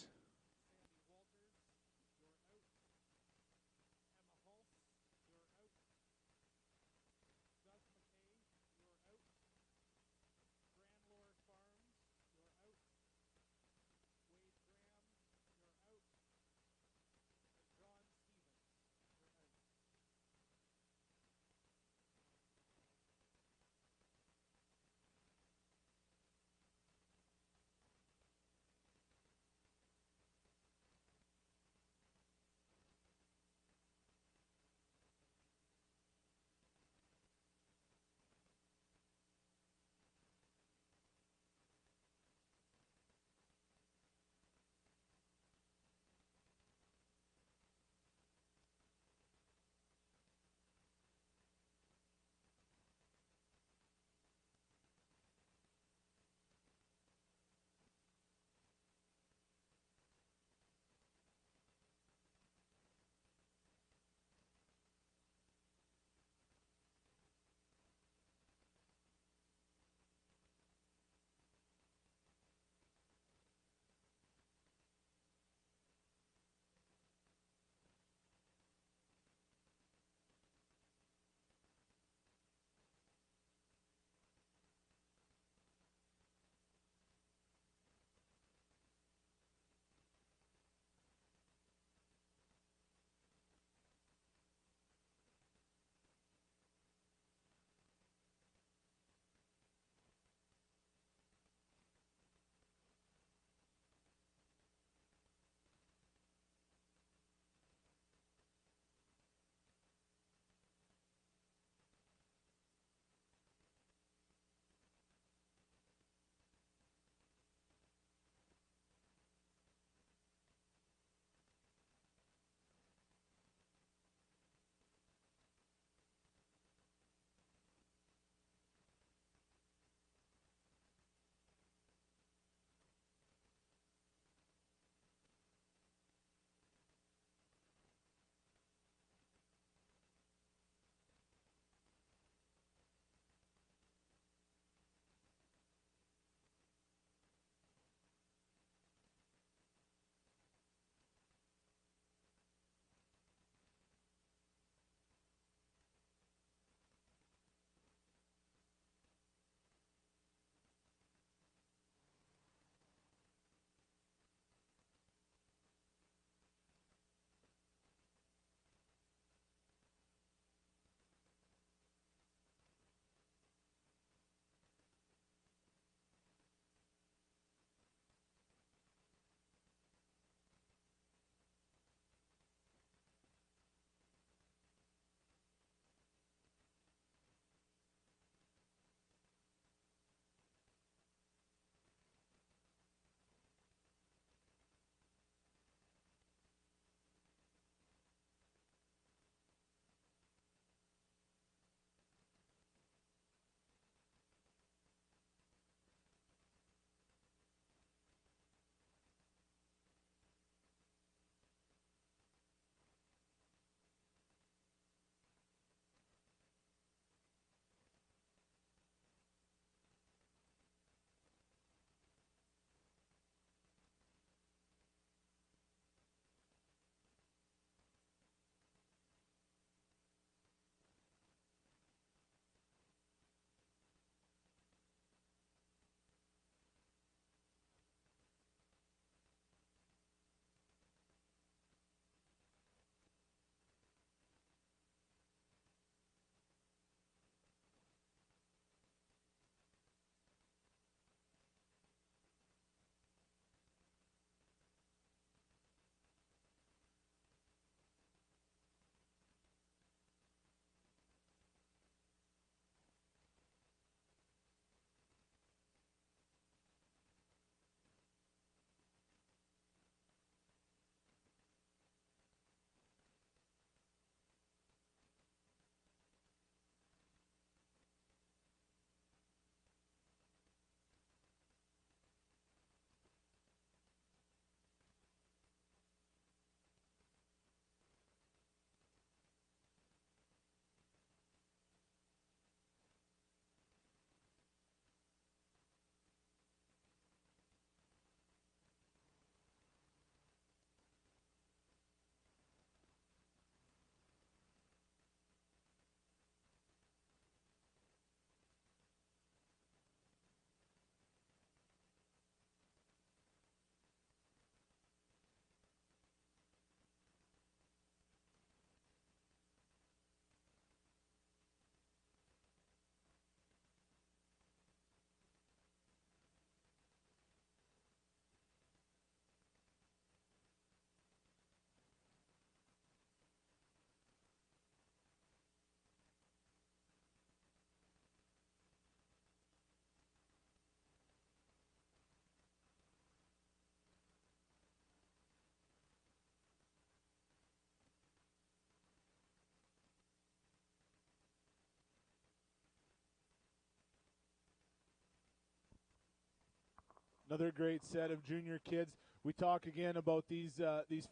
Another great set of junior kids. We talk again about these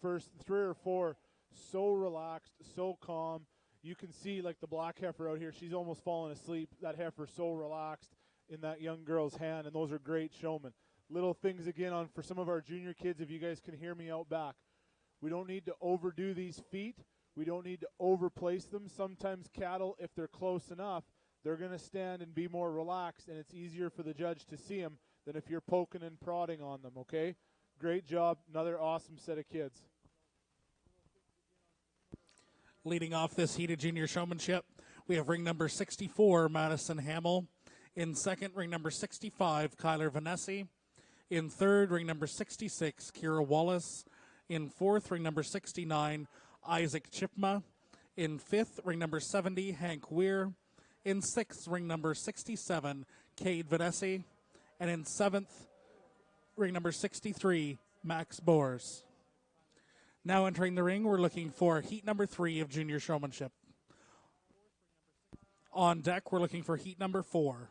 first 3 or 4, so relaxed, so calm. You can see like the black heifer out here, she's almost fallen asleep. That heifer so relaxed in that young girl's hand, and those are great showmen. Little things again on for some of our junior kids, if you guys can hear me out back. We don't need to overdo these feet. We don't need to overplace them. Sometimes cattle, if they're close enough, they're going to stand and be more relaxed, and it's easier for the judge to see them than if you're poking and prodding on them, okay? Great job. Another awesome set of kids. Leading off this heated junior showmanship, we have ring number 64, Madison Hamill. In second, ring number 65, Kyler Vanessa. In third, ring number 66, Kira Wallace. In fourth, ring number 69, Isaac Chipma. In fifth, ring number 70, Hank Weir. In sixth, ring number 67, Cade Vanessa. And in seventh, ring number 63, Max Boers. Now entering the ring, we're looking for heat number 3 of junior showmanship. On deck, we're looking for heat number 4.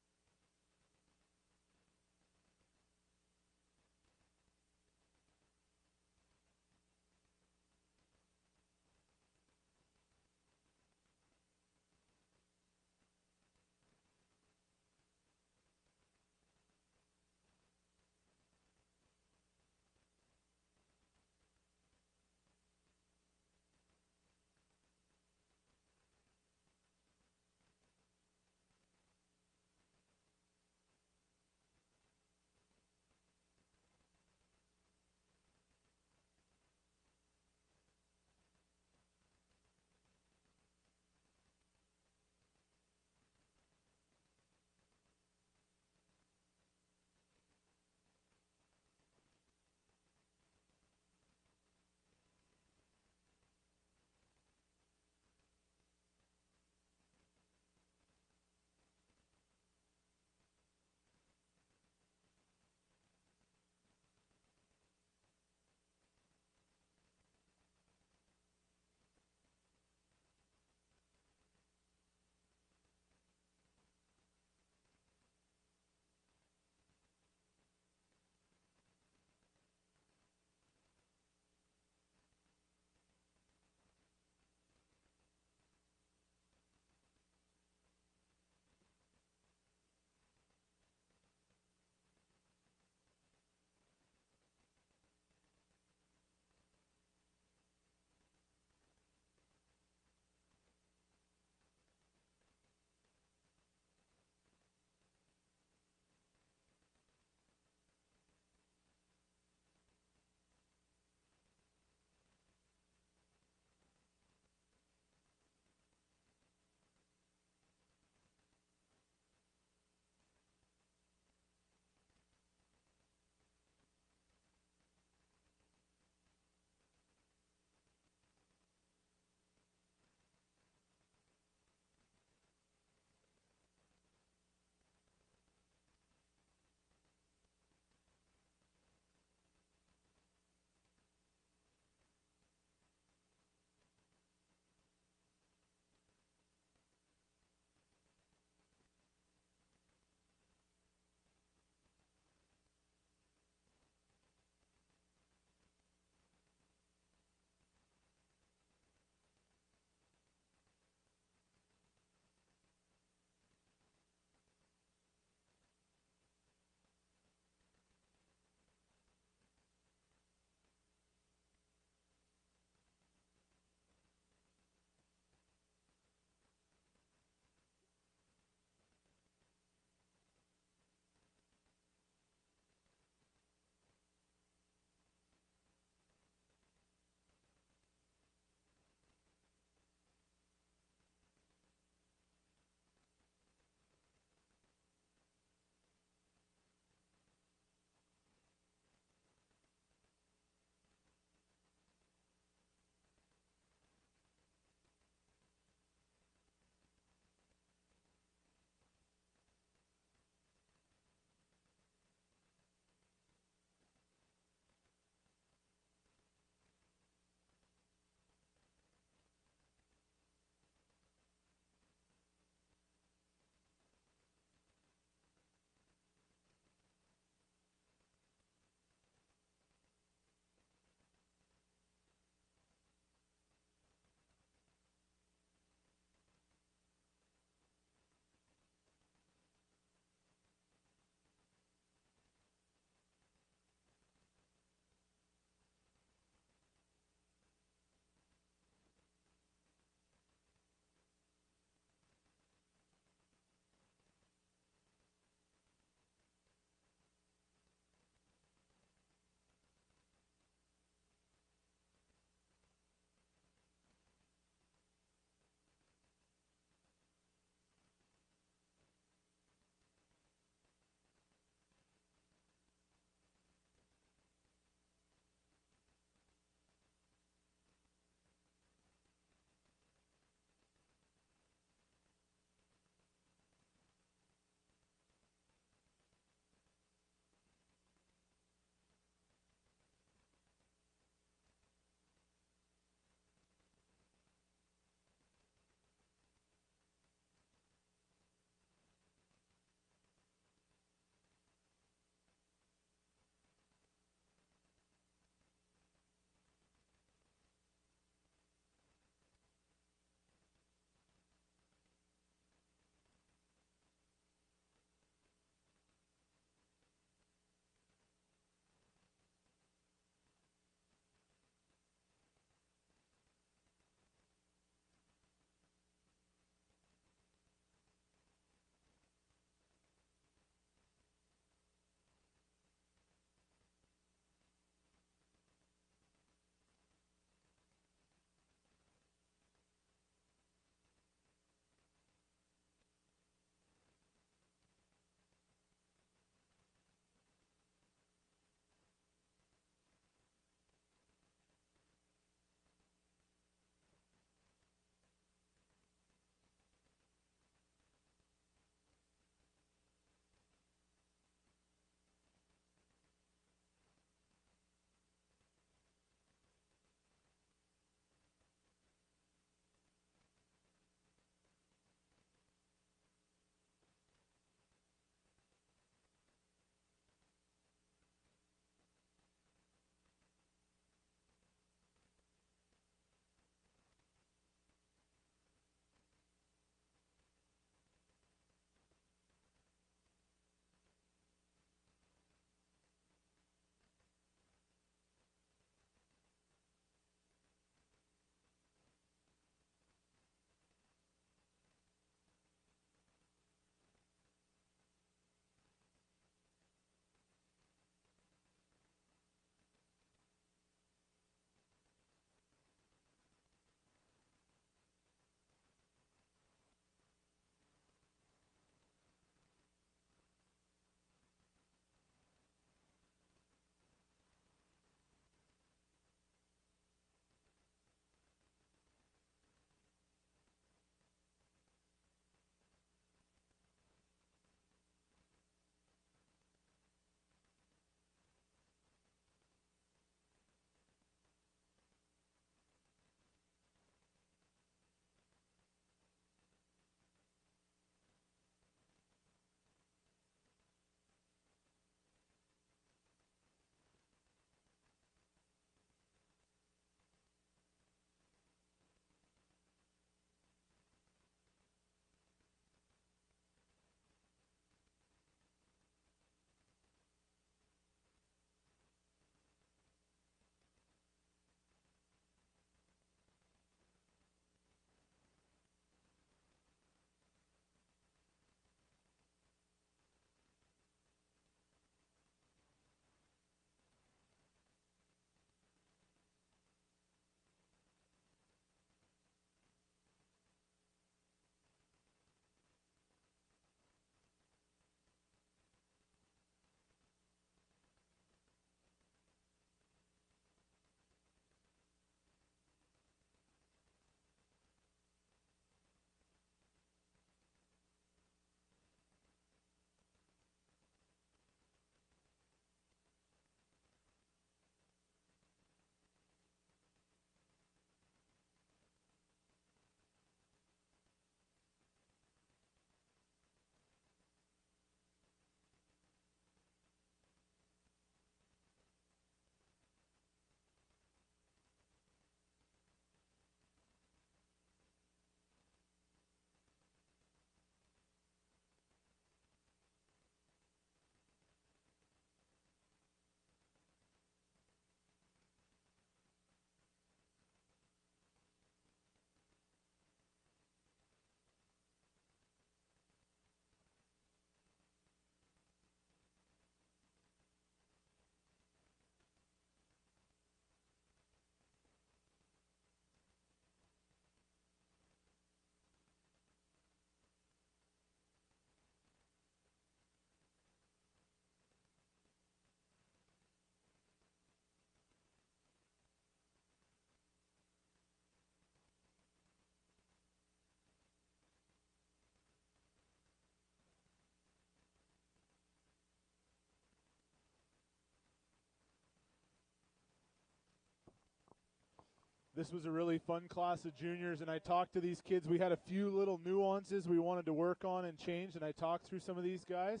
This was a really fun class of juniors, and I talked to these kids. We had a few little nuances we wanted to work on and change, and I talked through some of these guys.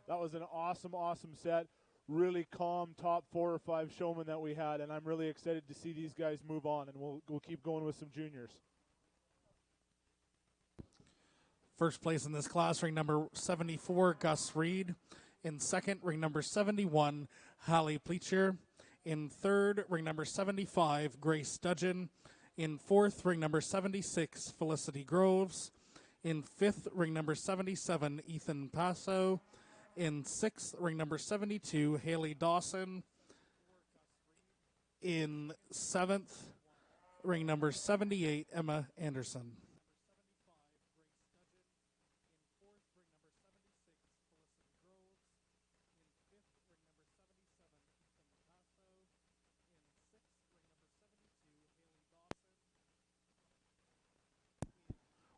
That was an awesome, awesome set. Really calm top 4 or 5 showmen that we had, and I'm really excited to see these guys move on, and we'll keep going with some juniors. First place in this class, ring number 74, Gus Reed. In second, ring number 71, Hallie Pleacher. In third, ring number 75, Grace Dudgeon. In fourth, ring number 76, Felicity Groves. In fifth, ring number 77, Ethan Passo. In sixth, ring number 72, Haley Dawson. In seventh, ring number 78, Emma Anderson.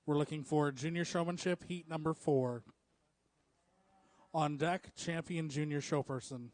We're looking for junior showmanship, heat number 4. On deck, champion junior showperson.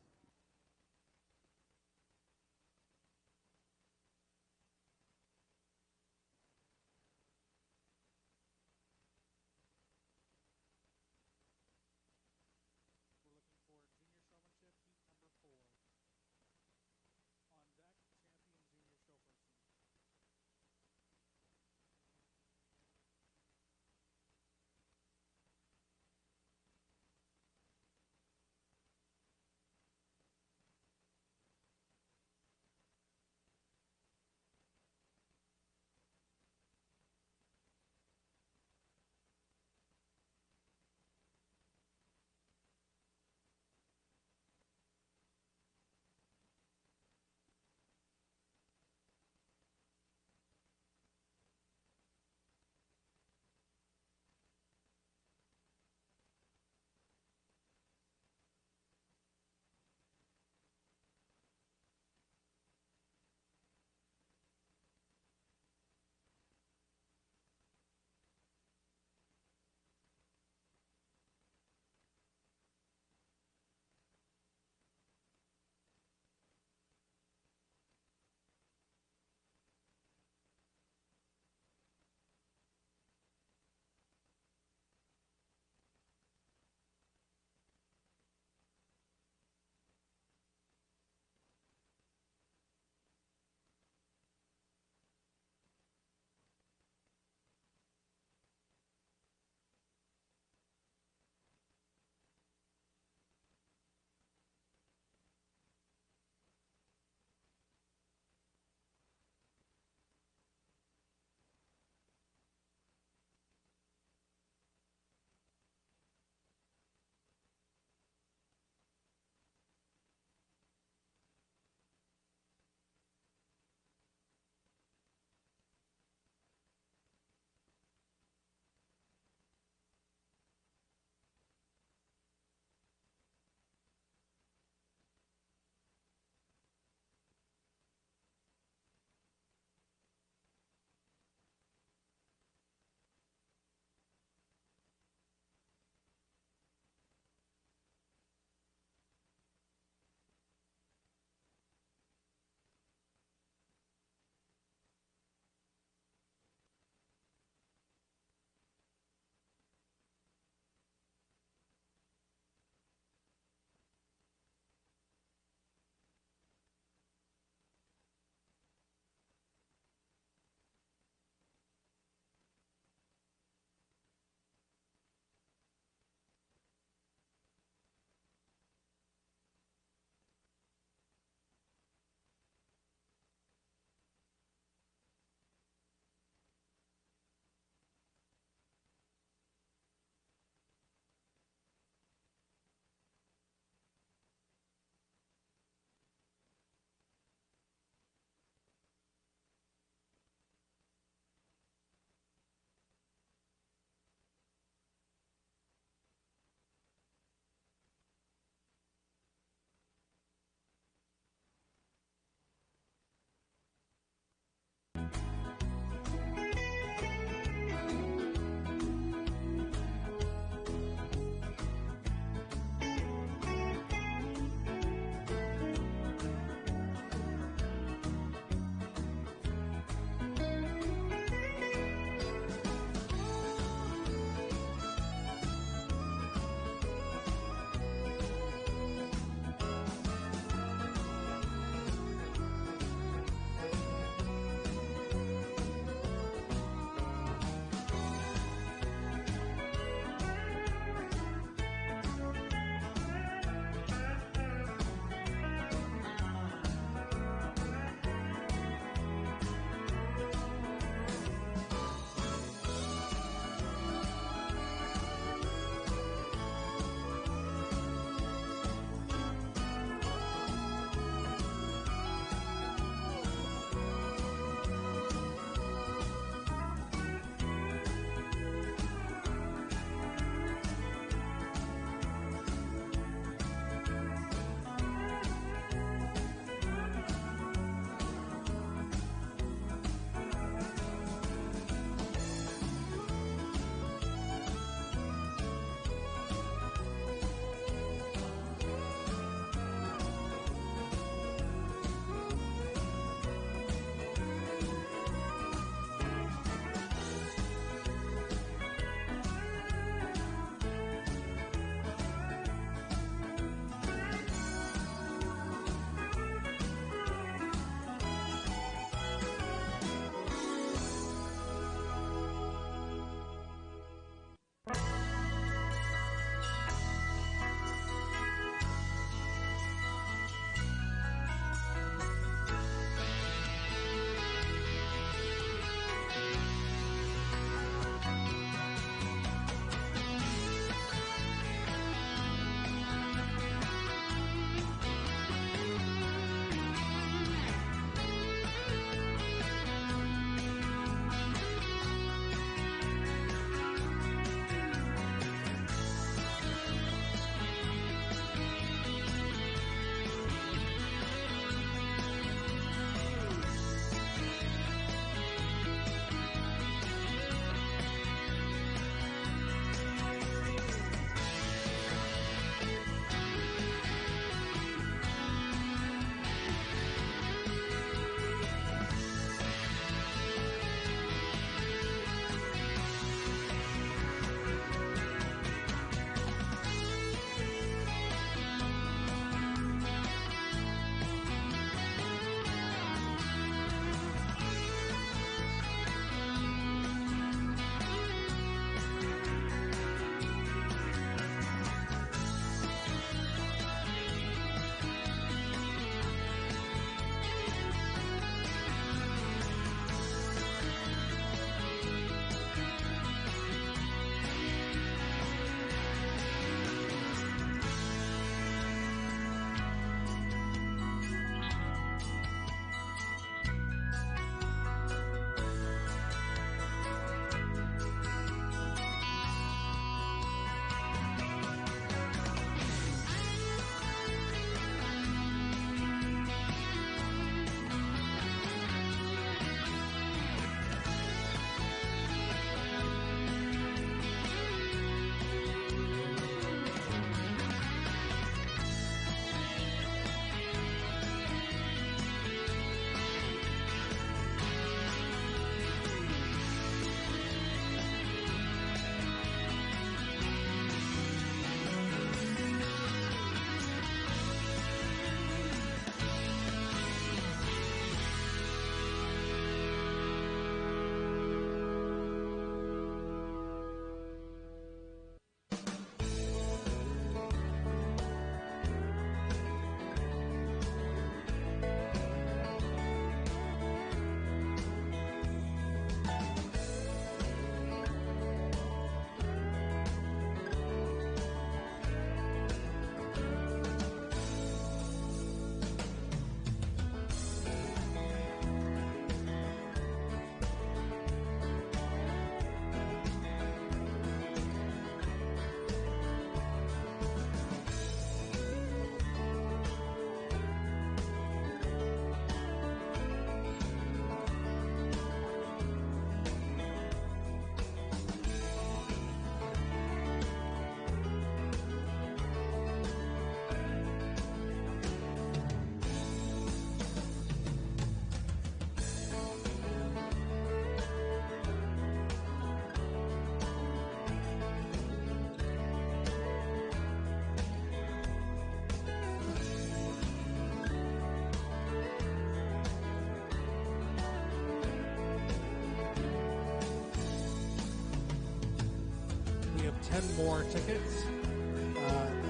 10 more tickets.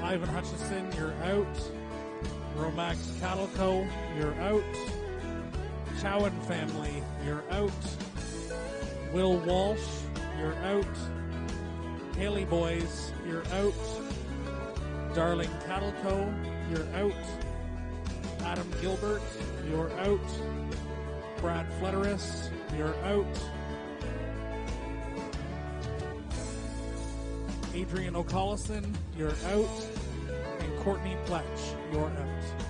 Ivan Hutchison, you're out. Romax Cattle Co., you're out. Chowan family, you're out. Will Walsh, you're out. Haley Boys, you're out. Darling Cattle Co., you're out. Adam Gilbert, you're out. Brad Flederis, you're out. Adrian O'Collison, you're out. And Courtney Pletch, you're out.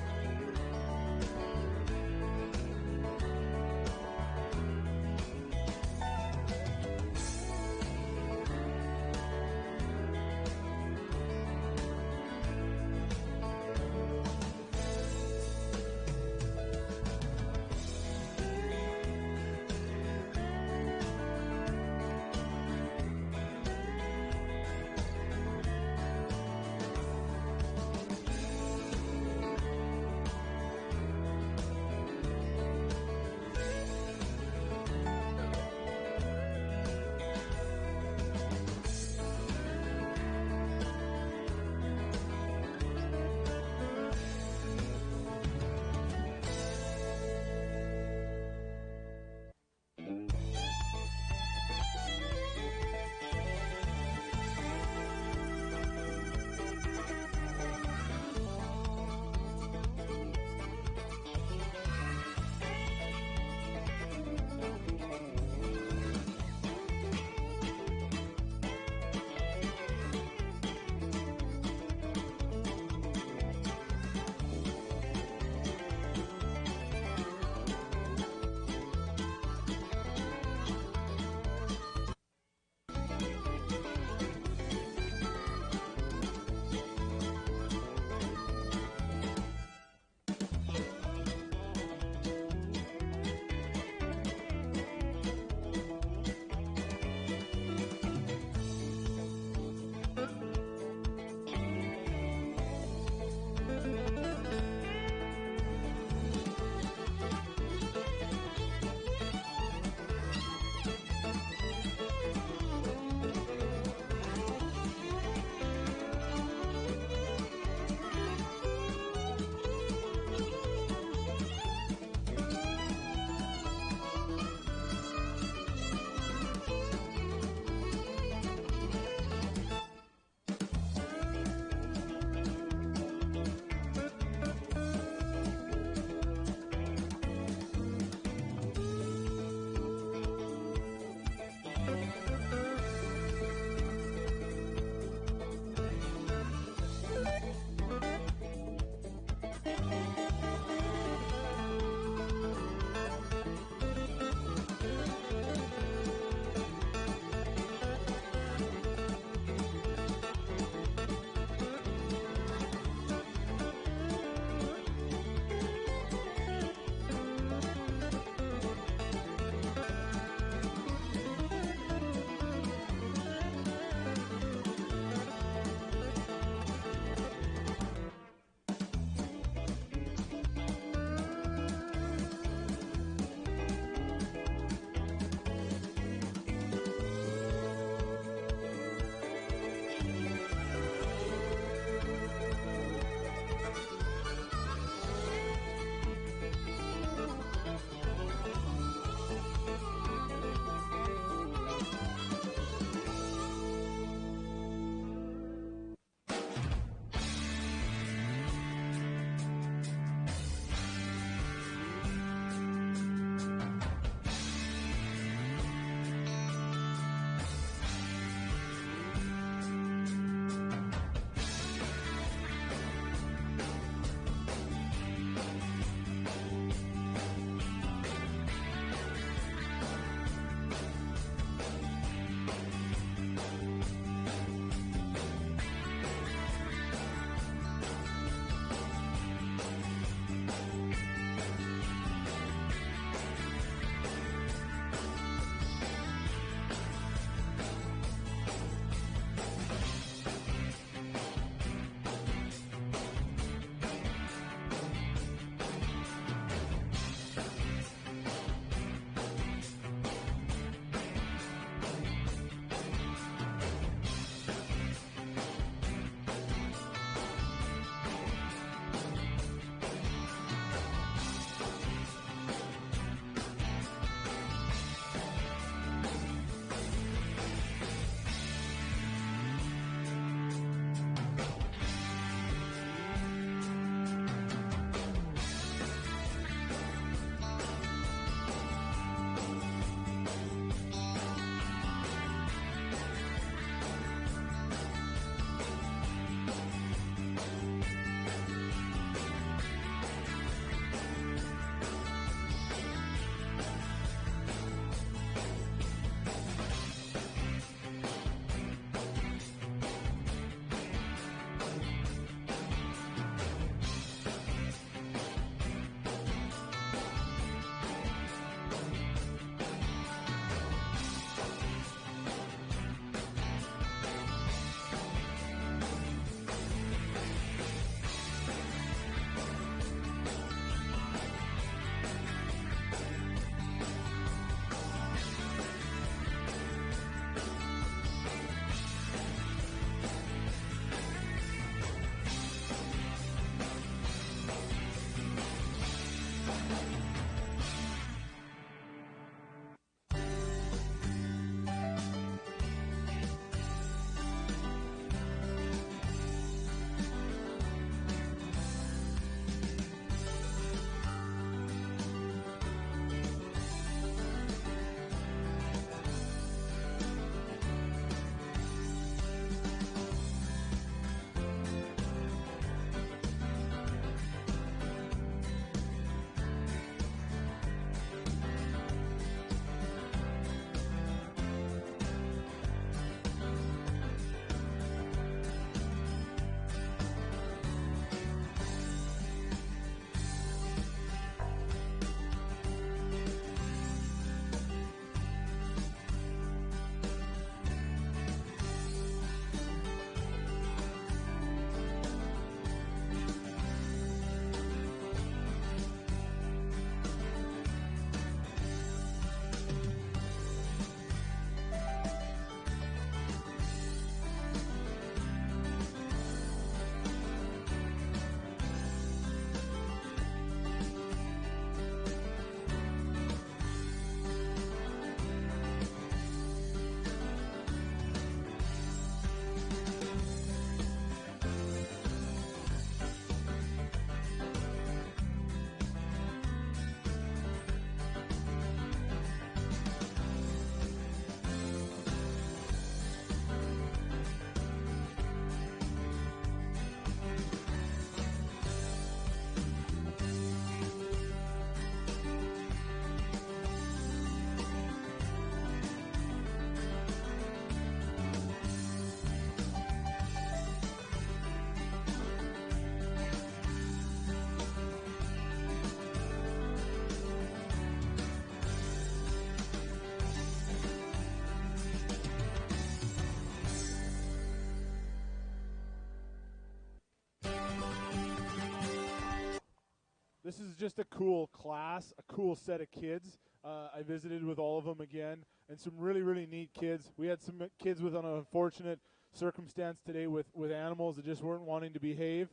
This is just a cool class, a cool set of kids. I visited with all of them again, and some really, really neat kids. We had some kids with an unfortunate circumstance today with animals that just weren't wanting to behave,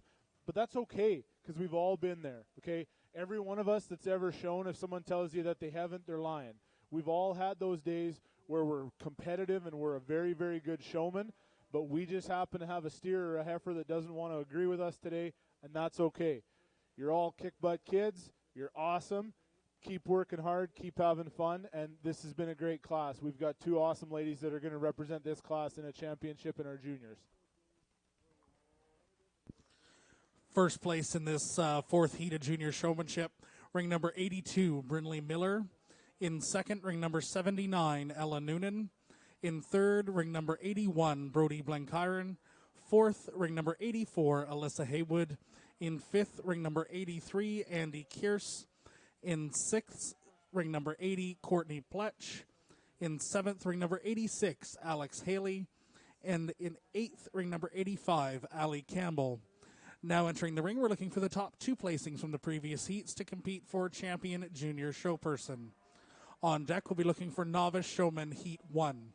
but that's okay because we've all been there, okay? Every one of us that's ever shown, if someone tells you that they haven't, they're lying. We've all had those days where we're competitive and we're a very, very good showman, but we just happen to have a steer or a heifer that doesn't want to agree with us today, and that's okay. You're all kick-butt kids. You're awesome. Keep working hard. Keep having fun. And this has been a great class. We've got 2 awesome ladies that are going to represent this class in a championship in our juniors. First place in this fourth heat of junior showmanship, ring number 82, Brinley Miller. In second, ring number 79, Ella Noonan. In third, ring number 81, Brody Blenkiron. Fourth, ring number 84, Alyssa Haywood. In fifth, ring number 83, Andy Kierce. In sixth, ring number 80, Courtney Pletch. In seventh, ring number 86, Alex Haley. And in eighth, ring number 85, Allie Campbell. Now entering the ring, we're looking for the top 2 placings from the previous heats to compete for champion junior showperson. On deck, we'll be looking for novice showman heat 1.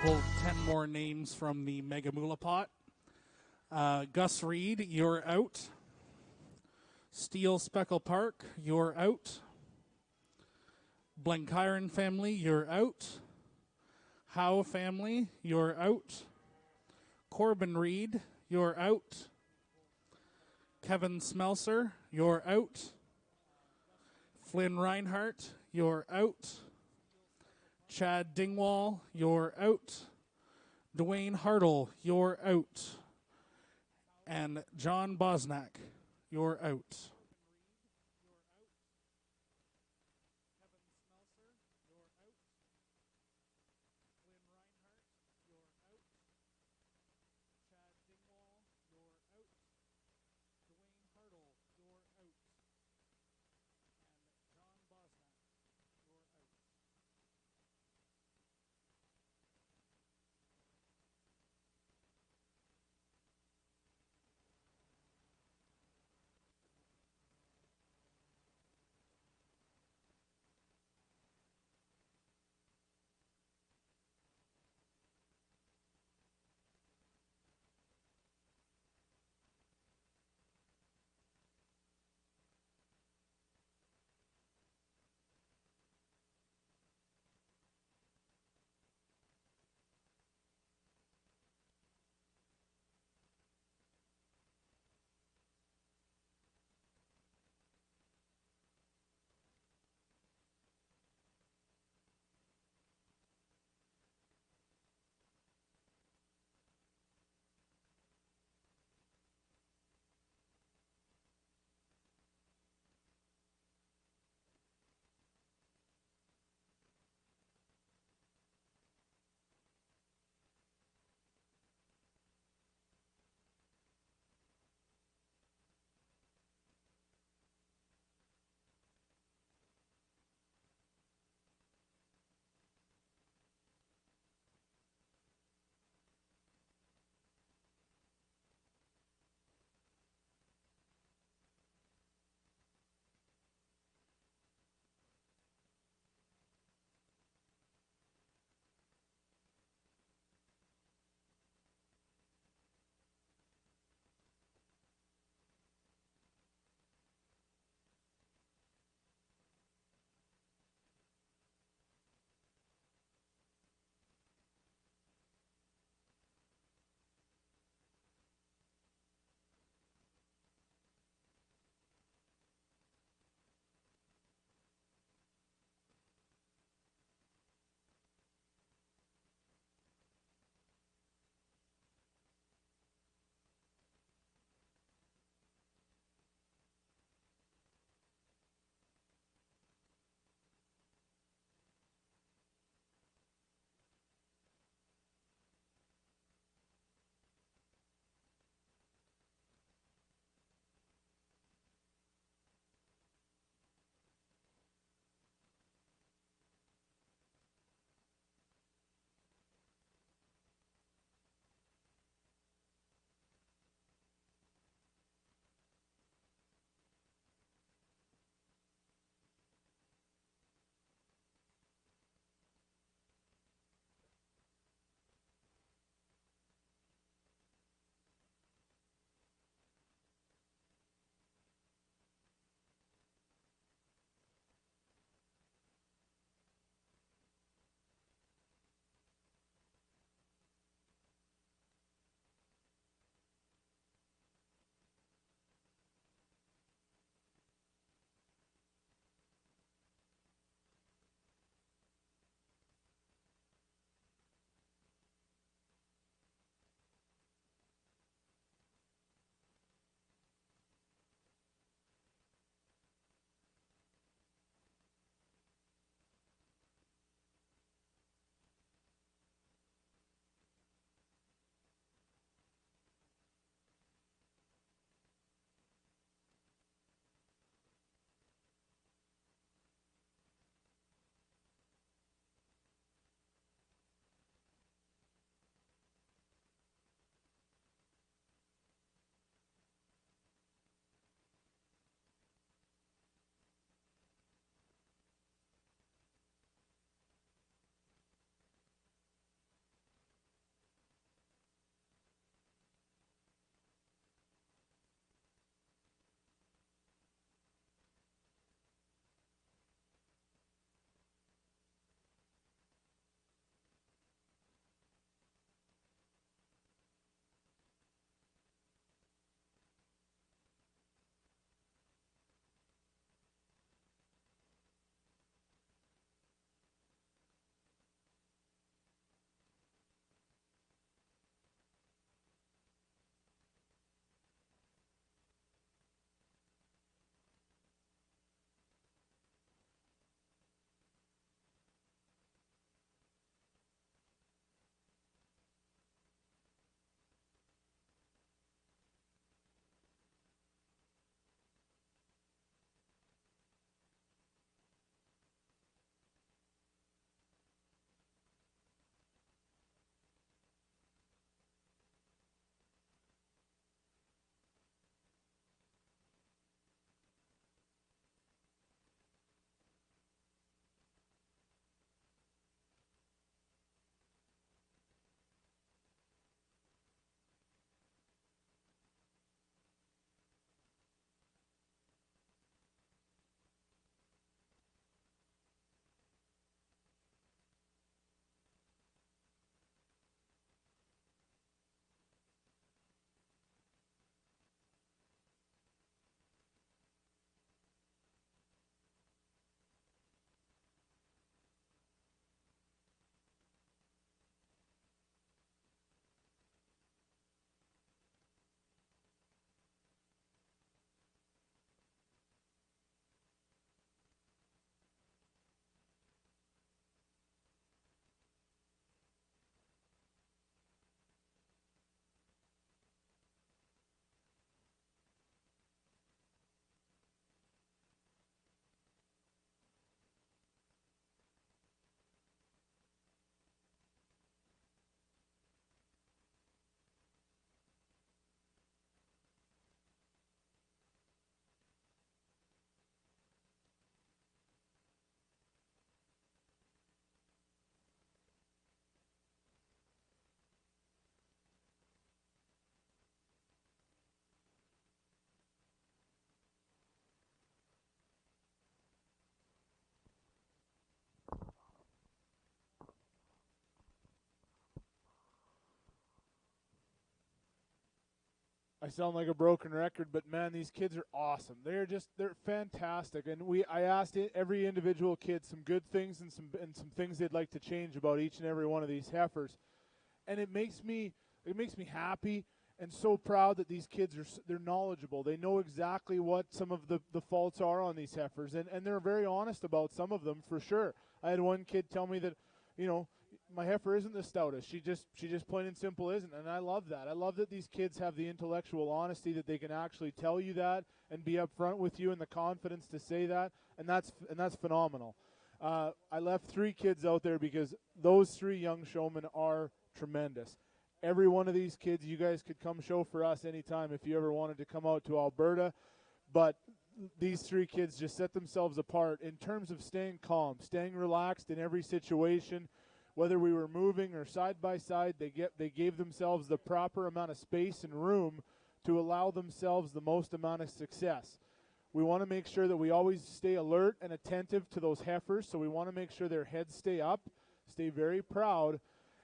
pull 10 more names from the Mega Moolah pot. Gus Reed, you're out. Steel Speckle Park, you're out. Blenkiron family, you're out. Howe family, you're out. Corbin Reed, you're out. Kevin Smelser, you're out. Flynn Reinhart, you're out. Chad Dingwall, you're out. Dwayne Hartle, you're out. And John Bosnack, you're out. I sound like a broken record, but man, these kids are awesome. They're fantastic. And I asked every individual kid some good things and some things they'd like to change about each and every one of these heifers. And it makes me happy and so proud that these kids they're knowledgeable. They know exactly what some of the faults are on these heifers, and they're very honest about some of them for sure. I had one kid tell me that, my heifer isn't the stoutest. She just plain and simple isn't, and I love that. I love that these kids have the intellectual honesty that they can actually tell you that and be upfront with you and the confidence to say that, and that's phenomenal. I left 3 kids out there because those 3 young showmen are tremendous. Every one of these kids, you guys could come show for us anytime if you ever wanted to come out to Alberta, but these 3 kids just set themselves apart in terms of staying calm, staying relaxed in every situation. Whether we were moving or side by side, they gave themselves the proper amount of space and room to allow themselves the most amount of success. We want to make sure that we always stay alert and attentive to those heifers, so we want to make sure their heads stay up, stay very proud,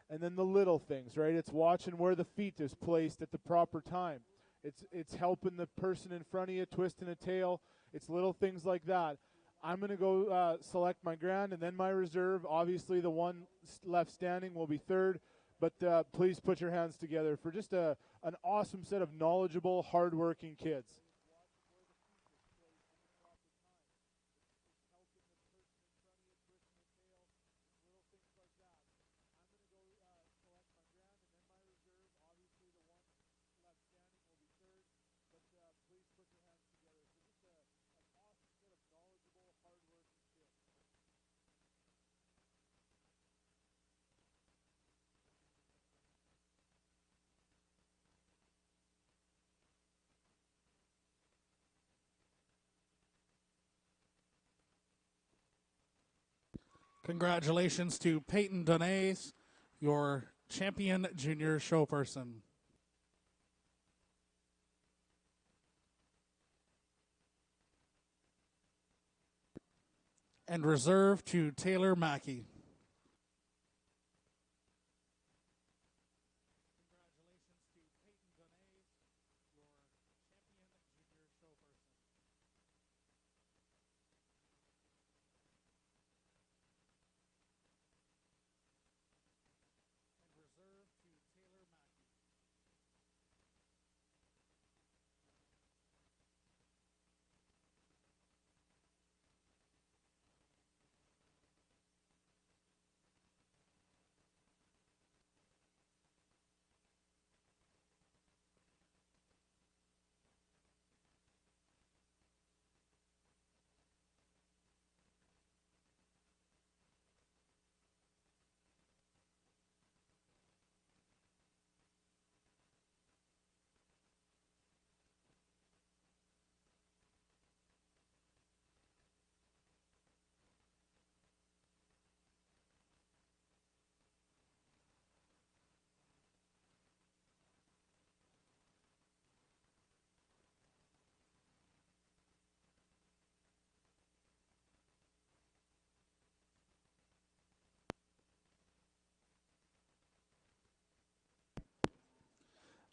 and then the little things, right? It's watching where the feet is placed at the proper time. It's helping the person in front of you, twisting a tail. It's little things like that. I'm going to go select my grand and then my reserve. Obviously, the one left standing will be third, but please put your hands together for just an awesome set of knowledgeable, hardworking kids. Congratulations to Peyton Donays, your champion junior show person. And reserve to Taylor Mackey.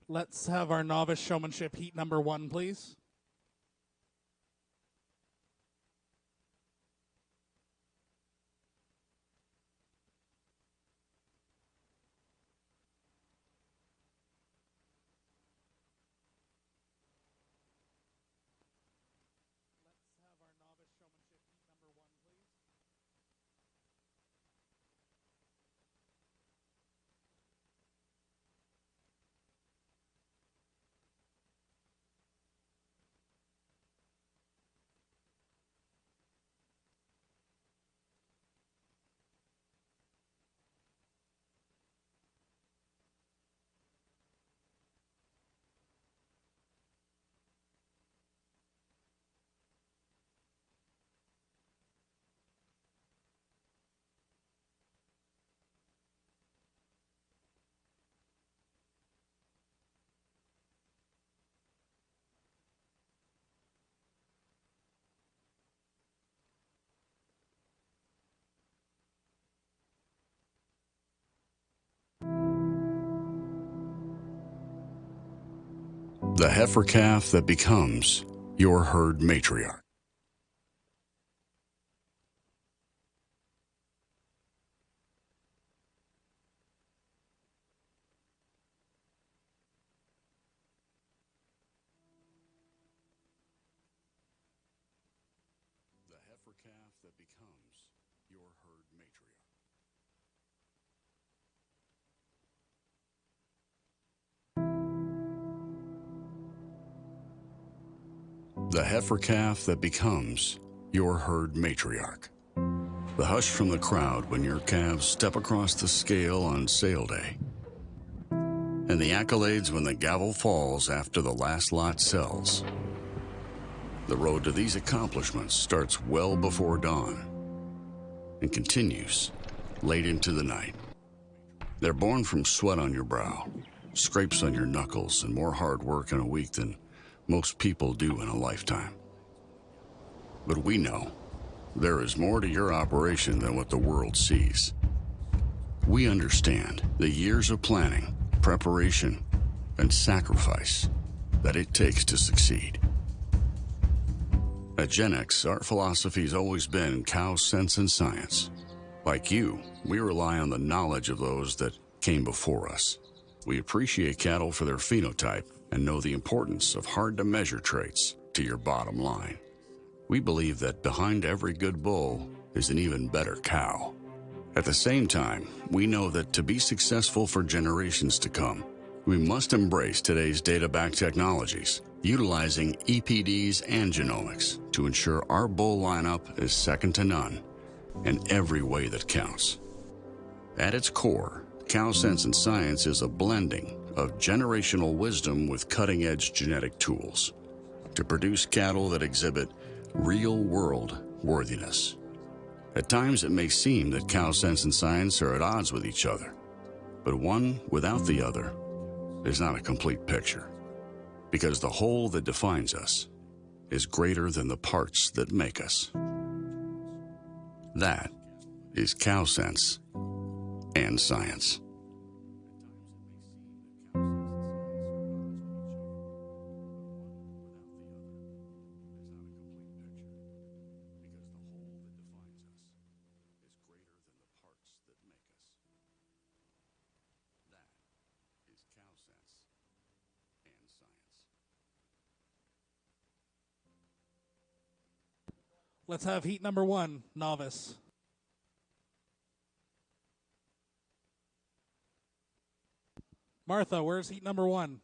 Let's have our novice showmanship heat number 1, please. The heifer calf that becomes your herd matriarch. The heifer calf that becomes your herd matriarch. The heifer calf that becomes your herd matriarch. The hush from the crowd when your calves step across the scale on sale day. And the accolades when the gavel falls after the last lot sells. The road to these accomplishments starts well before dawn and continues late into the night. They're born from sweat on your brow, scrapes on your knuckles, and more hard work in a week than most people do in a lifetime. But we know there is more to your operation than what the world sees. We understand the years of planning, preparation, and sacrifice that it takes to succeed. At Gen X, our philosophy has always been cow sense and science. Like you, we rely on the knowledge of those that came before us. We appreciate cattle for their phenotype and know the importance of hard-to-measure traits to your bottom line. We believe that behind every good bull is an even better cow. At the same time, we know that to be successful for generations to come, we must embrace today's data-backed technologies, utilizing EPDs and genomics to ensure our bull lineup is second to none in every way that counts. At its core, Cow Sense and Science is a blending of generational wisdom with cutting-edge genetic tools to produce cattle that exhibit real-world worthiness. At times, it may seem that Cow Sense and Science are at odds with each other, but one without the other is not a complete picture, because the whole that defines us is greater than the parts that make us. That is Cow Sense and Science. Let's have heat number 1, Novice. Martha, where's heat number 1?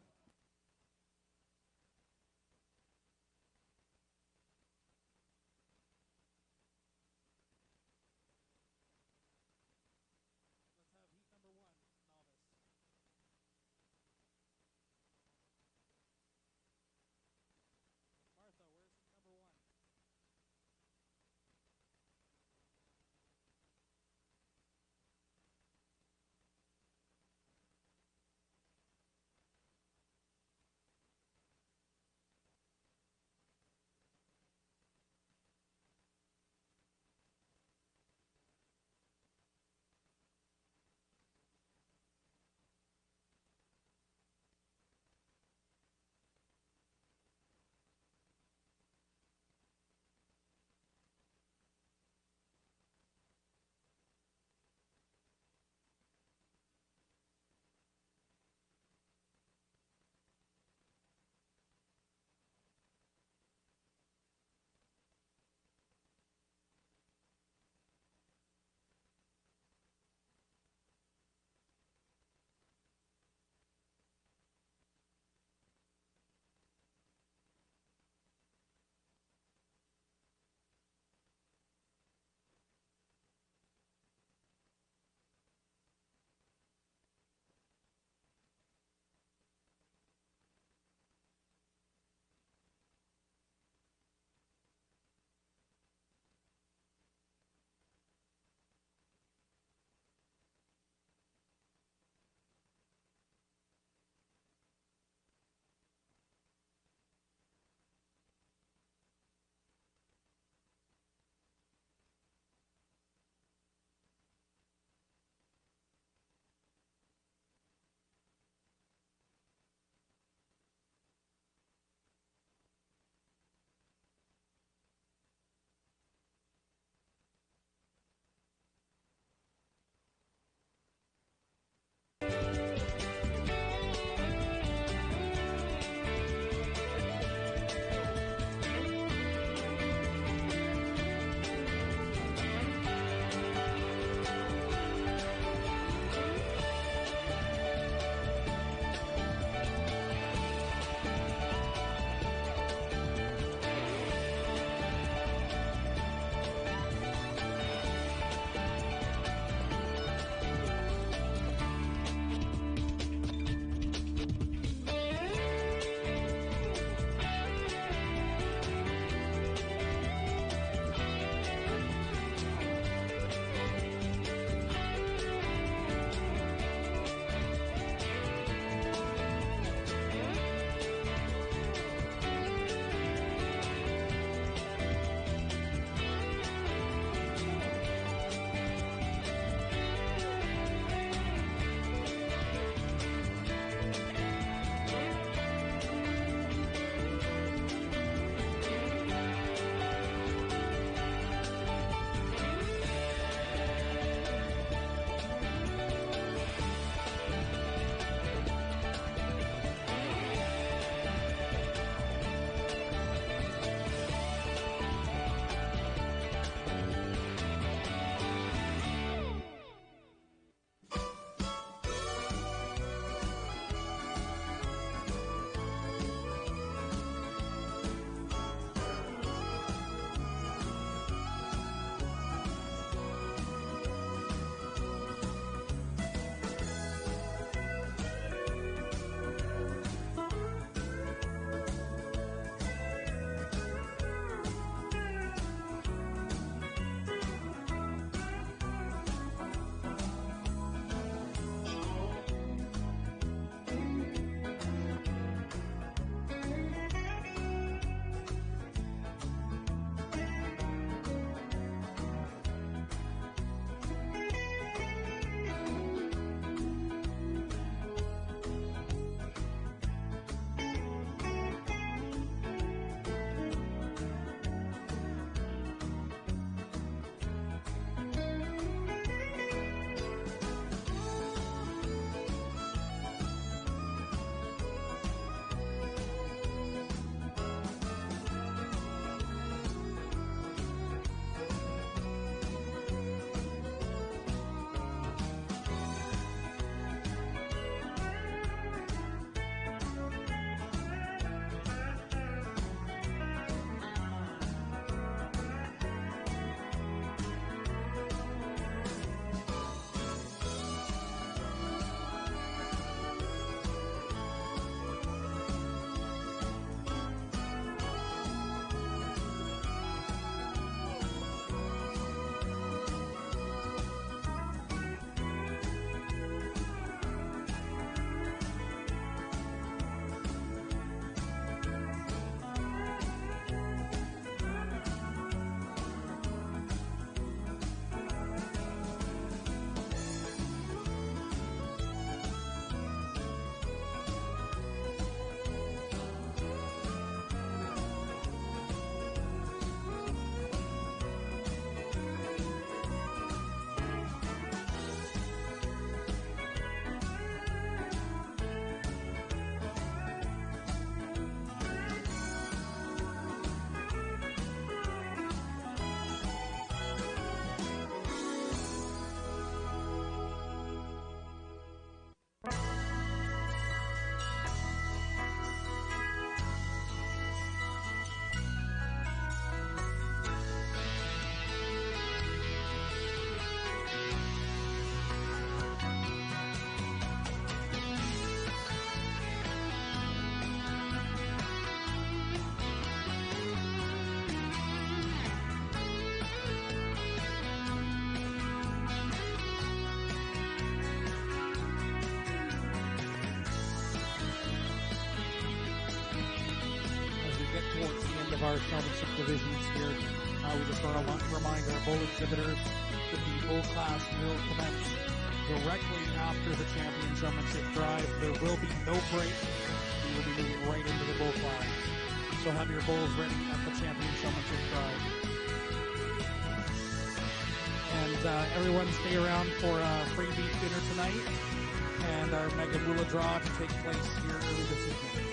our showmanship divisions here. We just want to remind our bull exhibitors that the bull class will commence directly after the champion showmanship drive. There will be no break. We will be moving right into the bull class. So have your bulls ready at the champion showmanship drive. And everyone stay around for free beef dinner tonight and our mega Moolah draw to take place here early this evening.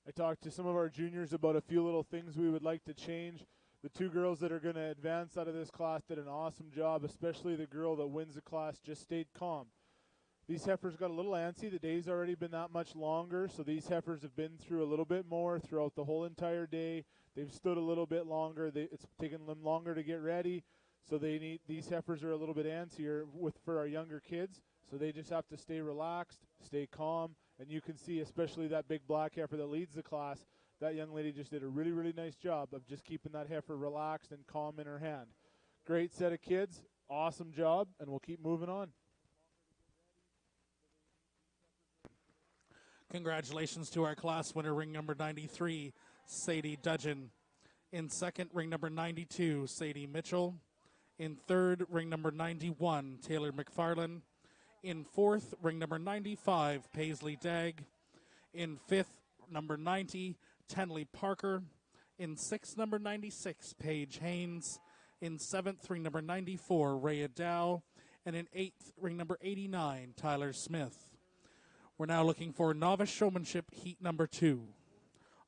I talked to some of our juniors about a few little things we would like to change. The two girls that are going to advance out of this class did an awesome job, especially the girl that wins the class just stayed calm. These heifers got a little antsy. The day's already been that much longer, so these heifers have been through a little bit more throughout the whole entire day. They've stood a little bit longer. It's taken them longer to get ready, so these heifers are a little bit antsier for our younger kids. So they just have to stay relaxed, stay calm, and you can see, especially that big black heifer that leads the class, that young lady just did a really, really nice job of just keeping that heifer relaxed and calm in her hand. Great set of kids, awesome job, and we'll keep moving on. Congratulations to our class winner, ring number 93, Sadie Dudgeon. In second, ring number 92, Sadie Mitchell. In third, ring number 91, Taylor McFarlane. In fourth, ring number 95, Paisley Dagg. In fifth, number 90, Tenley Parker. In sixth, number 96, Paige Haynes. In seventh, ring number 94, Rhea Dow. And in eighth, ring number 89, Tyler Smith. We're now looking for Novice Showmanship Heat number 2.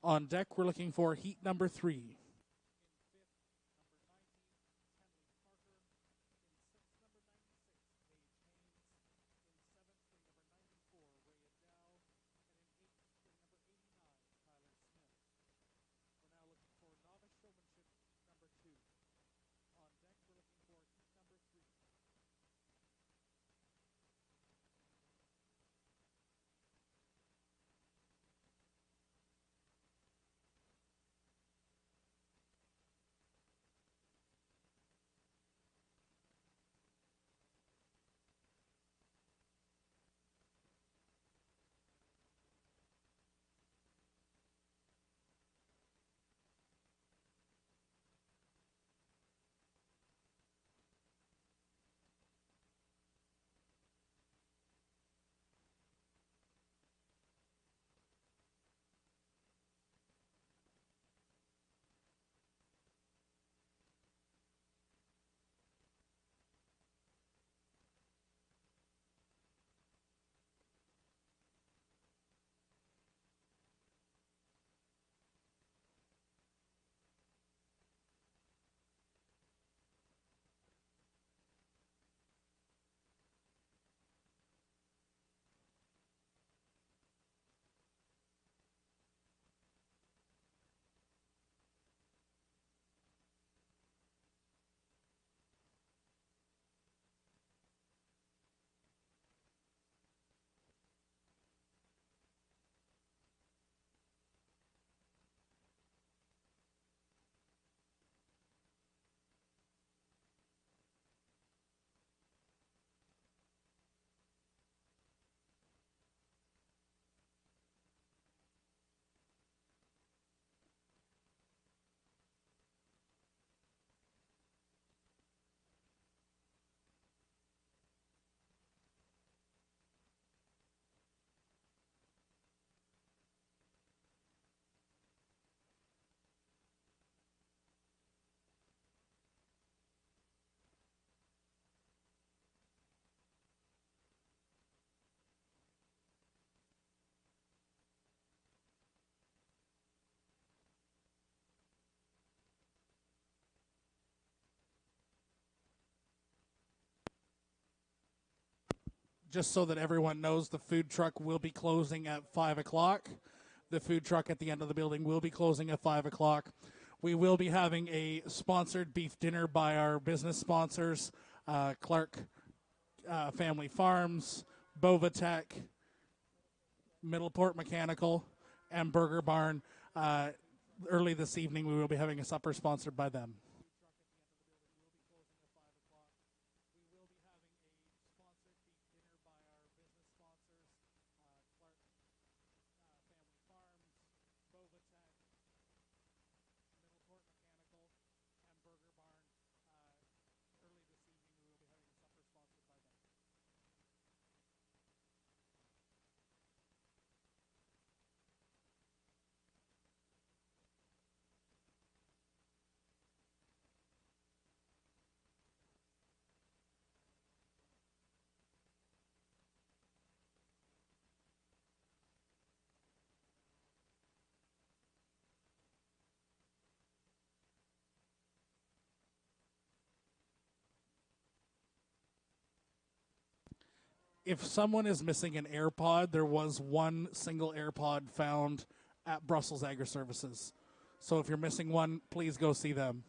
On deck, we're looking for Heat number 3. Just so that everyone knows, the food truck will be closing at 5 o'clock. The food truck at the end of the building will be closing at 5 o'clock. We will be having a sponsored beef dinner by our business sponsors, Clark Family Farms, Bovatech, Middleport Mechanical, and Burger Barn. Early this evening, we will be having a supper sponsored by them. If someone is missing an AirPod, there was one single AirPod found at Brussels Agri Services. So if you're missing one, please go see them.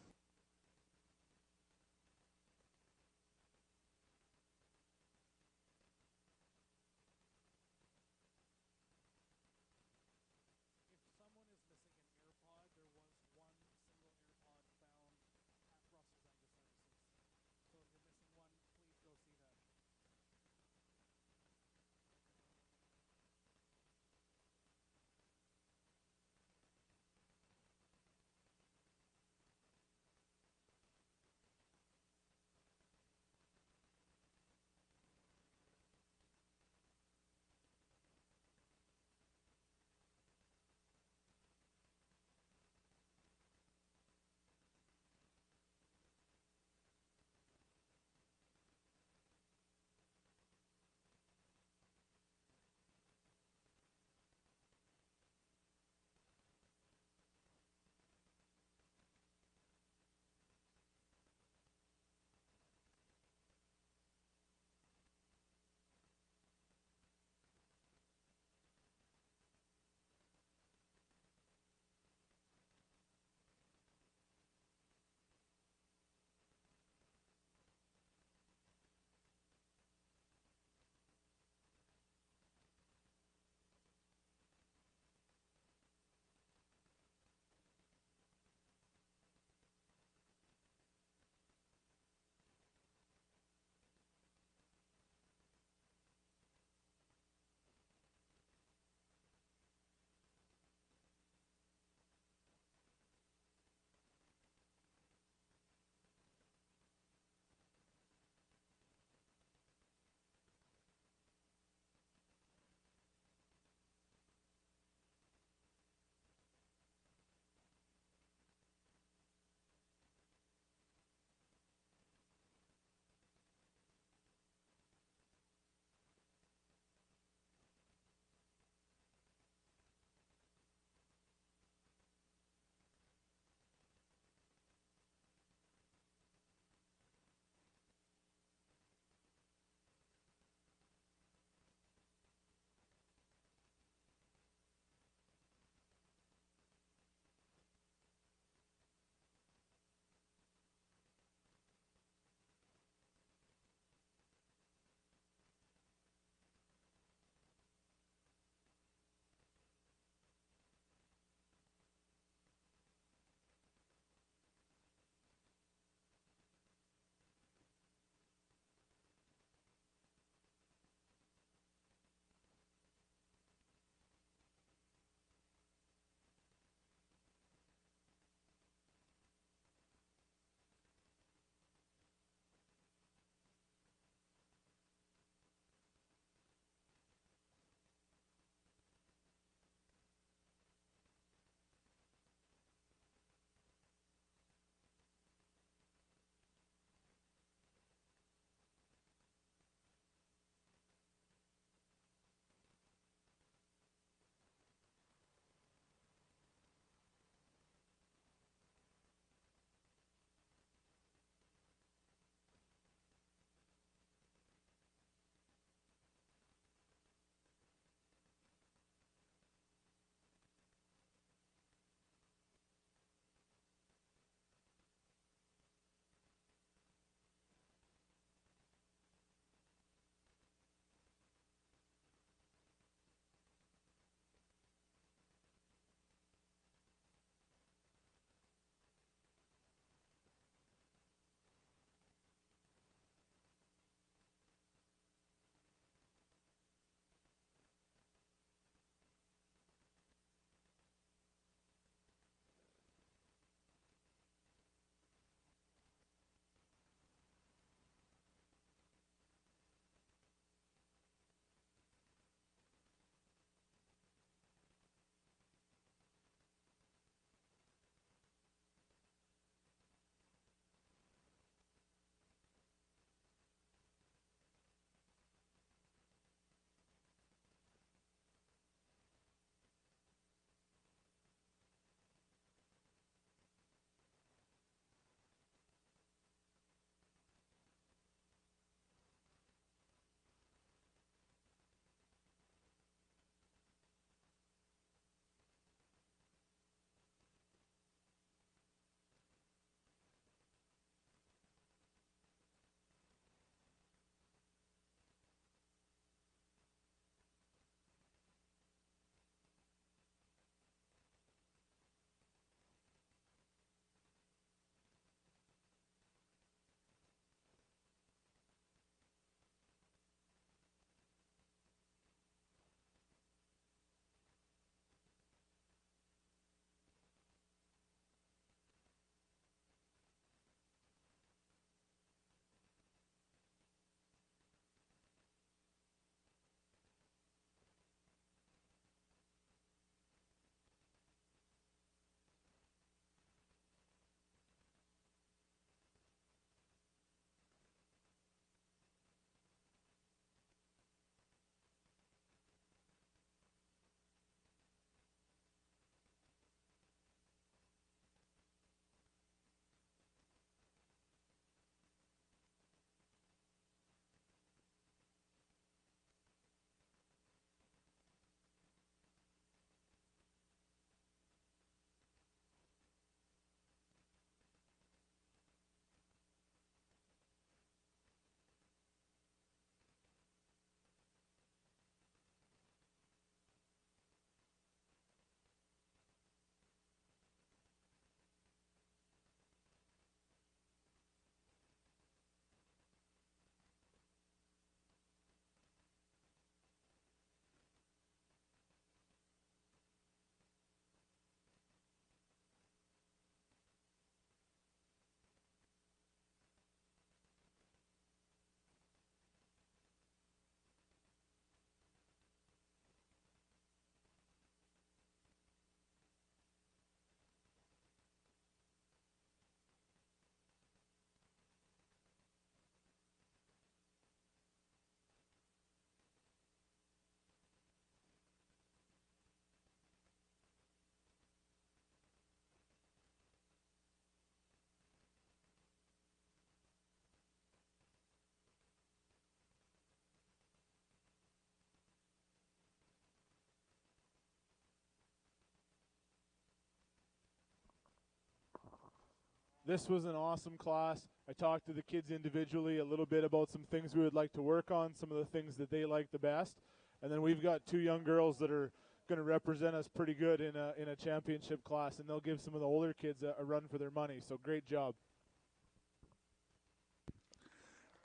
This was an awesome class. I talked to the kids individually a little bit about some things we would like to work on, some of the things that they like the best. And then we've got 2 young girls that are going to represent us pretty good in a championship class, and they'll give some of the older kids a run for their money. So great job.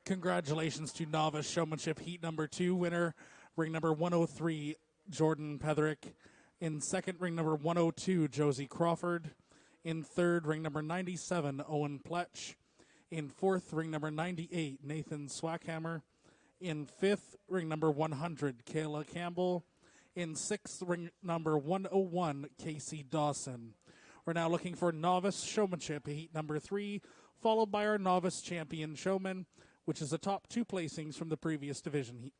Congratulations to Novice Showmanship Heat number 2 winner, ring number 103, Jordan Petherick. In second, ring number 102, Josie Crawford. In third, ring number 97, Owen Pletch. In fourth, ring number 98, Nathan Swackhammer. In fifth, ring number 100, Kayla Campbell. In sixth, ring number 101, Casey Dawson. We're now looking for Novice Showmanship Heat number 3, followed by our Novice Champion Showman, which is the top 2 placings from the previous division heat.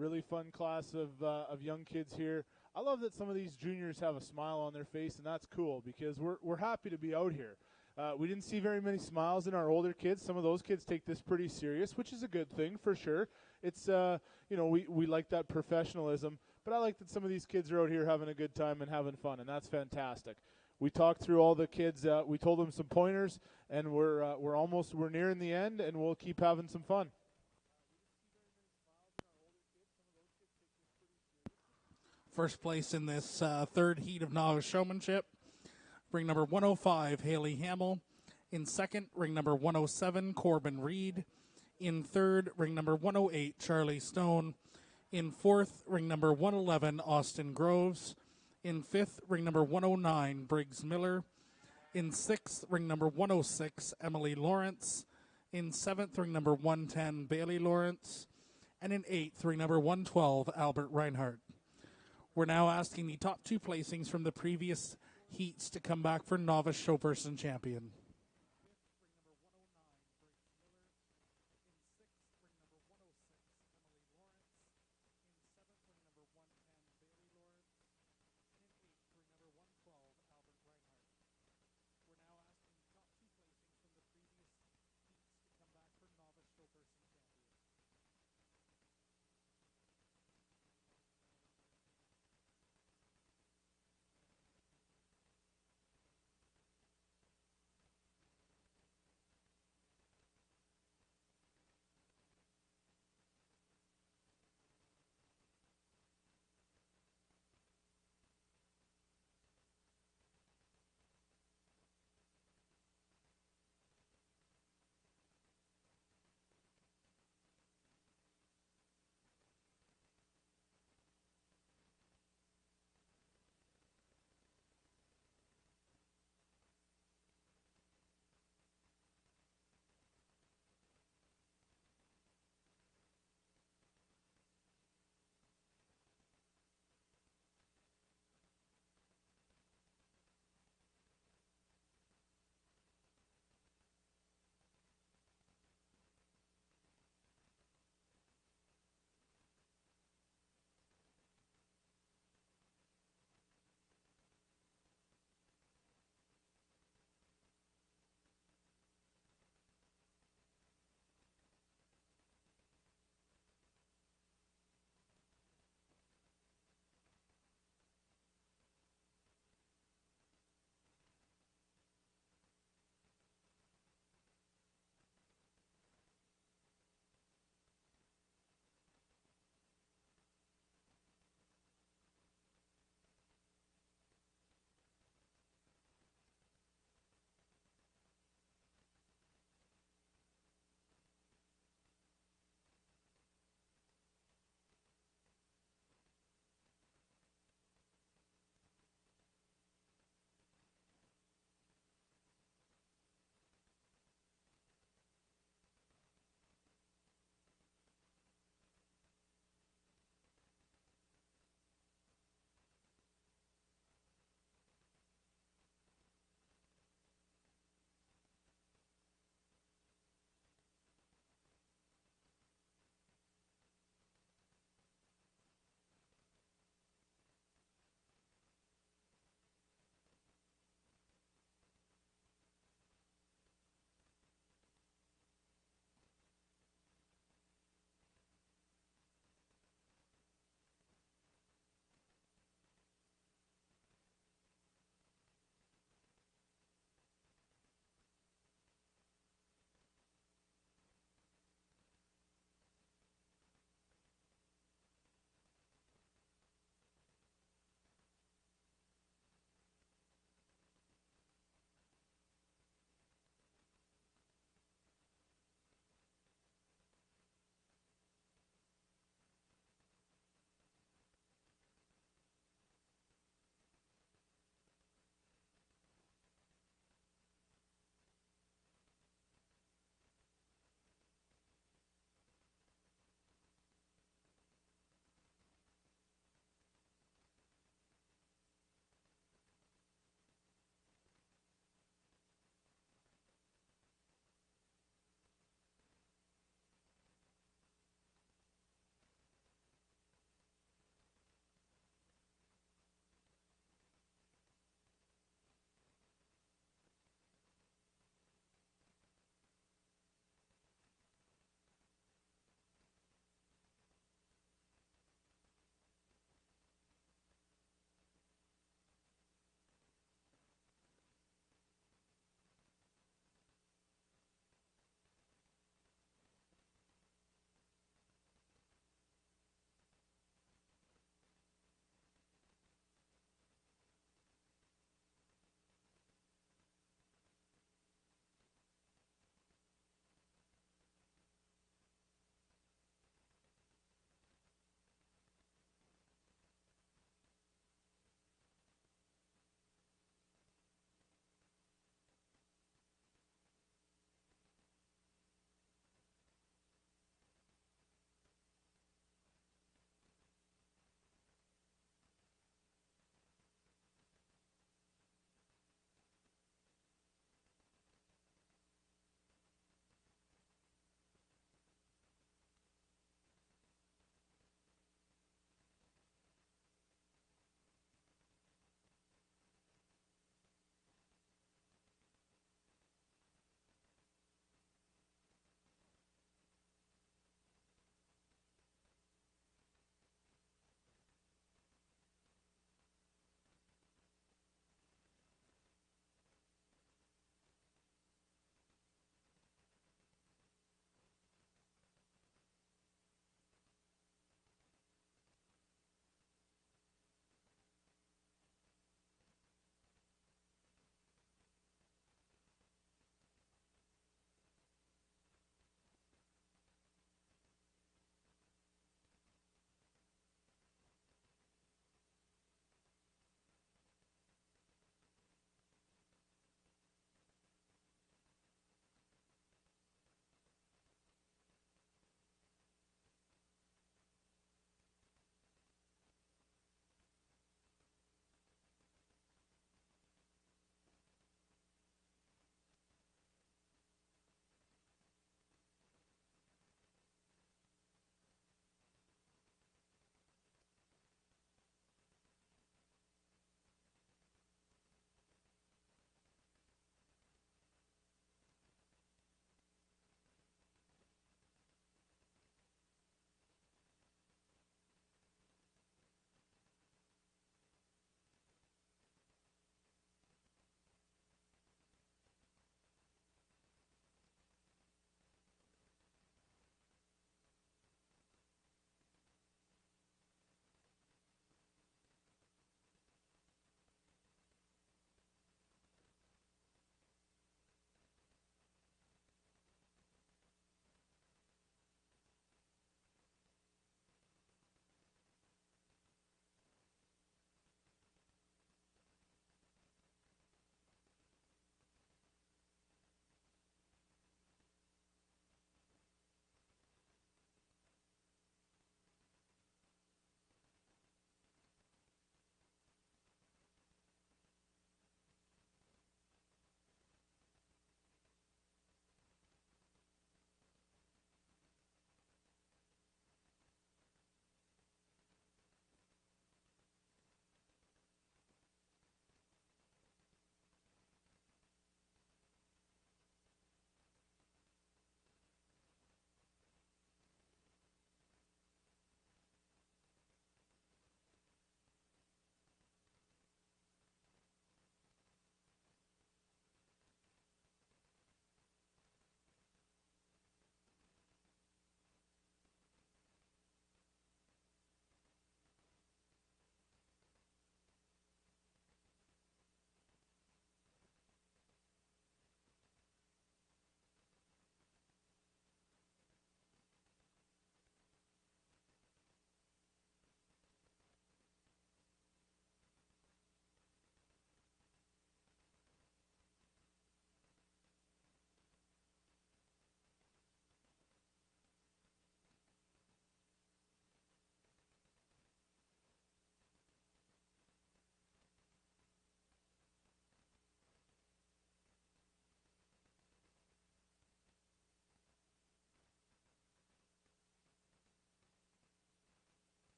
Really fun class of young kids here. I love that some of these juniors have a smile on their face, and that's cool because we're happy to be out here. We didn't see very many smiles in our older kids. Some of those kids take this pretty serious, which is a good thing for sure. It's we like that professionalism, but I like that some of these kids are out here having a good time and having fun, and that's fantastic. We talked through all the kids. We told them some pointers, and we're nearing the end, and we'll keep having some fun. First place in this third heat of novice showmanship, ring number 105, Haley Hamill. In second, ring number 107, Corbin Reed. In third, ring number 108, Charlie Stone. In fourth, ring number 111, Austin Groves. In fifth, ring number 109, Briggs Miller. In sixth, ring number 106, Emily Lawrence. In seventh, ring number 110, Bailey Lawrence. And in eighth, ring number 112, Albert Reinhardt. We're now asking the top two placings from the previous heats to come back for novice showperson champion.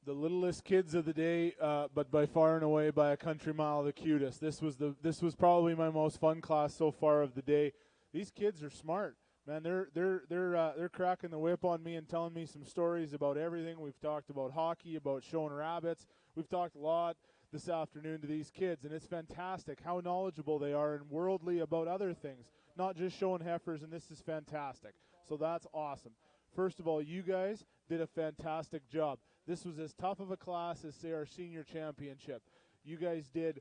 the littlest kids of the day, but by far and away by a country mile the cutest. This was probably my most fun class so far of the day. These kids are smart, man. They're cracking the whip on me and telling me some stories about everything. We've talked about hockey, about showing rabbits. We've talked a lot this afternoon to these kids, and it's fantastic how knowledgeable they are and worldly about other things, not just showing heifers, and this is fantastic. So that's awesome. First of all, you guys did a fantastic job. This was as tough of a class as, say, our senior championship. You guys did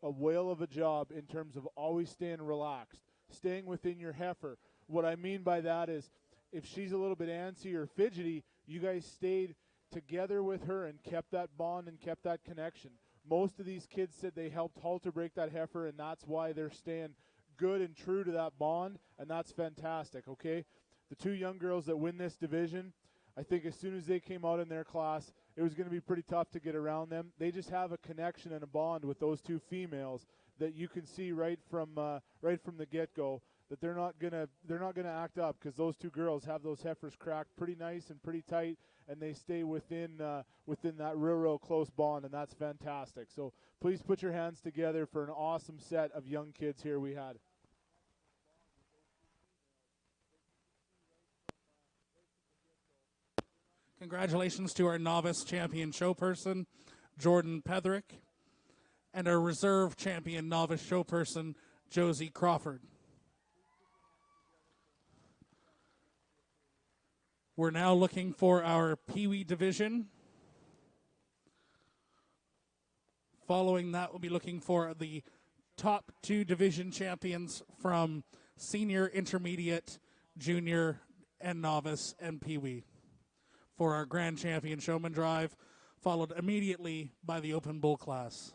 a whale of a job in terms of always staying relaxed, staying within your heifer. What I mean by that is if she's a little bit antsy or fidgety, you guys stayed together with her and kept that bond and kept that connection. Most of these kids said they helped halter break that heifer, and that's why they're staying good and true to that bond, and that's fantastic, okay? The two young girls that win this division, I think as soon as they came out in their class, it was going to be pretty tough to get around them. They just have a connection and a bond with those two females that you can see right from the get-go that they're not gonna act up, because those two girls have those heifers cracked pretty nice and pretty tight, and they stay within that real close bond, and that's fantastic. So please put your hands together for an awesome set of young kids here we had. Congratulations to our novice champion show person, Jordan Petherick, and our reserve champion novice show person, Josie Crawford. We're now looking for our PeeWee division. Following that, we'll be looking for the top two division champions from senior, intermediate, junior, and novice, and PeeWee for our grand champion showman drive, followed immediately by the open bull class.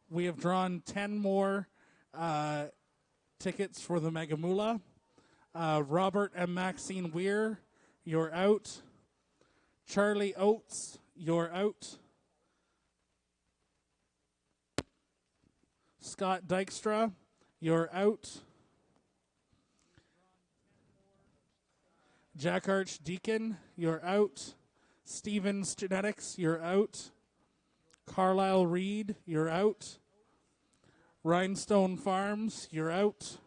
We have drawn 10 more tickets for the Mega Moolah. Robert and Maxine Weir, you're out. Charlie Oates, you're out. Scott Dykstra, you're out. Jack Archdeacon, you're out. Stevens Genetics, you're out. Carlisle Reed, you're out. Rhinestone Farms, you're out.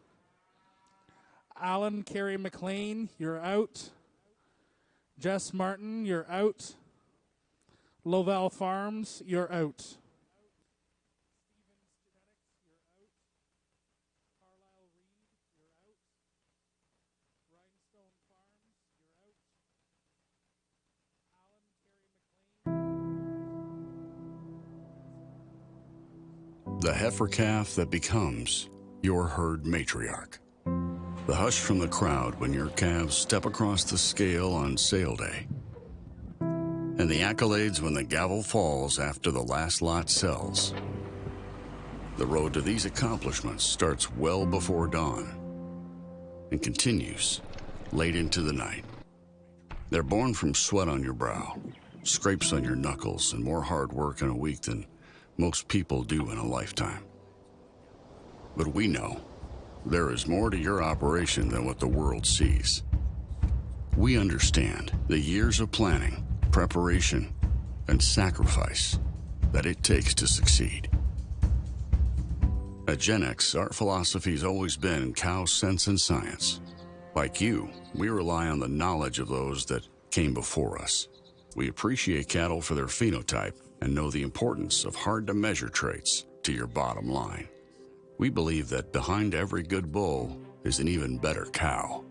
Alan Carey McLean, you're out. Jess Martin, you're out. Lovell Farms, you're out. The heifer calf that becomes your herd matriarch. The hush from the crowd when your calves step across the scale on sale day. And the accolades when the gavel falls after the last lot sells. The road to these accomplishments starts well before dawn and continues late into the night. They're born from sweat on your brow, scrapes on your knuckles, and more hard work in a week than most people do in a lifetime. But we know there is more to your operation than what the world sees. We understand the years of planning, preparation, and sacrifice that it takes to succeed. At Gen X, our philosophy's always been cow sense and science. Like you, we rely on the knowledge of those that came before us. We appreciate cattle for their phenotype and know the importance of hard-to-measure traits to your bottom line. We believe that behind every good bull is an even better cow.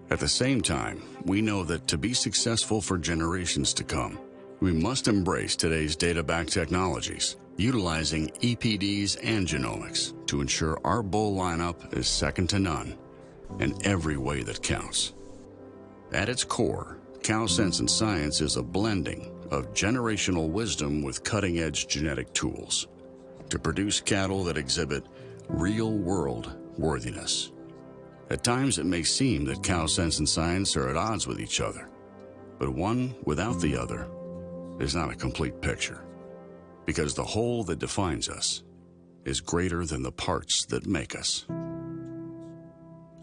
At the same time, we know that to be successful for generations to come, we must embrace today's data-backed technologies utilizing EPDs and genomics to ensure our bull lineup is second to none in every way that counts. At its core, Cow Sense and Science is a blending of generational wisdom with cutting-edge genetic tools to produce cattle that exhibit real-world worthiness. At times, it may seem that Cow Sense and Science are at odds with each other, but one without the other is not a complete picture, because the whole that defines us is greater than the parts that make us.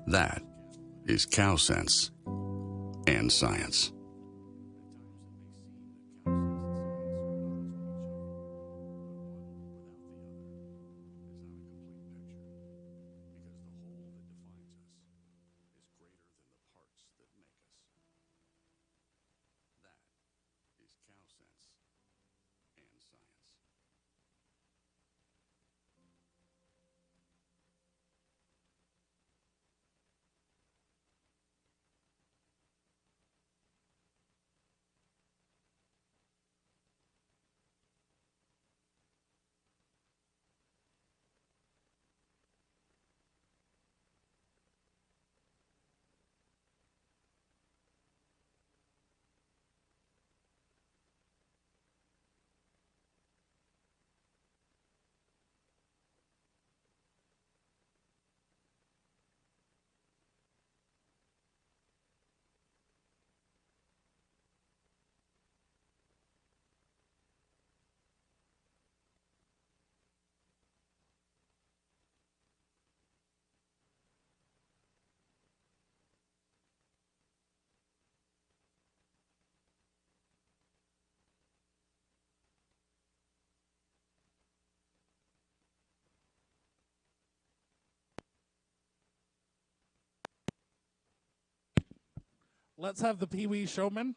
That is Cow Sense and Science. Let's have the PeeWee Showman.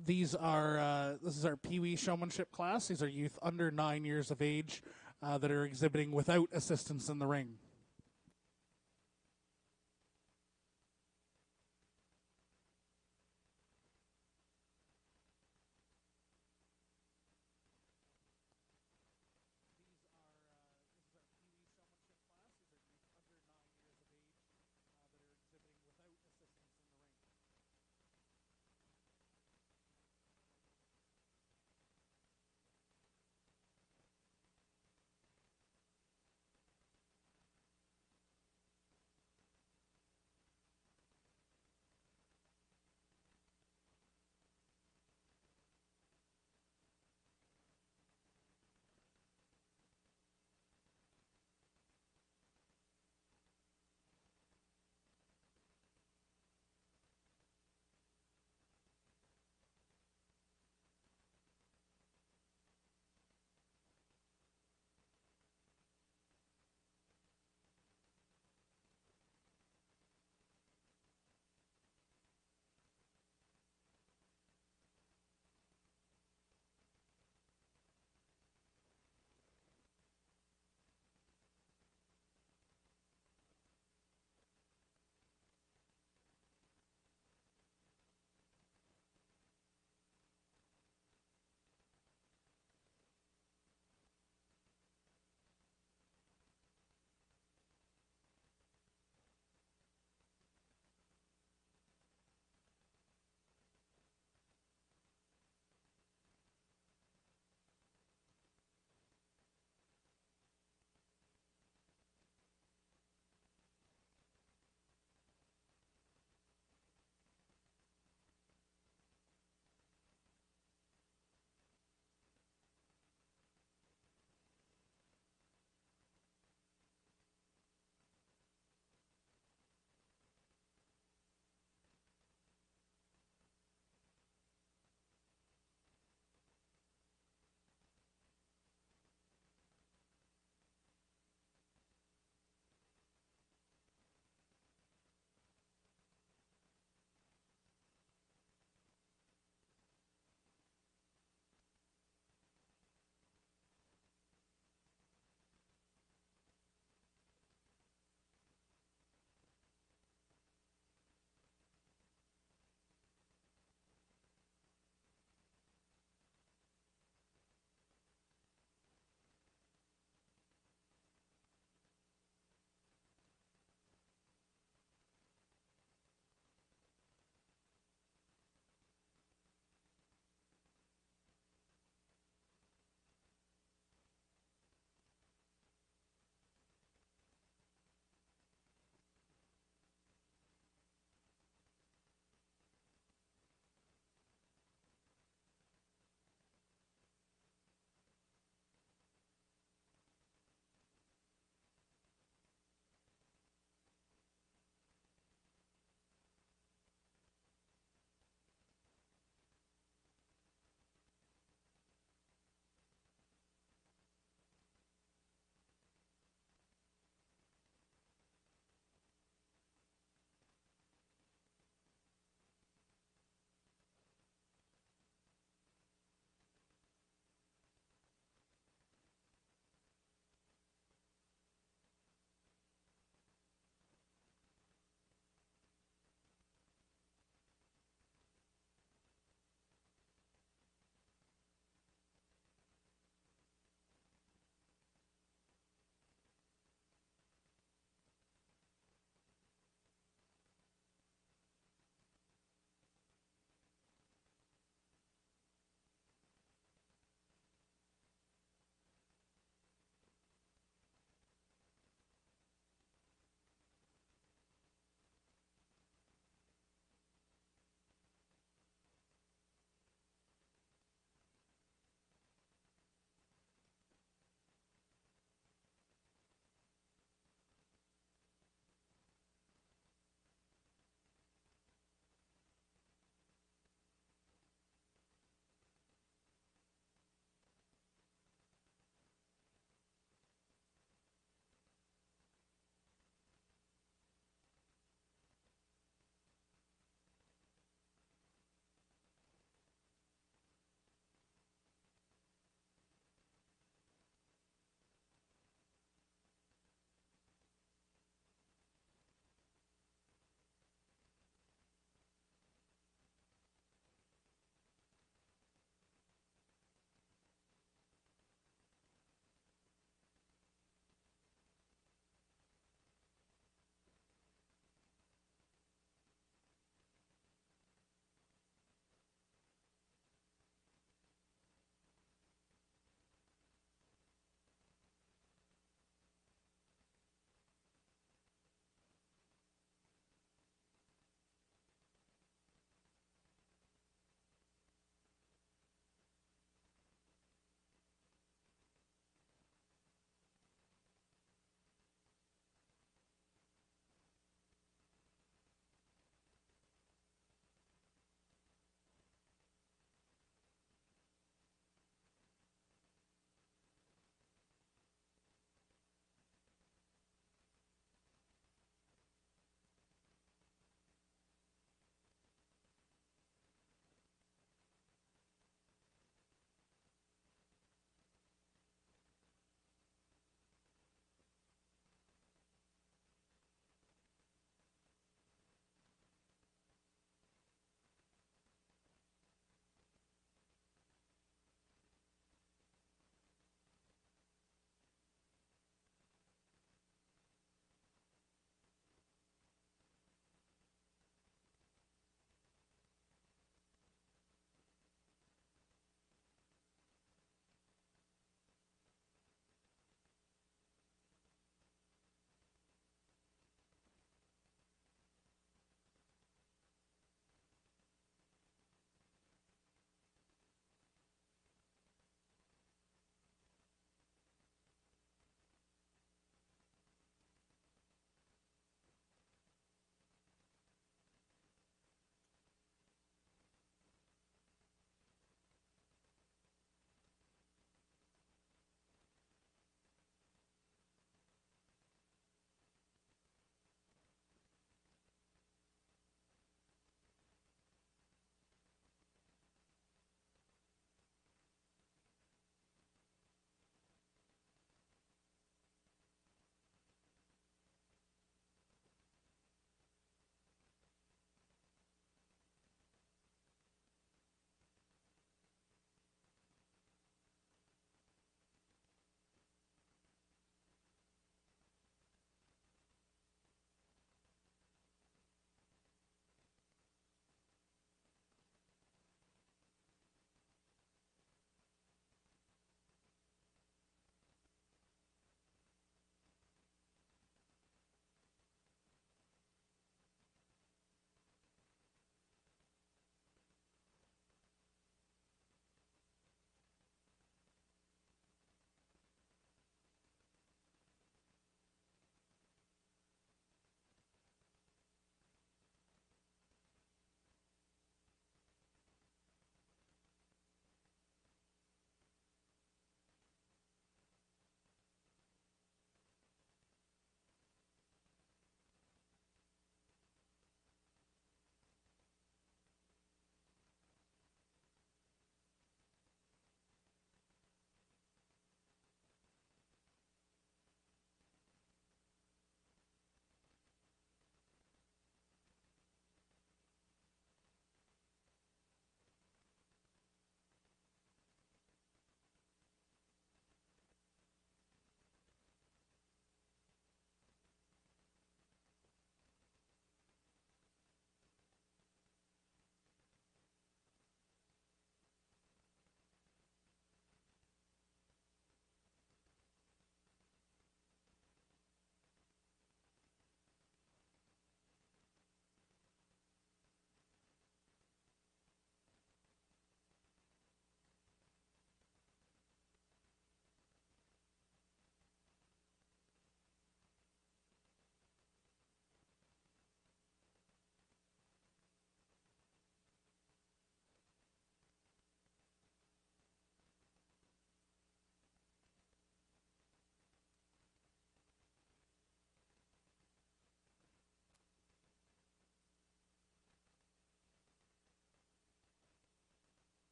This is our PeeWee Showmanship class. These are youth under 9 years of age that are exhibiting without assistance in the ring.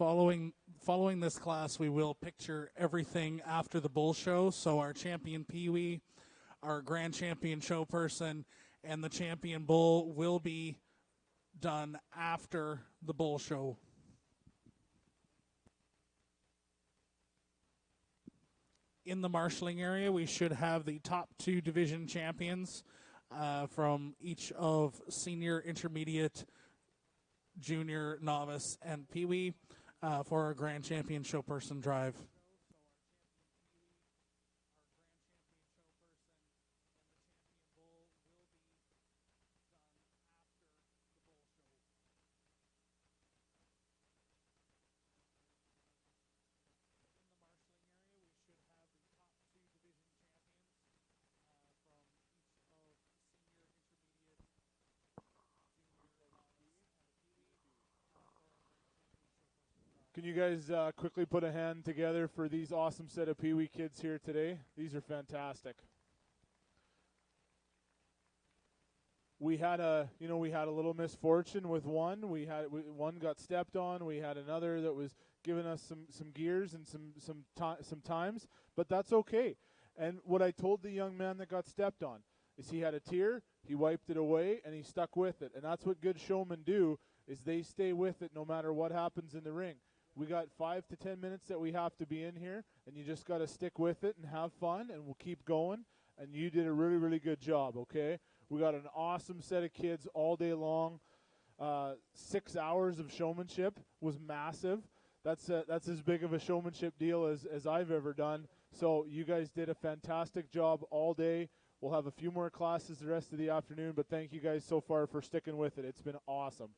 Following this class, we will picture everything after the bull show. So our champion PeeWee, our grand champion show person, and the champion bull will be done after the bull show. In the marshalling area, we should have the top 2 division champions from each of senior, intermediate, junior, novice, and PeeWee for our grand champion show person drive. Can you guys quickly put a hand together for these awesome set of PeeWee kids here today? These are fantastic. We had a little misfortune with one. One got stepped on. We had another that was giving us some gears and some times, but that's okay. And what I told the young man that got stepped on is he had a tear, he wiped it away, and he stuck with it. And that's what good showmen do, is they stay with it no matter what happens in the ring. We got 5 to 10 minutes that we have to be in here, and you just got to stick with it and have fun, and we'll keep going. And you did a really, really good job, okay? We got an awesome set of kids all day long. 6 hours of showmanship was massive. That's as big of a showmanship deal as I've ever done. So you guys did a fantastic job all day. We'll have a few more classes the rest of the afternoon, but thank you guys so far for sticking with it. It's been awesome.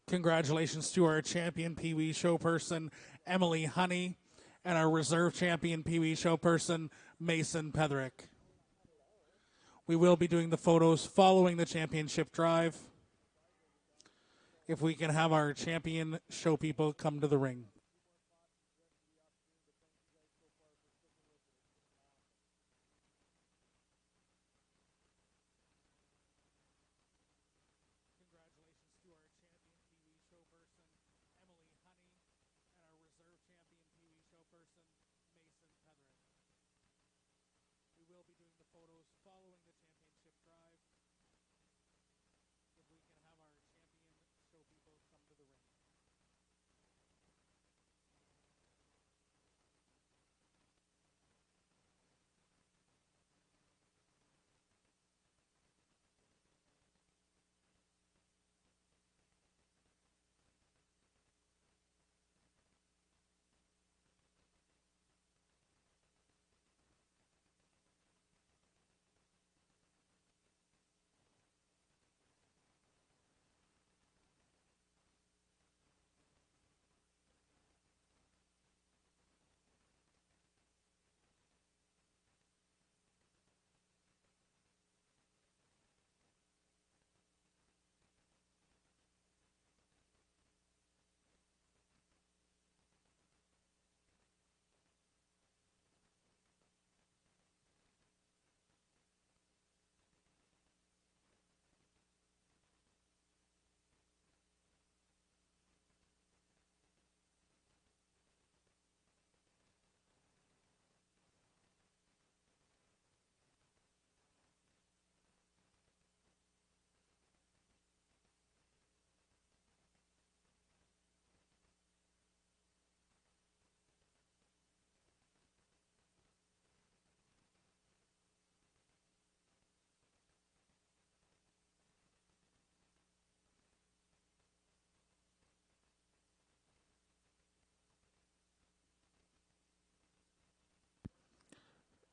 Congratulations to our champion PeeWee show person, Emily Honey, and our reserve champion PeeWee show person, Mason Petherick. We will be doing the photos following the championship drive. If we can have our champion show people come to the ring.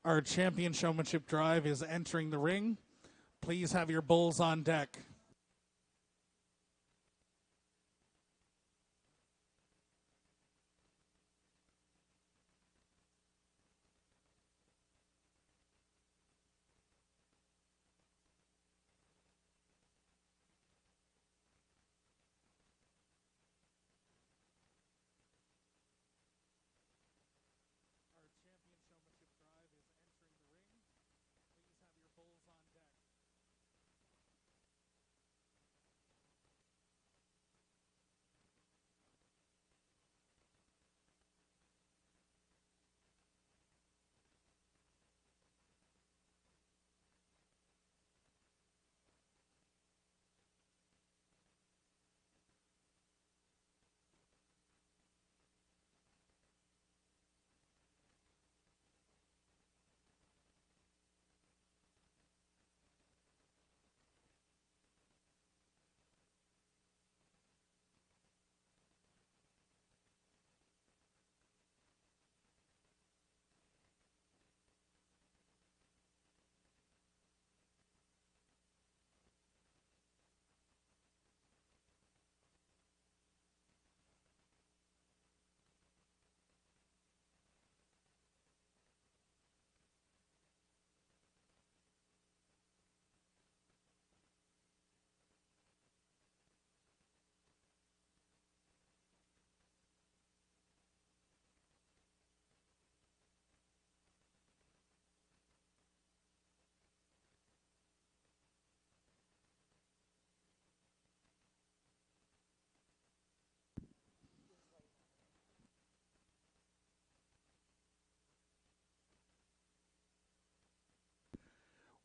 Our champion showmanship drive is entering the ring. Please have your bulls on deck.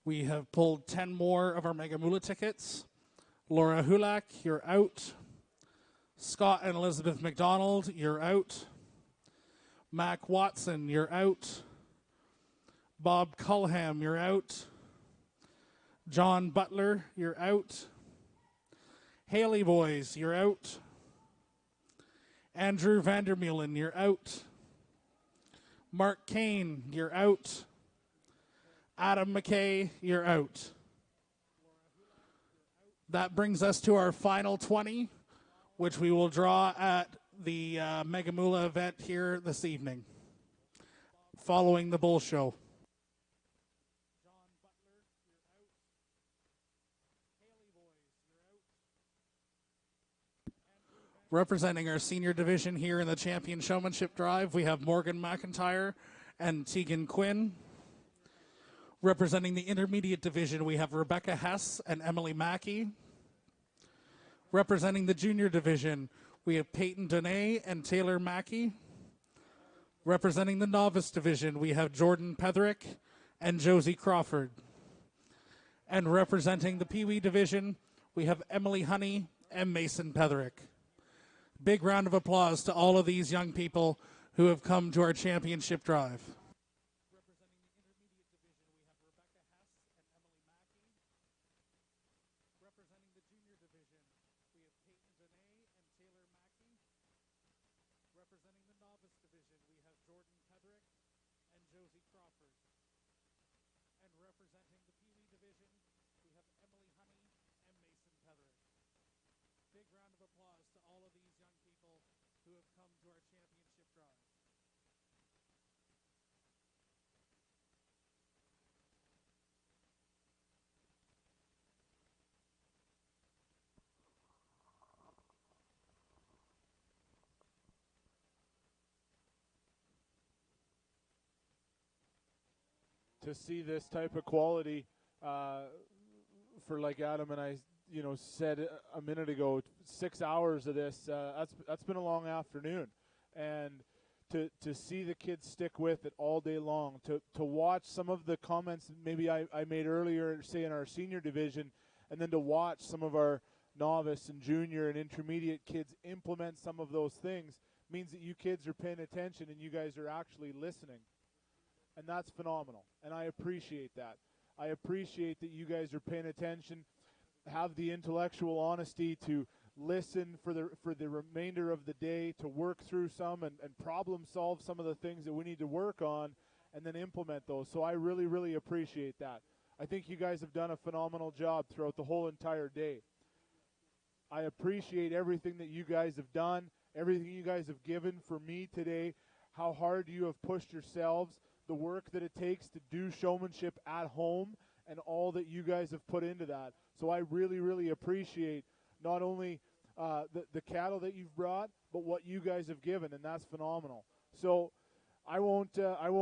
We have pulled 10 more of our Mega Moolah tickets. Laura Hulak, you're out. Scott and Elizabeth McDonald, you're out. Mac Watson, you're out. Bob Cullham, you're out. John Butler, you're out. Haley Boys, you're out. Andrew Vandermeulen, you're out. Mark Kane, you're out. Adam McKay, you're out. That brings us to our final 20, which we will draw at the Mega Moolah event here this evening, following the Bull Show. Representing our senior division here in the Champion Showmanship Drive, we have Morgan McIntyre and Tegan Quinn. Representing the intermediate division, we have Rebecca Hess and Emily Mackey. Representing the junior division, we have Peyton Donay and Taylor Mackey. Representing the novice division, we have Jordan Petherick and Josie Crawford. And representing the PeeWee division, we have Emily Honey and Mason Petherick. Big round of applause to all of these young people who have come to our championship drive. To see this type of quality for, like Adam and I, said a minute ago, 6 hours of this, that's been a long afternoon. And to see the kids stick with it all day long, to watch some of the comments maybe I made earlier, say in our senior division, and then to watch some of our novice and junior and intermediate kids implement some of those things means that you kids are paying attention and you guys are actually listening. And that's phenomenal, and I appreciate that. I appreciate that you guys are paying attention, have the intellectual honesty to listen for the remainder of the day, to work through some and problem solve some of the things that we need to work on, and then implement those. So I really, really appreciate that. I think you guys have done a phenomenal job throughout the whole entire day. I appreciate everything that you guys have done, everything you guys have given for me today, how hard you have pushed yourselves, the work that it takes to do showmanship at home, and all that you guys have put into that. So I really, really appreciate not only the cattle that you've brought, but what you guys have given, and that's phenomenal. So I won't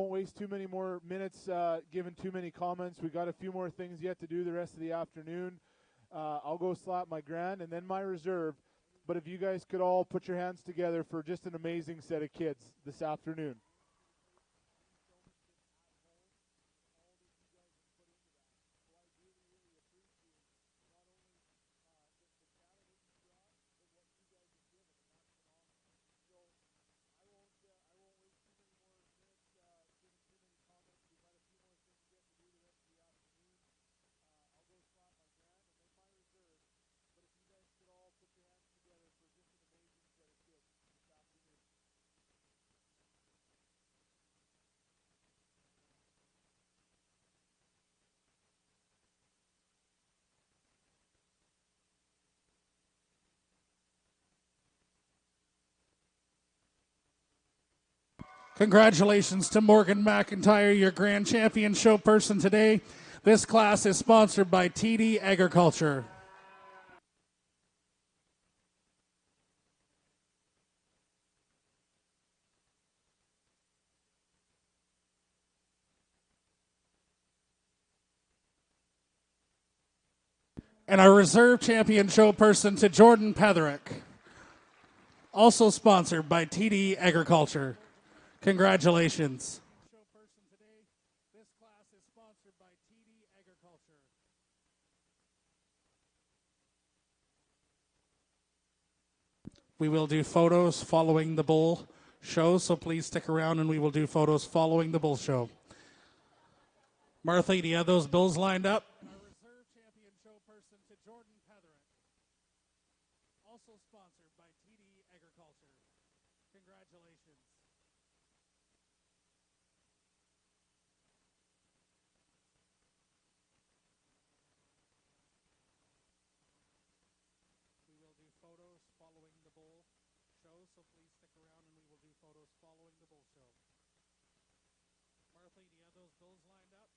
waste too many more minutes giving too many comments. We got a few more things yet to do the rest of the afternoon. I'll go slap my grand and then my reserve. But if you guys could all put your hands together for just an amazing set of kids this afternoon. Congratulations to Morgan McIntyre, your grand champion show person today. This class is sponsored by TD Agriculture. And our reserve champion show person to Jordan Petherick, also sponsored by TD Agriculture. Congratulations. Show person today. This class is sponsored by TD Agriculture. We will do photos following the bull show, so please stick around and we will do photos following the bull show. Martha, do you have those bills lined up? Our reserve champion show person to Jordan Petherick. Also sponsored by TD Agriculture. Congratulations. We will do photos following the bull show, so please stick around and we will do photos following the bull show. Martha, do you have those bills lined up?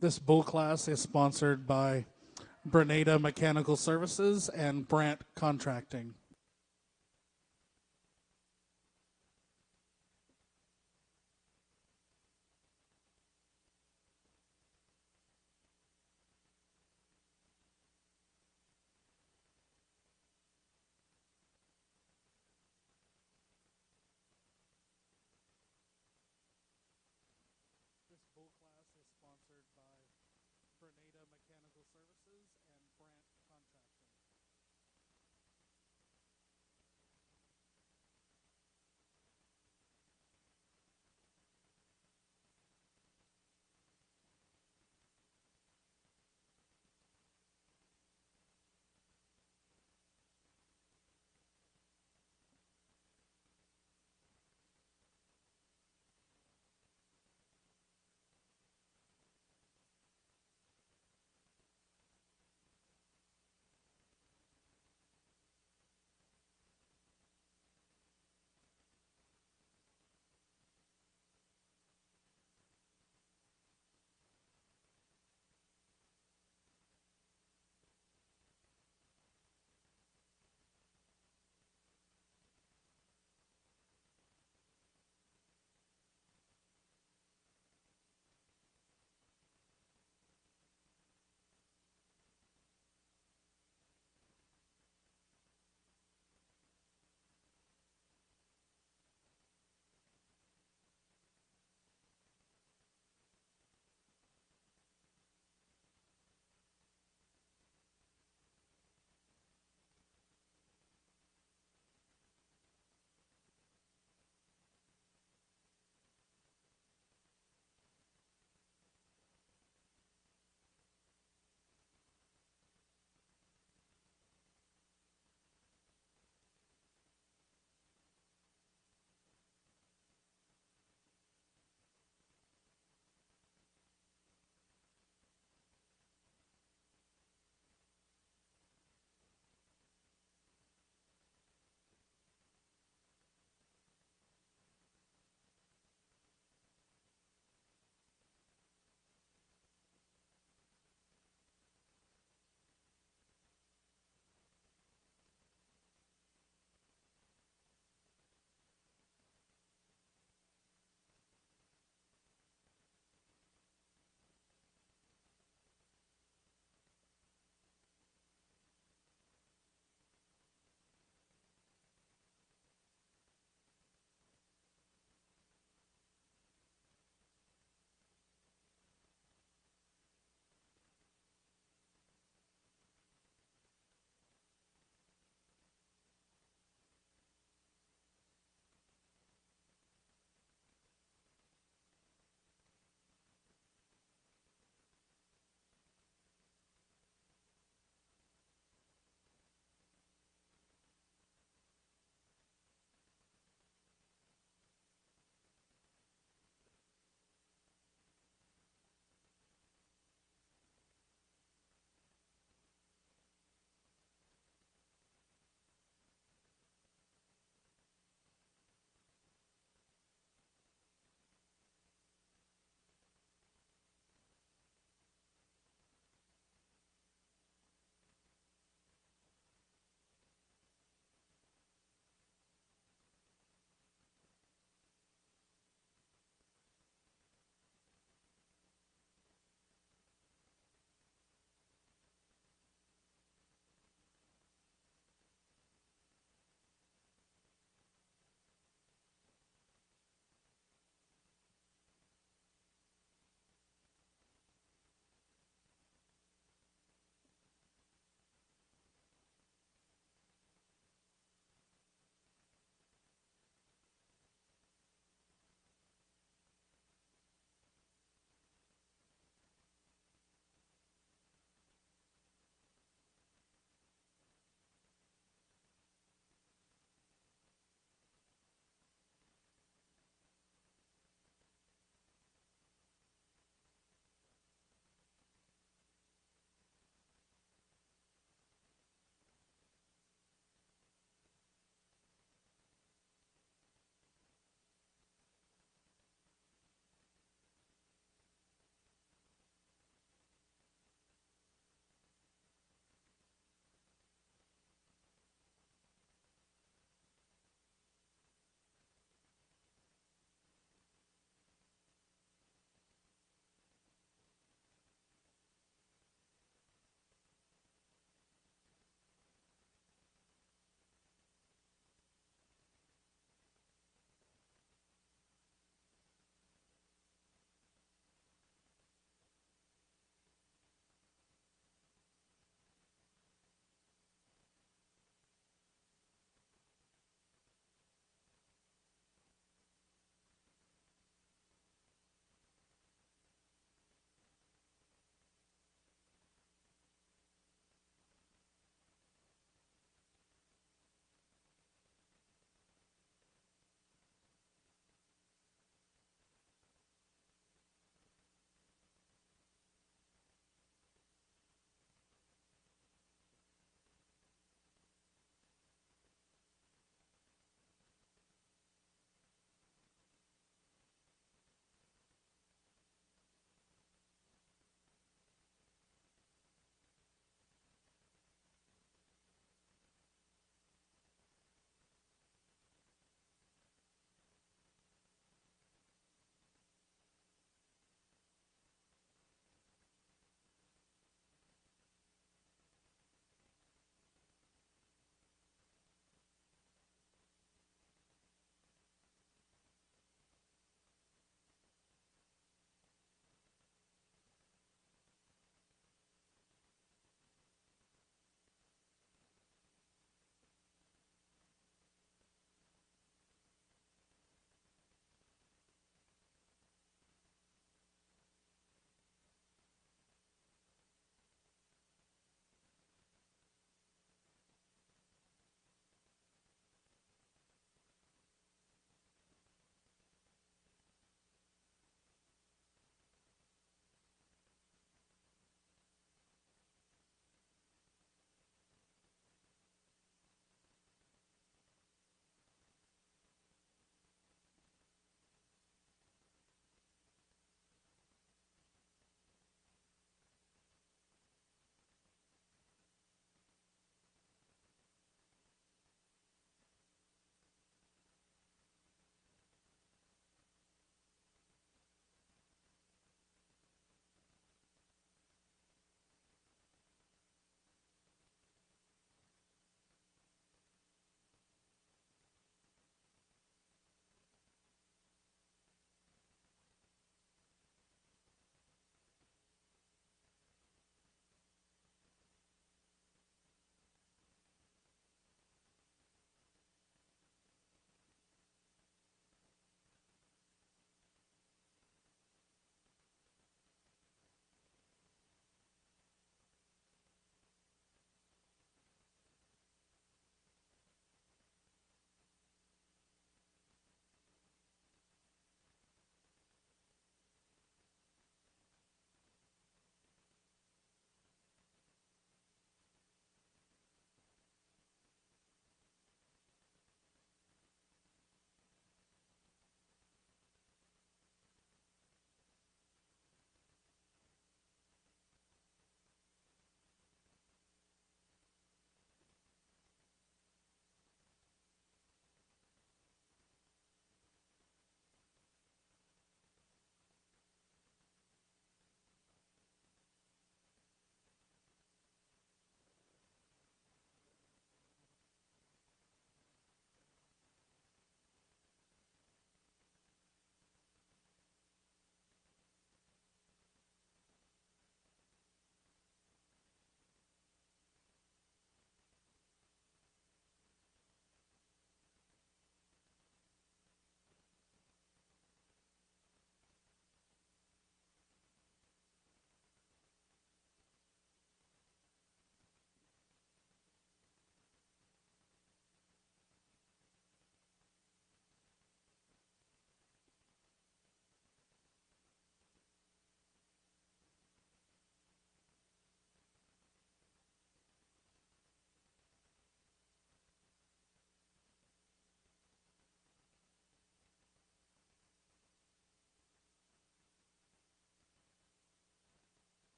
This bull class is sponsored by Grenada Mechanical Services and Brandt Contracting. This bull class is sponsored by Grenada Mechanical Services and Brandt Contracting.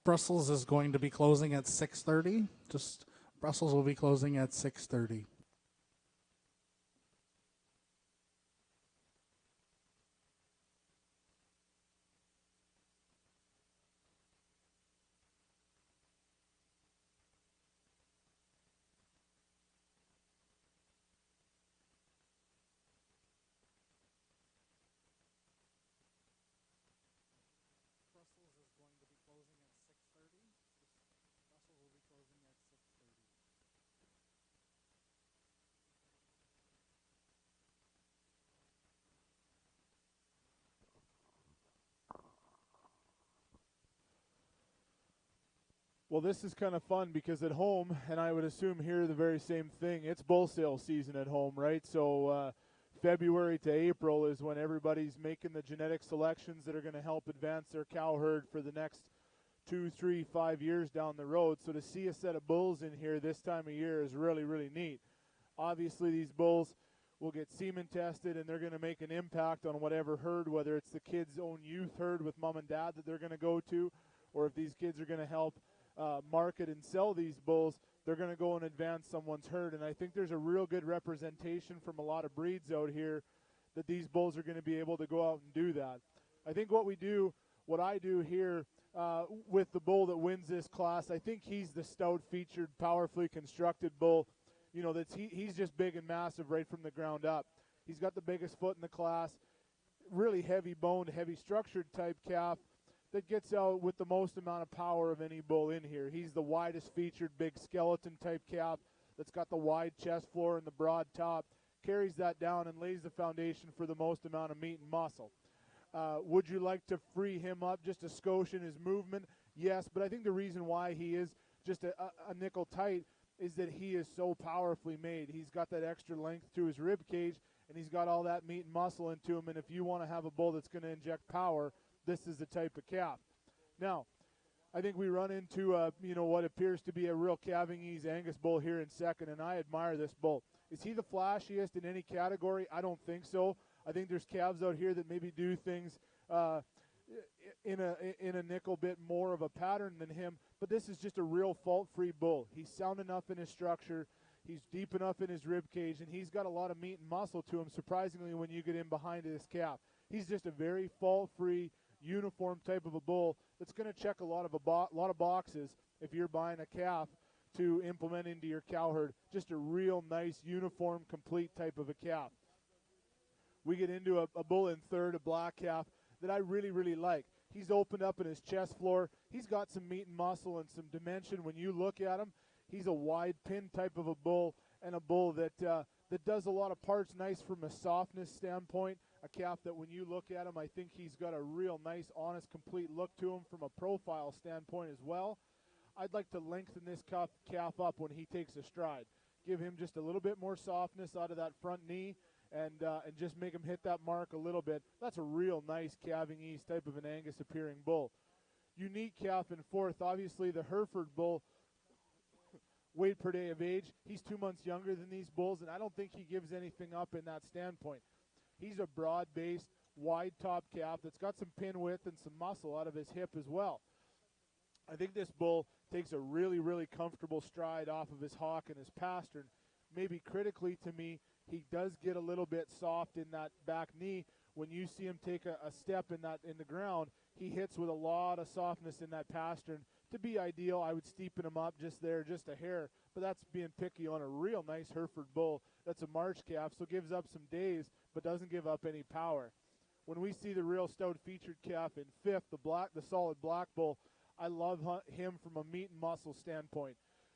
Brussels is going to be closing at 6:30. Brussels will be closing at 6:30. Well, this is kind of fun because at home, and I would assume here the very same thing, it's bull sale season at home, right? So February to April is when everybody's making the genetic selections that are going to help advance their cow herd for the next 2, 3, 5 years down the road. So to see a set of bulls in here this time of year is really, really neat. Obviously, these bulls will get semen tested, and they're going to make an impact on whatever herd, whether it's the kids' own youth herd with mom and dad that they're going to go to, or if these kids are going to help market and sell these bulls, they're going to go and advance someone's herd. And I think there's a real good representation from a lot of breeds out here that these bulls are going to be able to go out and do that. I think what I do here with the bull that wins this class, I think he's the stout-featured, powerfully constructed bull. You know, he's just big and massive right from the ground up. He's got the biggest foot in the class, really heavy-boned, heavy-structured type calf that gets out with the most amount of power of any bull in here. He's the widest featured big skeleton type calf that's got the wide chest floor and the broad top, carries that down and lays the foundation for the most amount of meat and muscle. Would you like to free him up just a skosh in his movement? Yes, but I think the reason why he is just a nickel tight is that he is so powerfully made. He's got that extra length to his rib cage, and he's got all that meat and muscle into him, and if you want to have a bull that's going to inject power, this is the type of calf. Now, I think we run into what appears to be a real calving ease Angus bull here in second, and I admire this bull. Is he the flashiest in any category? I don't think so. I think there's calves out here that maybe do things in a nickel bit more of a pattern than him, but this is just a real fault-free bull. He's sound enough in his structure. He's deep enough in his rib cage, and he's got a lot of meat and muscle to him, surprisingly, when you get in behind this calf. He's just a very fault-free, uniform type of a bull that's going to check a lot of boxes if you're buying a calf to implement into your cow herd. Just a real nice, uniform, complete type of a calf. We get into a bull in third, a black calf, that I really, really like. He's opened up in his chest floor. He's got some meat and muscle and some dimension. When you look at him, he's a wide pin type of a bull, and a bull that does a lot of parts nice from a softness standpoint. A calf that when you look at him, I think he's got a real nice, honest, complete look to him from a profile standpoint as well. I'd like to lengthen this calf up when he takes a stride. Give him just a little bit more softness out of that front knee, and just make him hit that mark a little bit. That's a real nice calving ease type of an Angus appearing bull. Unique calf in fourth, obviously the Hereford bull, weight per day of age. He's 2 months younger than these bulls, and I don't think he gives anything up in that standpoint. He's a broad-based, wide-top calf that's got some pin width and some muscle out of his hip as well. I think this bull takes a really, really comfortable stride off of his hock and his pastern. Maybe critically to me, he does get a little bit soft in that back knee. When you see him take a step in the ground, he hits with a lot of softness in that pastern. To be ideal, I would steepen him up just a hair, but that's being picky on a real nice Hereford bull. That's a March calf, so gives up some days, but doesn't give up any power. When we see the real stout featured calf in fifth, the solid black bull, I love him from a meat and muscle standpoint.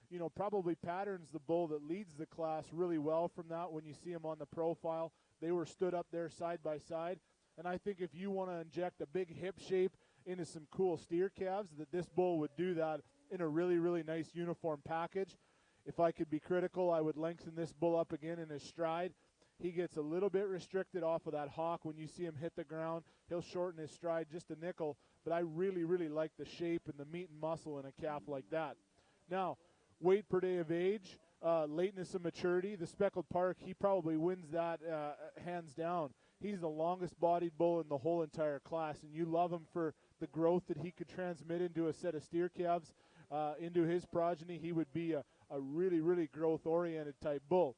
You know, probably patterns the bull that leads the class really well from that when you see him on the profile. They were stood up there side by side, and I think if you want to inject a big hip shape into some cool steer calves, that this bull would do that in a really, really nice uniform package. If I could be critical, I would lengthen this bull up again in his stride. He gets a little bit restricted off of that hock. When you see him hit the ground, he'll shorten his stride just a nickel, but I really, really like the shape and the meat and muscle in a calf like that. Now, weight per day of age, lateness of maturity, the Speckled Park, he probably wins that hands down. He's the longest bodied bull in the whole entire class, and you love him for the growth that he could transmit into a set of steer calves, into his progeny, he would be a really, really growth-oriented type bull.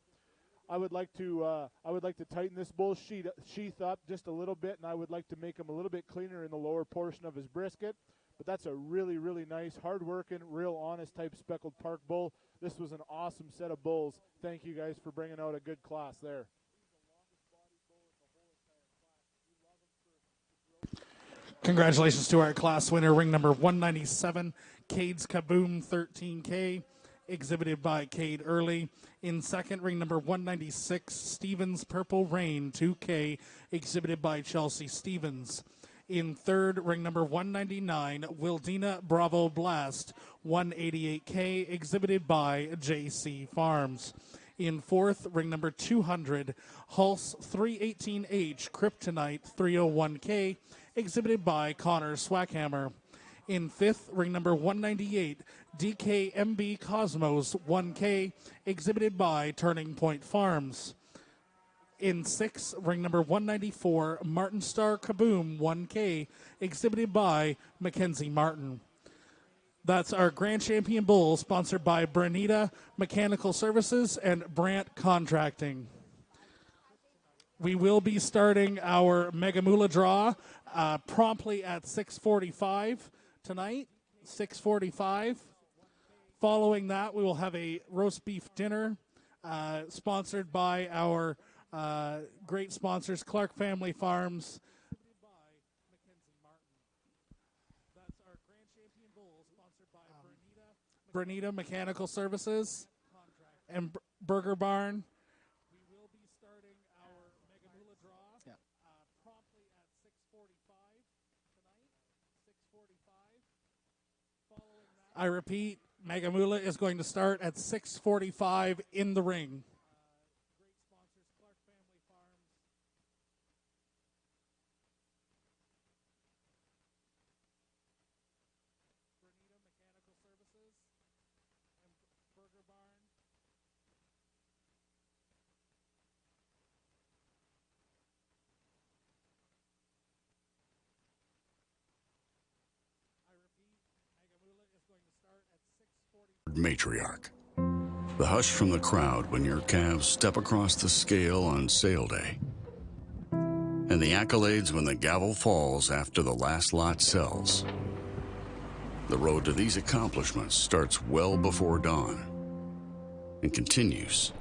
I would like to tighten this bull's sheath up just a little bit, and I would like to make him a little bit cleaner in the lower portion of his brisket. But that's a really, really nice, hard-working, real honest type speckled park bull. This was an awesome set of bulls. Thank you guys for bringing out a good class there. Congratulations to our class winner, ring number 197, Cade's Kaboom 13K, exhibited by Cade Early. In second, ring number 196, Stevens Purple Rain 2K, exhibited by Chelsea Stevens. In third, ring number 199, Wildina Bravo Blast 188K, exhibited by JC Farms. In fourth, ring number 200, Hulse 318H Kryptonite 301K, exhibited by Connor Swackhammer. In fifth, ring number 198, DKMB Cosmos 1K, exhibited by Turning Point Farms. In sixth, ring number 194, Martin Star Kaboom 1K, exhibited by Mackenzie Martin. That's our Grand Champion Bull, sponsored by Bernita Mechanical Services and Brandt Contracting. We will be starting our Mega Moolah draw promptly at 6:45 tonight, 6:45. Following that, we will have a roast beef dinner sponsored by our great sponsors, Clark Family Farms. That's our Grand Champion Bull, sponsored by Bernita Mechanical Services and Burger Barn. We will be starting our Mega Moolah draw promptly at 6:45 tonight, 6:45. Following that, I repeat, Mega Moolah is going to start at 6:45 in the ring. Great sponsors, Clark Family Farms. Bernita Mechanical Services and Burger Barn. I repeat, Mega Moolah is going to start at 6:40. Matriarch. The hush from the crowd when your calves step across the scale on sale day. And the accolades when the gavel falls after the last lot sells. The road to these accomplishments starts well before dawn and continues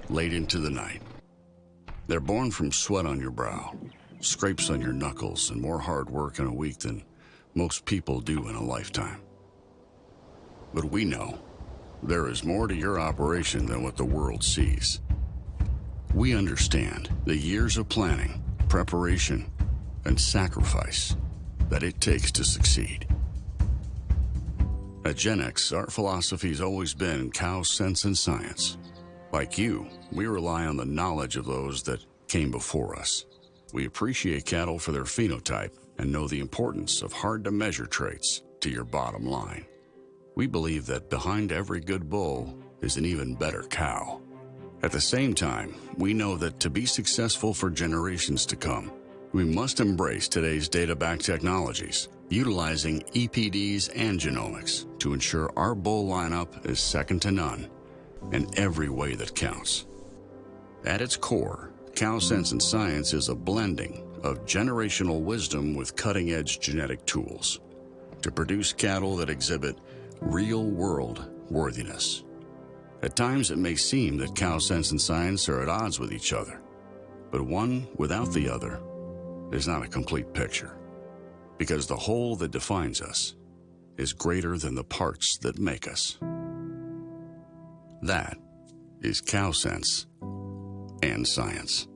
late into the night. They're born from sweat on your brow, scrapes on your knuckles, and more hard work in a week than most people do in a lifetime. But we know there is more to your operation than what the world sees. We understand the years of planning, preparation, and sacrifice that it takes to succeed. At Gen X, our philosophy has always been cow sense and science. Like you, we rely on the knowledge of those that came before us. We appreciate cattle for their phenotype and know the importance of hard-to-measure traits to your bottom line. We believe that behind every good bull is an even better cow. At the same time, we know that to be successful for generations to come, we must embrace today's data-backed technologies, utilizing EPDs and genomics to ensure our bull lineup is second to none in every way that counts. At its core, Cow Sense and Science is a blending of generational wisdom with cutting-edge genetic tools to produce cattle that exhibit real-world worthiness. At times, it may seem that Cow Sense and Science are at odds with each other, but one without the other is not a complete picture, because the whole that defines us is greater than the parts that make us. That is Cow Sense and Science.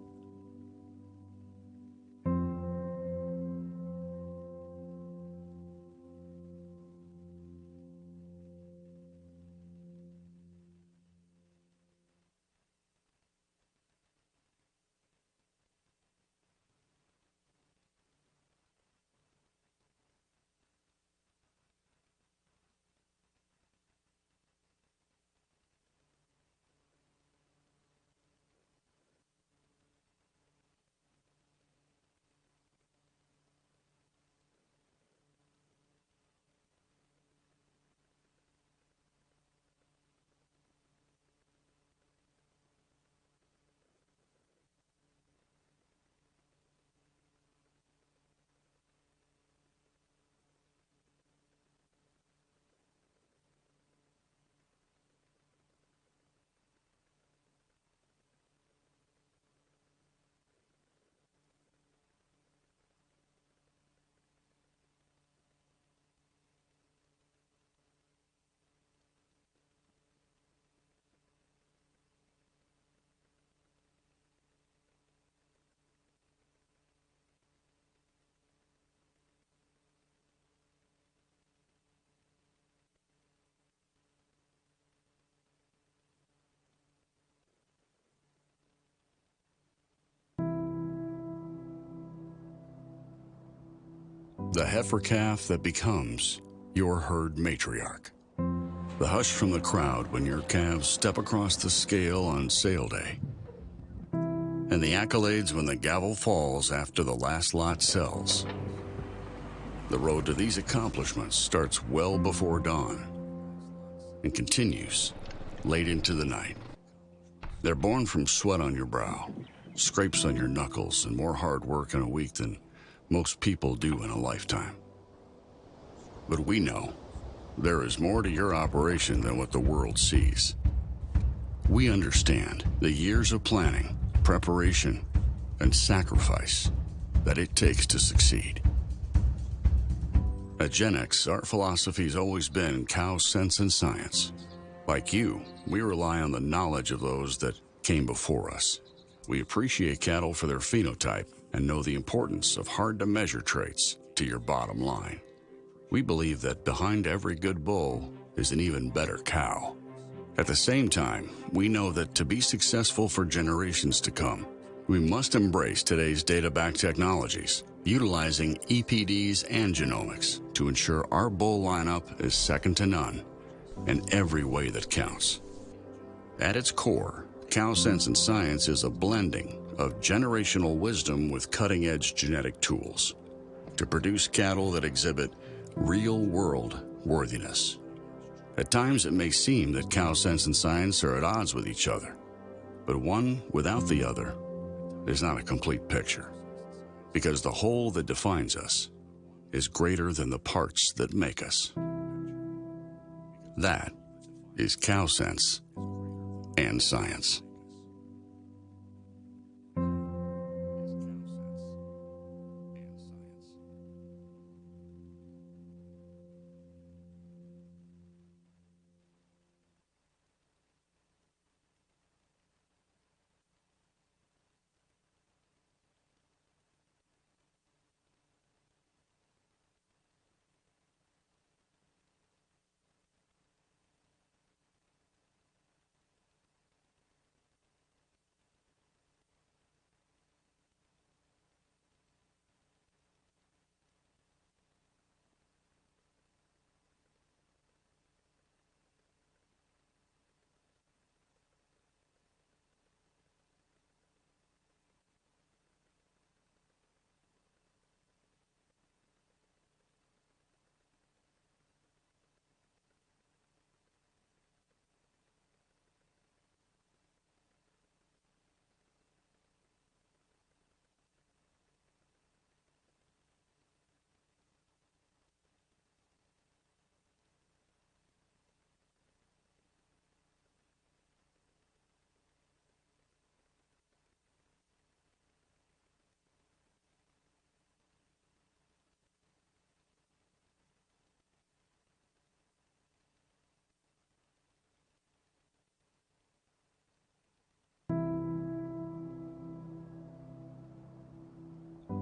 The heifer calf that becomes your herd matriarch. The hush from the crowd when your calves step across the scale on sale day. And the accolades when the gavel falls after the last lot sells. The road to these accomplishments starts well before dawn and continues late into the night. They're born from sweat on your brow, scrapes on your knuckles, and more hard work in a week than most people do in a lifetime. But we know there is more to your operation than what the world sees. We understand the years of planning, preparation, and sacrifice that it takes to succeed. At Gen X, our philosophy's always been cow sense and science. Like you, we rely on the knowledge of those that came before us. We appreciate cattle for their phenotype and know the importance of hard-to-measure traits to your bottom line. We believe that behind every good bull is an even better cow. At the same time, we know that to be successful for generations to come, we must embrace today's data-backed technologies, utilizing EPDs and genomics to ensure our bull lineup is second to none in every way that counts. At its core, Cow Sense and Science is a blending of generational wisdom with cutting-edge genetic tools to produce cattle that exhibit real-world worthiness. At times, it may seem that Cow Sense and Science are at odds with each other, but one without the other is not a complete picture, because the whole that defines us is greater than the parts that make us. That is Cow Sense and Science.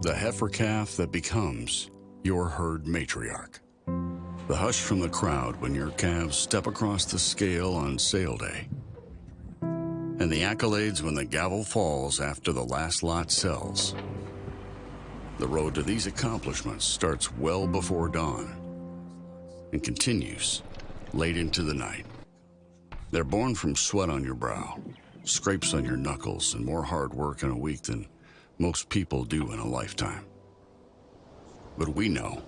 The heifer calf that becomes your herd matriarch. The hush from the crowd when your calves step across the scale on sale day. And the accolades when the gavel falls after the last lot sells. The road to these accomplishments starts well before dawn and continues late into the night. They're born from sweat on your brow, scrapes on your knuckles, and more hard work in a week than most people do in a lifetime. But we know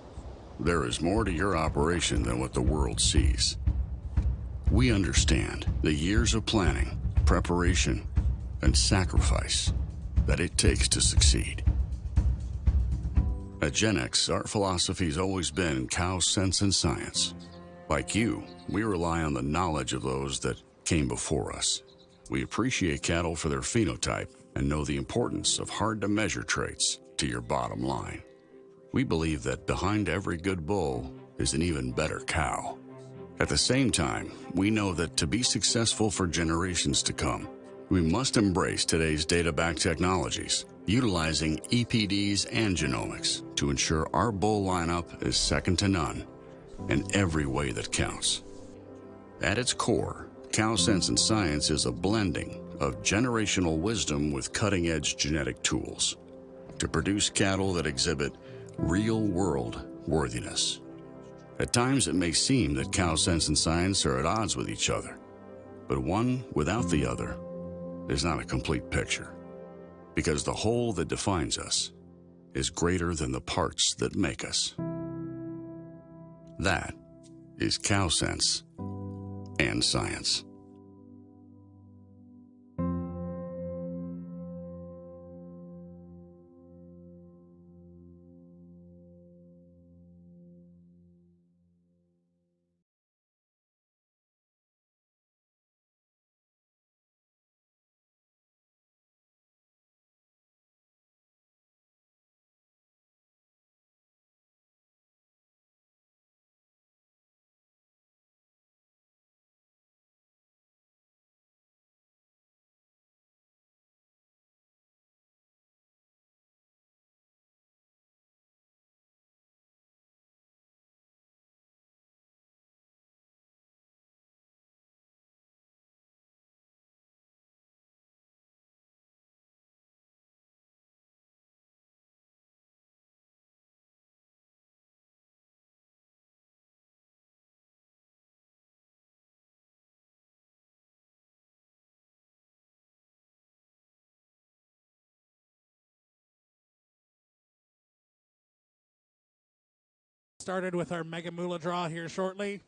there is more to your operation than what the world sees. We understand the years of planning, preparation, and sacrifice that it takes to succeed. At Gen X, our philosophy's always been cow sense and science. Like you, we rely on the knowledge of those that came before us. We appreciate cattle for their phenotype and know the importance of hard-to-measure traits to your bottom line. We believe that behind every good bull is an even better cow. At the same time, we know that to be successful for generations to come, we must embrace today's data-backed technologies, utilizing EPDs and genomics to ensure our bull lineup is second to none in every way that counts. At its core, Cow Sense and Science is a blending of generational wisdom with cutting-edge genetic tools to produce cattle that exhibit real-world worthiness. At times it may seem that cow sense and science are at odds with each other, but one without the other is not a complete picture, because the whole that defines us is greater than the parts that make us. That is cow sense and science. Started with our Mega Moolah draw here shortly.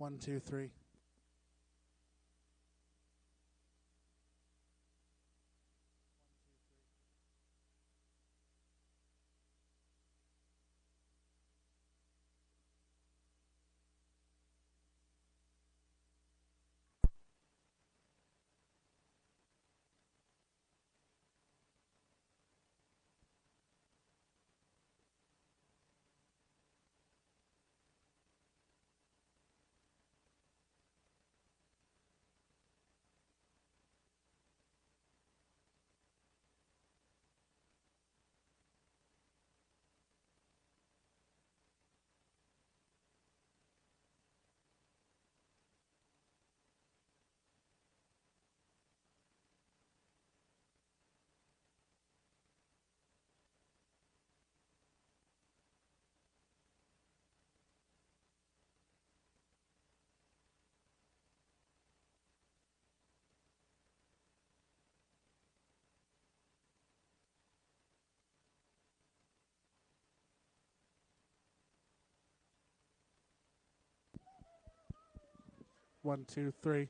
One, two, three. 1, 2, 3.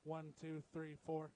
One, two, three, four.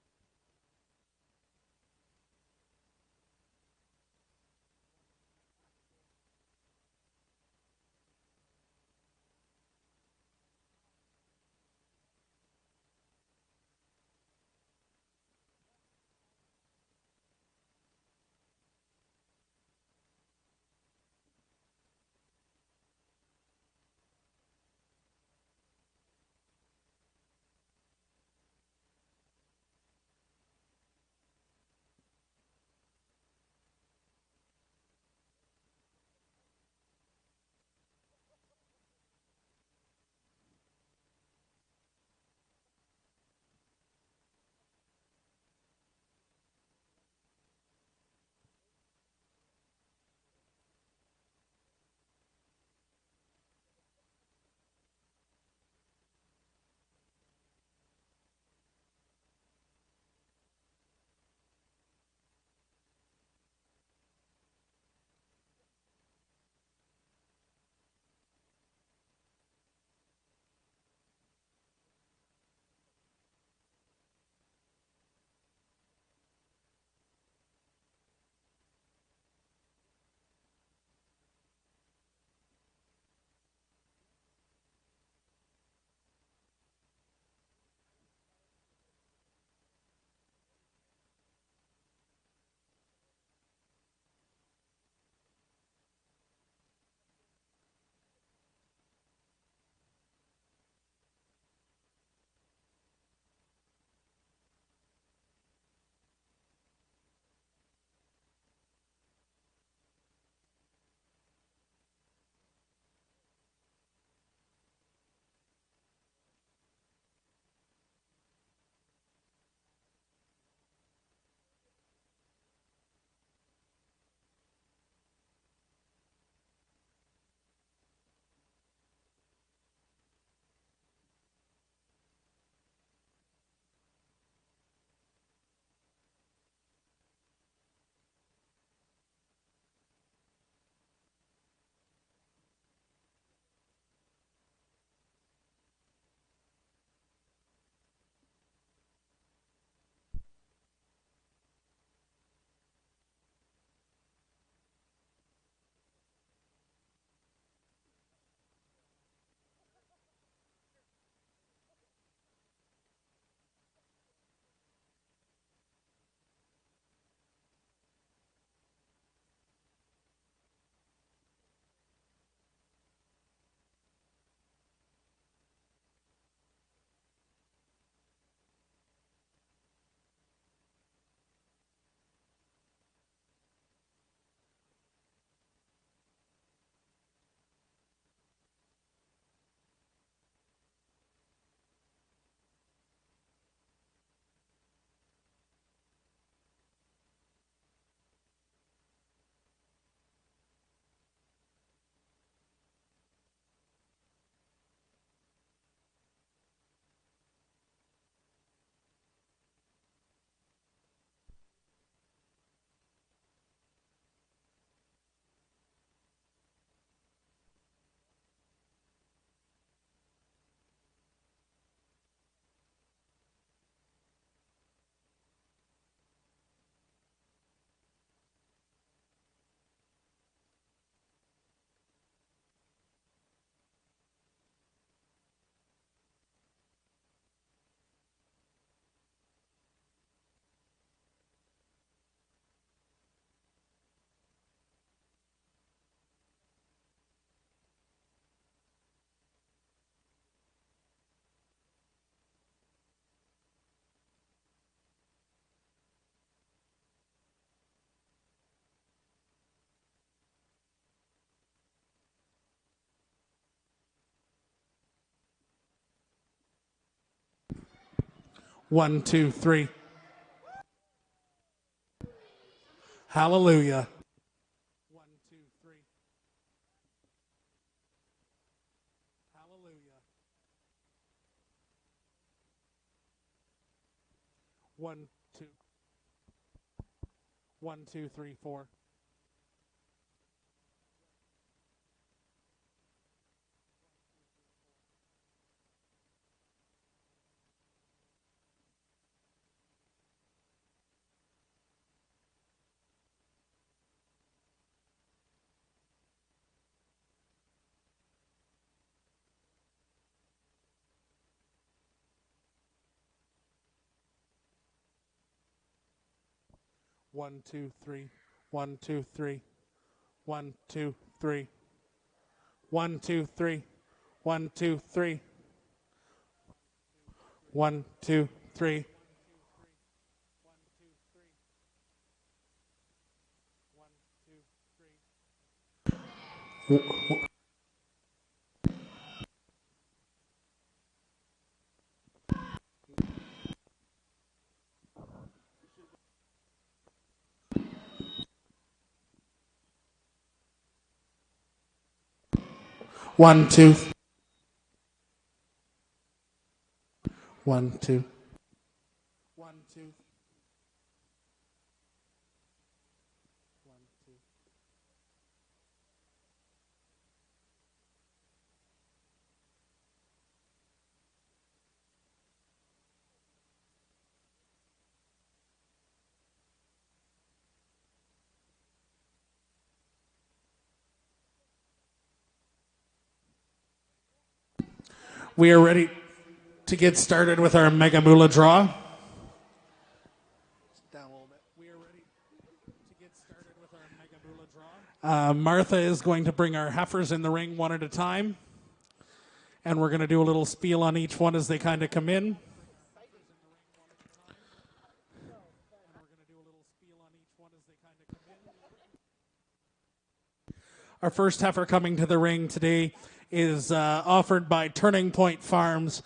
One, two, three. Hallelujah. One, two, three. Hallelujah. 1, 2. 1, 2, 3, 4. One, two, three. 1, 2, 3. 1, 2, 3. 1, 2, 3. 1, 2, 3. 1, 2, 3. 1, 2. 1, 2. 1, 2. We are ready to get started with our Mega Moolah draw. Down a little bit. We are ready to get started with our Mega Moolah draw. Martha is going to bring our heifers in the ring one at a time, and we're going to do a little spiel on each one as they kind of come in. Our first heifer coming to the ring today is offered by Turning Point Farms,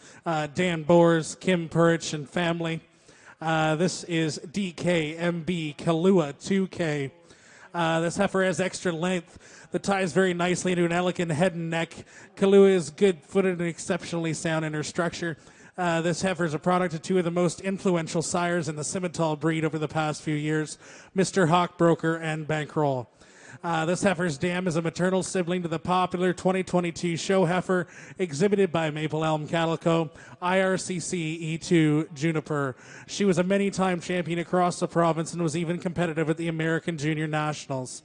Dan Boers, Kim Purich, and family. This is DKMB Kahlua 2K. This heifer has extra length that ties very nicely into an elegant head and neck. Kahlua is good-footed and exceptionally sound in her structure. This heifer is a product of two of the most influential sires in the Simmental breed over the past few years, Mr. Hawkbroker and Bankroll. This heifer's dam is a maternal sibling to the popular 2022 show heifer exhibited by Maple Elm Cattle Co. IRCC E2 Juniper. She was a many-time champion across the province and was even competitive at the American Junior Nationals.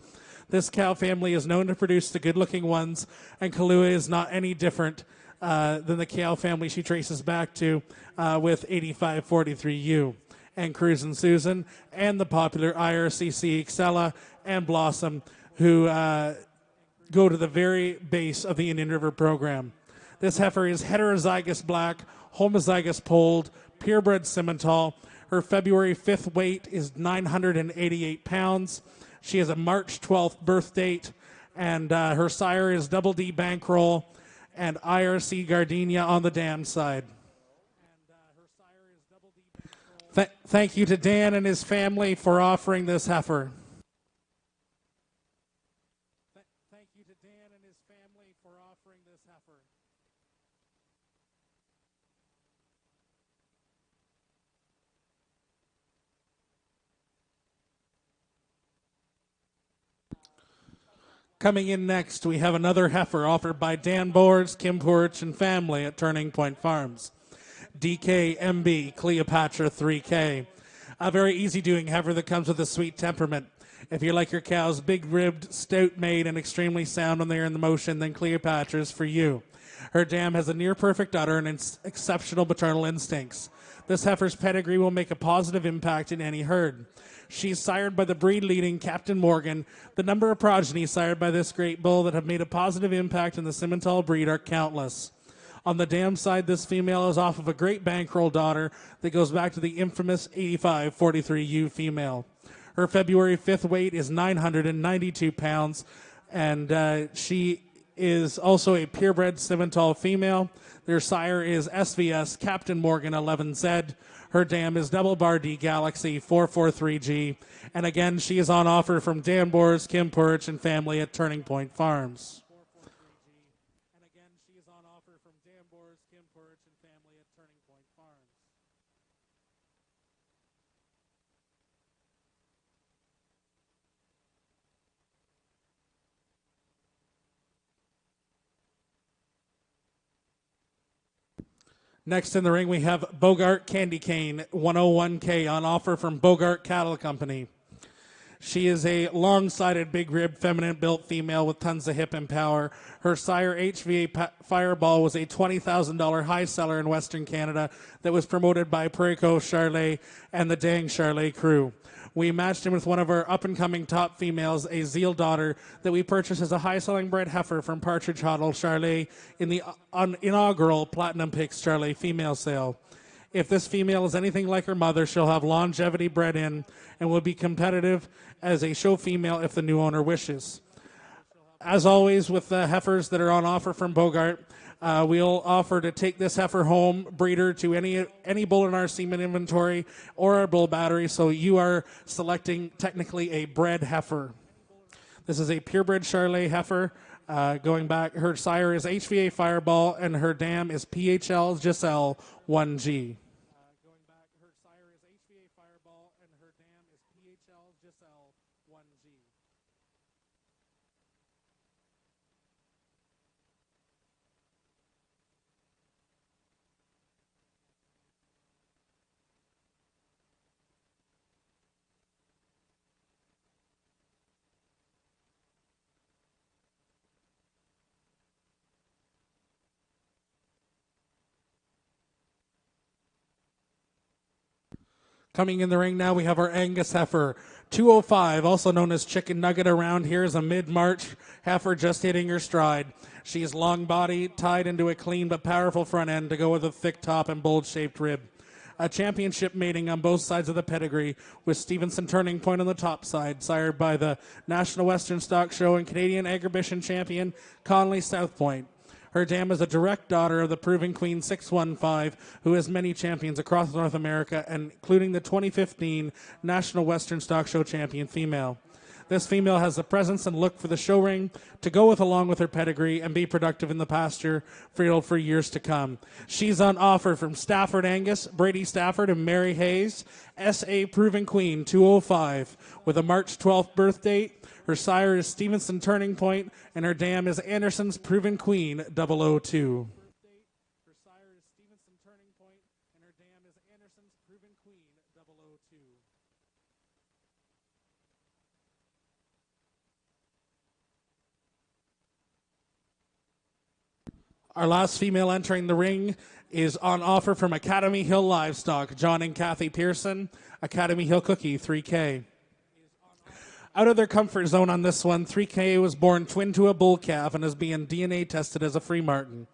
This cow family is known to produce the good-looking ones, and Kahlua is not any different than the cow family she traces back to with 8543U. And Cruisin' Susan, and the popular IRCC Excella and Blossom, who go to the very base of the Indian River program. This heifer is heterozygous black, homozygous polled, purebred Simmental. Her February 5th weight is 988 pounds. She has a March 12th birth date, and her sire is Double D Bankroll and IRC Gardenia on the dam side. Thank you to Dan and his family for offering this heifer. Thank you to Dan and his family for offering this heifer. Coming in next, we have another heifer offered by Dan Boers, Kim Purich, and family at Turning Point Farms. DKMB Cleopatra 3K. A very easy-doing heifer that comes with a sweet temperament. If you like your cows big-ribbed, stout-made, and extremely sound when they are in the motion, then Cleopatra is for you. Her dam has a near-perfect udder and exceptional maternal instincts. This heifer's pedigree will make a positive impact in any herd. She's sired by the breed-leading Captain Morgan. The number of progeny sired by this great bull that have made a positive impact in the Simmental breed are countless. On the dam side, this female is off of a great bankroll daughter that goes back to the infamous 8543U female. Her February 5th weight is 992 pounds, and she is also a purebred Simmental female. Their sire is SVS Captain Morgan 11Z. Her dam is Double Bar D Galaxy 443G. And again, she is on offer from Dan Boers, Kim Purich, and family at Turning Point Farms. And again, she is on offer from Dan Boers, Kim Purich, and family at Turning Point Farms. Next in the ring, we have Bogart Candy Cane 101K on offer from Bogart Cattle Company. She is a long-sided, big-rib, feminine-built female with tons of hip and power. Her sire, HVA Fireball, was a $20,000 high seller in Western Canada that was promoted by Perico Charlet and the Dang Charlet crew. We matched him with one of our up-and-coming top females, a Zeal daughter, that we purchased as a high-selling bred heifer from Partridge Huddle Charlet in the inaugural Platinum Picks Charlet female sale. If this female is anything like her mother, she'll have longevity bred in and will be competitive as a show female if the new owner wishes. As always with the heifers that are on offer from Bogart, we'll offer to take this heifer home, breeder to any bull in our semen inventory or our bull battery, so you are selecting technically a bred heifer. This is a purebred Charlet heifer. Going back, her sire is HVA Fireball and her dam is PHL Giselle 1G. Going back, her sire is HVA Fireball and her dam is PHL Giselle 1G. Coming in the ring now, we have our Angus heifer, 205, also known as Chicken Nugget around here, is a mid-March heifer just hitting her stride. She's long body, tied into a clean but powerful front end to go with a thick top and bold-shaped rib. A championship mating on both sides of the pedigree, with Stevenson Turning Point on the top side, sired by the National Western Stock Show and Canadian Agribition champion Conley South Point. Her dam is a direct daughter of the Proving Queen 615, who has many champions across North America, including the 2015 National Western Stock Show champion female. This female has the presence and look for the show ring to go with along with her pedigree and be productive in the pasture for years to come. She's on offer from Stafford Angus, Brady Stafford, and Mary Hayes, SA Proving Queen 205, with a March 12th birth date. Her sire is Stevenson Turning Point, and her dam is Anderson's Proven Queen 002. Her sire is Stevenson Turning Point, and her dam is Anderson's Proven Queen 002. Our last female entering the ring is on offer from Academy Hill Livestock, John and Kathy Pearson, Academy Hill Cookie 3K. Out of their comfort zone on this one, 3K was born twin to a bull calf and is being DNA tested as a free martin.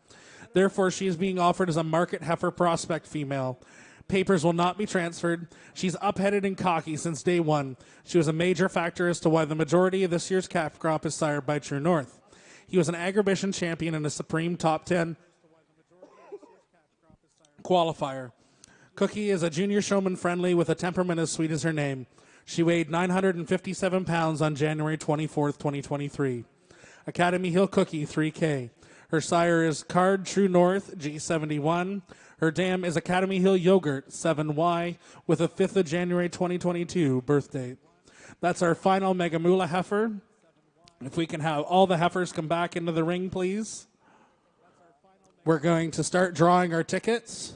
Therefore, she is being offered as a market heifer prospect female. Papers will not be transferred. She's up-headed and cocky since day one. She was a major factor as to why the majority of this year's calf crop is sired by True North. He was an Agribition champion and a Supreme Top 10 qualifier. Cookie is a junior showman friendly with a temperament as sweet as her name. She weighed 957 pounds on January 24th, 2023. Academy Hill Cookie 3K. Her sire is Card True North G71. Her dam is Academy Hill Yogurt 7Y with a 5th of January 2022 birth date. That's our final Mega Moolah heifer. If we can have all the heifers come back into the ring, please. We're going to start drawing our tickets.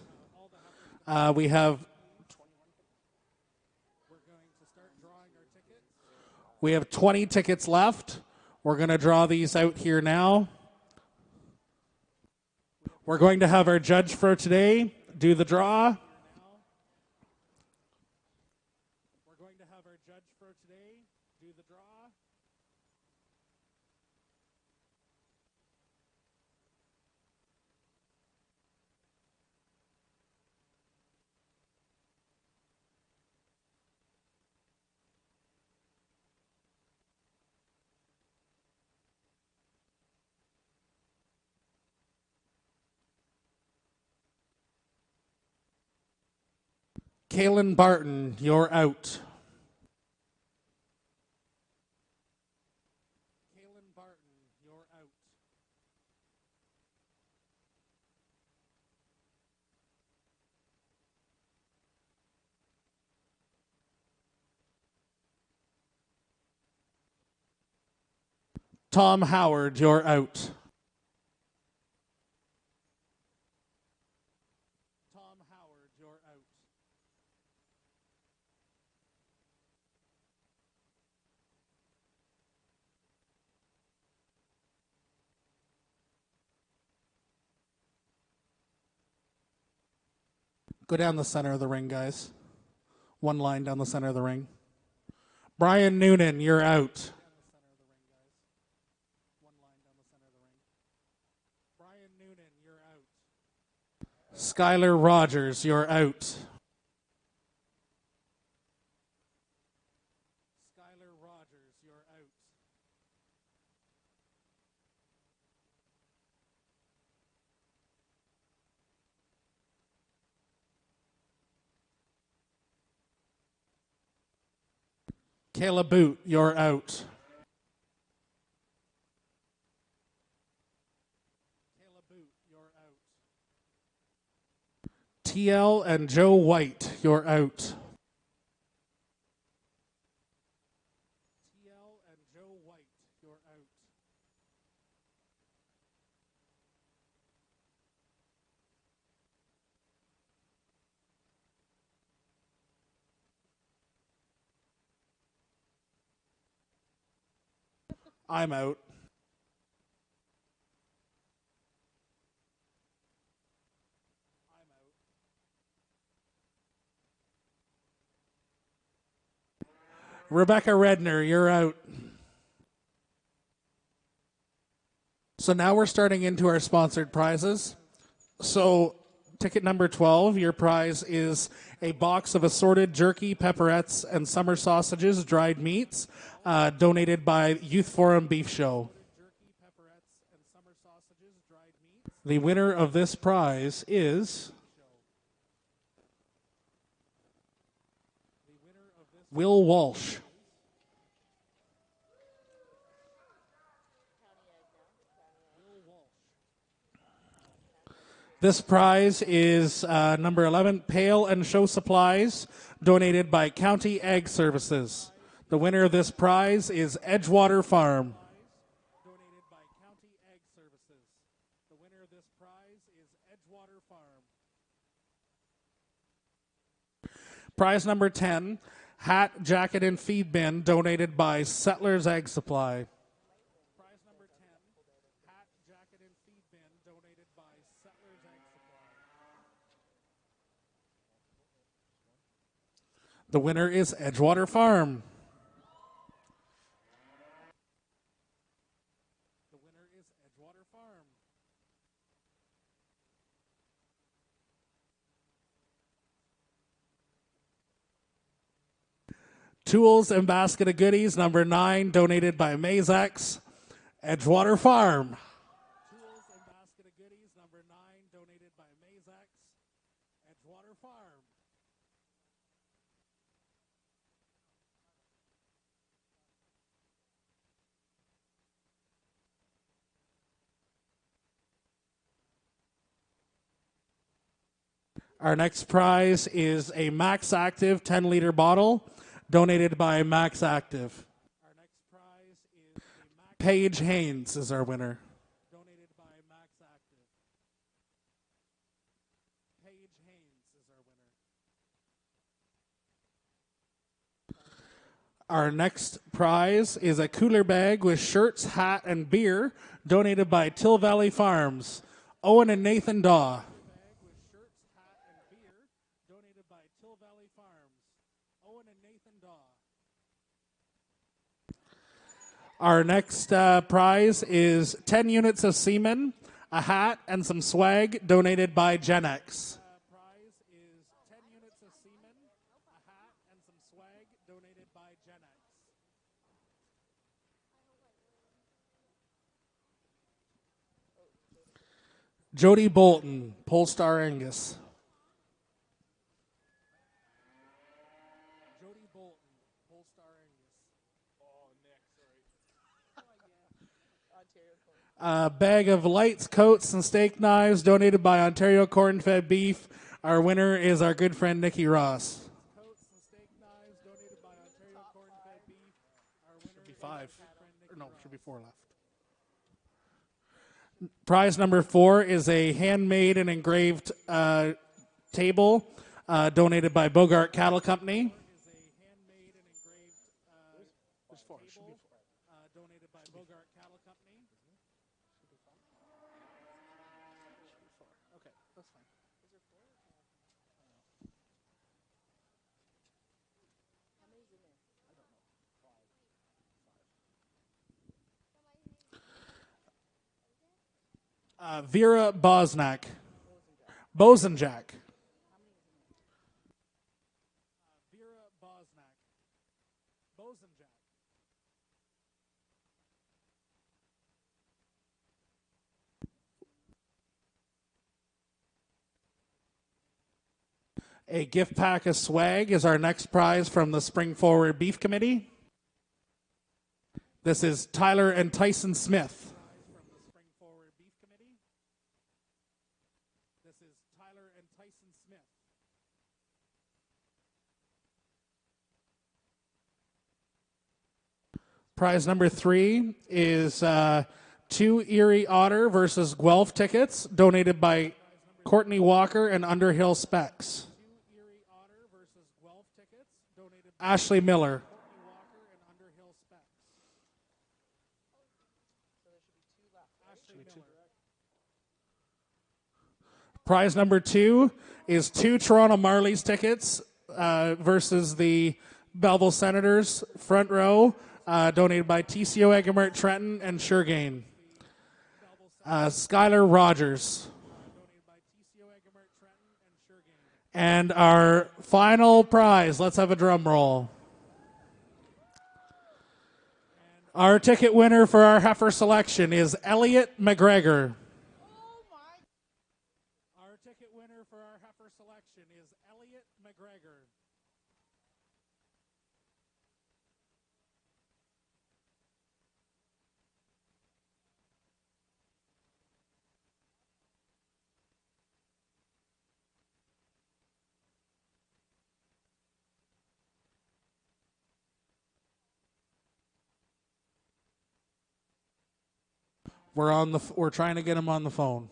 We have 20 tickets left. We're going to draw these out here now. We're going to have our judge for today do the draw. We're going to have our judge for today do the draw. Kaylin Barton, you're out. Kaylin Barton, you're out. Tom Howard, you're out. Go down the center of the ring, guys. One line down the center of the ring. Brian Noonan, you're out. Brian Noonan, you're out. Skylar Rogers, you're out. Skylar Rogers, you're out. Kayla Boot, you're out. Kayla Boot, you're out. TL and Joe White, you're out. TL and Joe White, you're out. I'm out. Rebecca Redner, you're out. So now we're starting into our sponsored prizes. So ticket number 12, your prize is a box of assorted jerky, pepperettes, and summer sausages, dried meats, donated by Youth Forum Beef Show. The winner of this prize is Will Walsh. This prize is number 11, Pail and Show Supplies, donated by County Ag Services. The winner of this prize is Edgewater Farm. Donated by County Ag Services. The winner of this prize is Edgewater Farm. Prize number 10, Hat, Jacket, and Feed Bin, donated by Settlers Ag Supply. Prize number 10, Hat, Jacket, and Feed Bin, donated by Settlers Ag Supply. The winner is Edgewater Farm. The winner is Edgewater Farm. Tools and Basket of Goodies, number 9, donated by Mazex, Edgewater Farm. Tools and Basket of Goodies, number 9, donated by Mazex, Edgewater Farm. Our next prize is a Max Active 10-liter bottle, donated by Max Active. Our next prize is Paige Haynes is our winner. Donated by Max Active. Paige Haynes is our winner. Our next prize is a cooler bag with shirts, hat, and beer, donated by Till Valley Farms. Owen and Nathan Daw. Our next prize is 10 units of semen, a hat, and some swag donated by Gen X. Prize is 10 units of semen, a hat, and some swag donated by Gen X. Jody Bolton, Polestar Angus. Jody Bolton, Polestar Angus. A bag of lights, coats, and steak knives donated by Ontario Corn-Fed Beef. Our winner is our good friend Nikki Ross. Coats and steak knives donated by Ontario Corn-Fed Beef. Our winner should be 5. Or no, should be 4 left. Prize number 4 is a handmade and engraved table donated by Bogart Cattle Company. There's 4. Should be 4. Donated by Bogart Cattle Company. Okay, that's fine. Vera Bosnak. Bozenjack. Vera Bosnak. Bozenjack. A gift pack of swag is our next prize from the Spring Forward Beef Committee. This is Tyler and Tyson Smith. This is Tyler and Tyson Smith. Prize number 3 is 2 Erie Otter versus Guelph tickets, donated by Courtney Walker and Underhill Specs. Ashley Miller. Prize number 2 is 2 Toronto Marlies tickets versus the Belleville Senators, front row, donated by TCO Egamart Trenton and Shergain. Skylar Rogers. And our final prize, let's have a drum roll. Our ticket winner for our heifer selection is Elliot McGregor. Our ticket winner for our heifer selection is Elliot McGregor. We're trying to get him on the phone.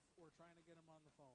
We're trying to get him on the phone.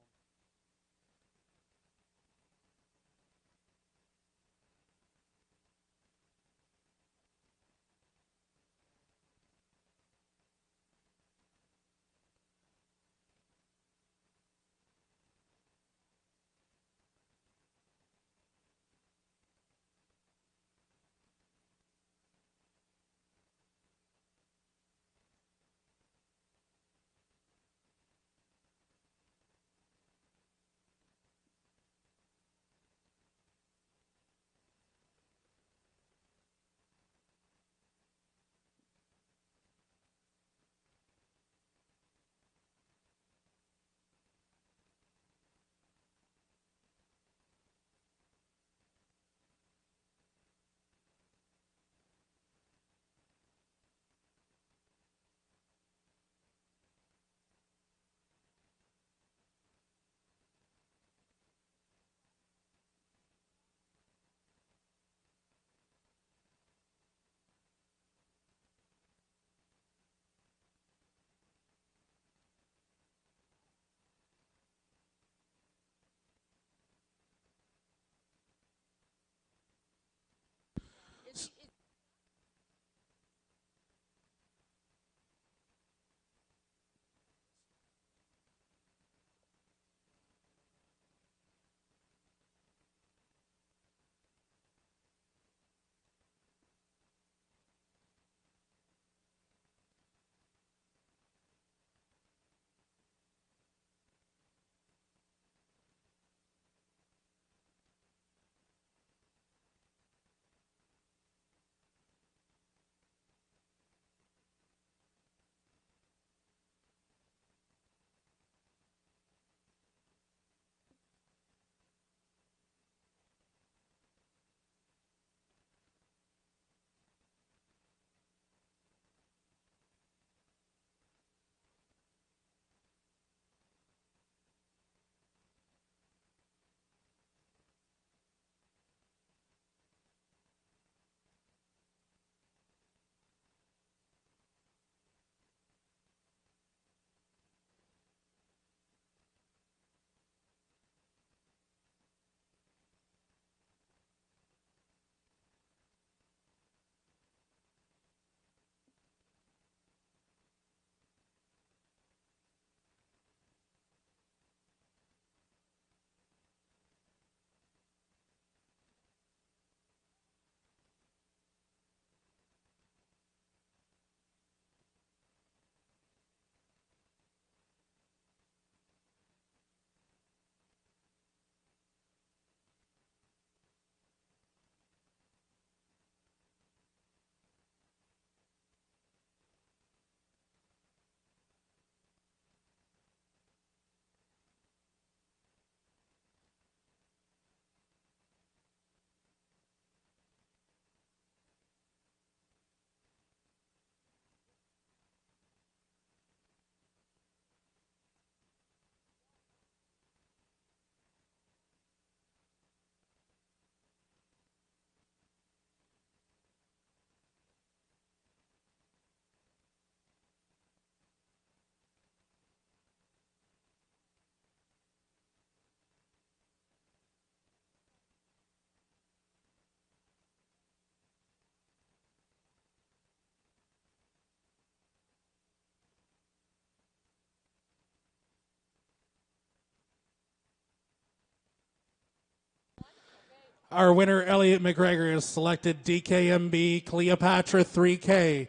Our winner, Elliot McGregor, is selected DKMB Cleopatra 3K,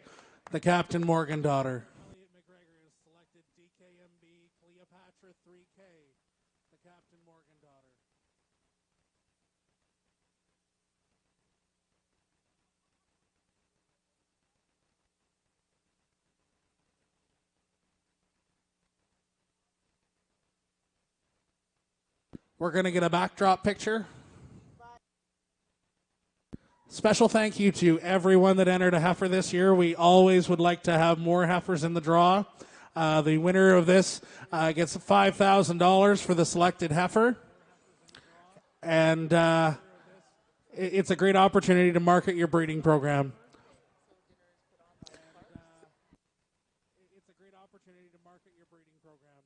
the Captain Morgan daughter. Elliot McGregor is selected DKMB Cleopatra 3K, the Captain Morgan daughter. We're going to get a backdrop picture. Special thank you to everyone that entered a heifer this year. We always would like to have more heifers in the draw. The winner of this gets $5,000 for the selected heifer. And it's a great opportunity to market your breeding program. It's a great opportunity to market your breeding program.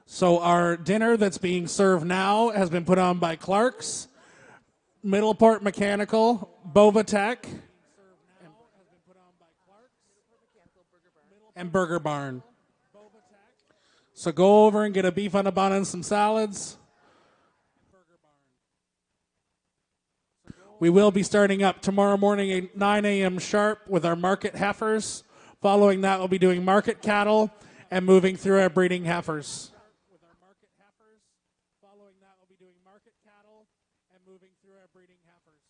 So our dinner that's being served now has been put on by Clark's, Middleport Mechanical, Bovatech, and Burger Barn. So go over and get a beef on a bun and some salads. We will be starting up tomorrow morning at 9 a.m. sharp with our market heifers. Following that, we'll be doing market cattle and moving through our breeding heifers. Following that, we'll be doing market cattle and moving through our breeding heifers.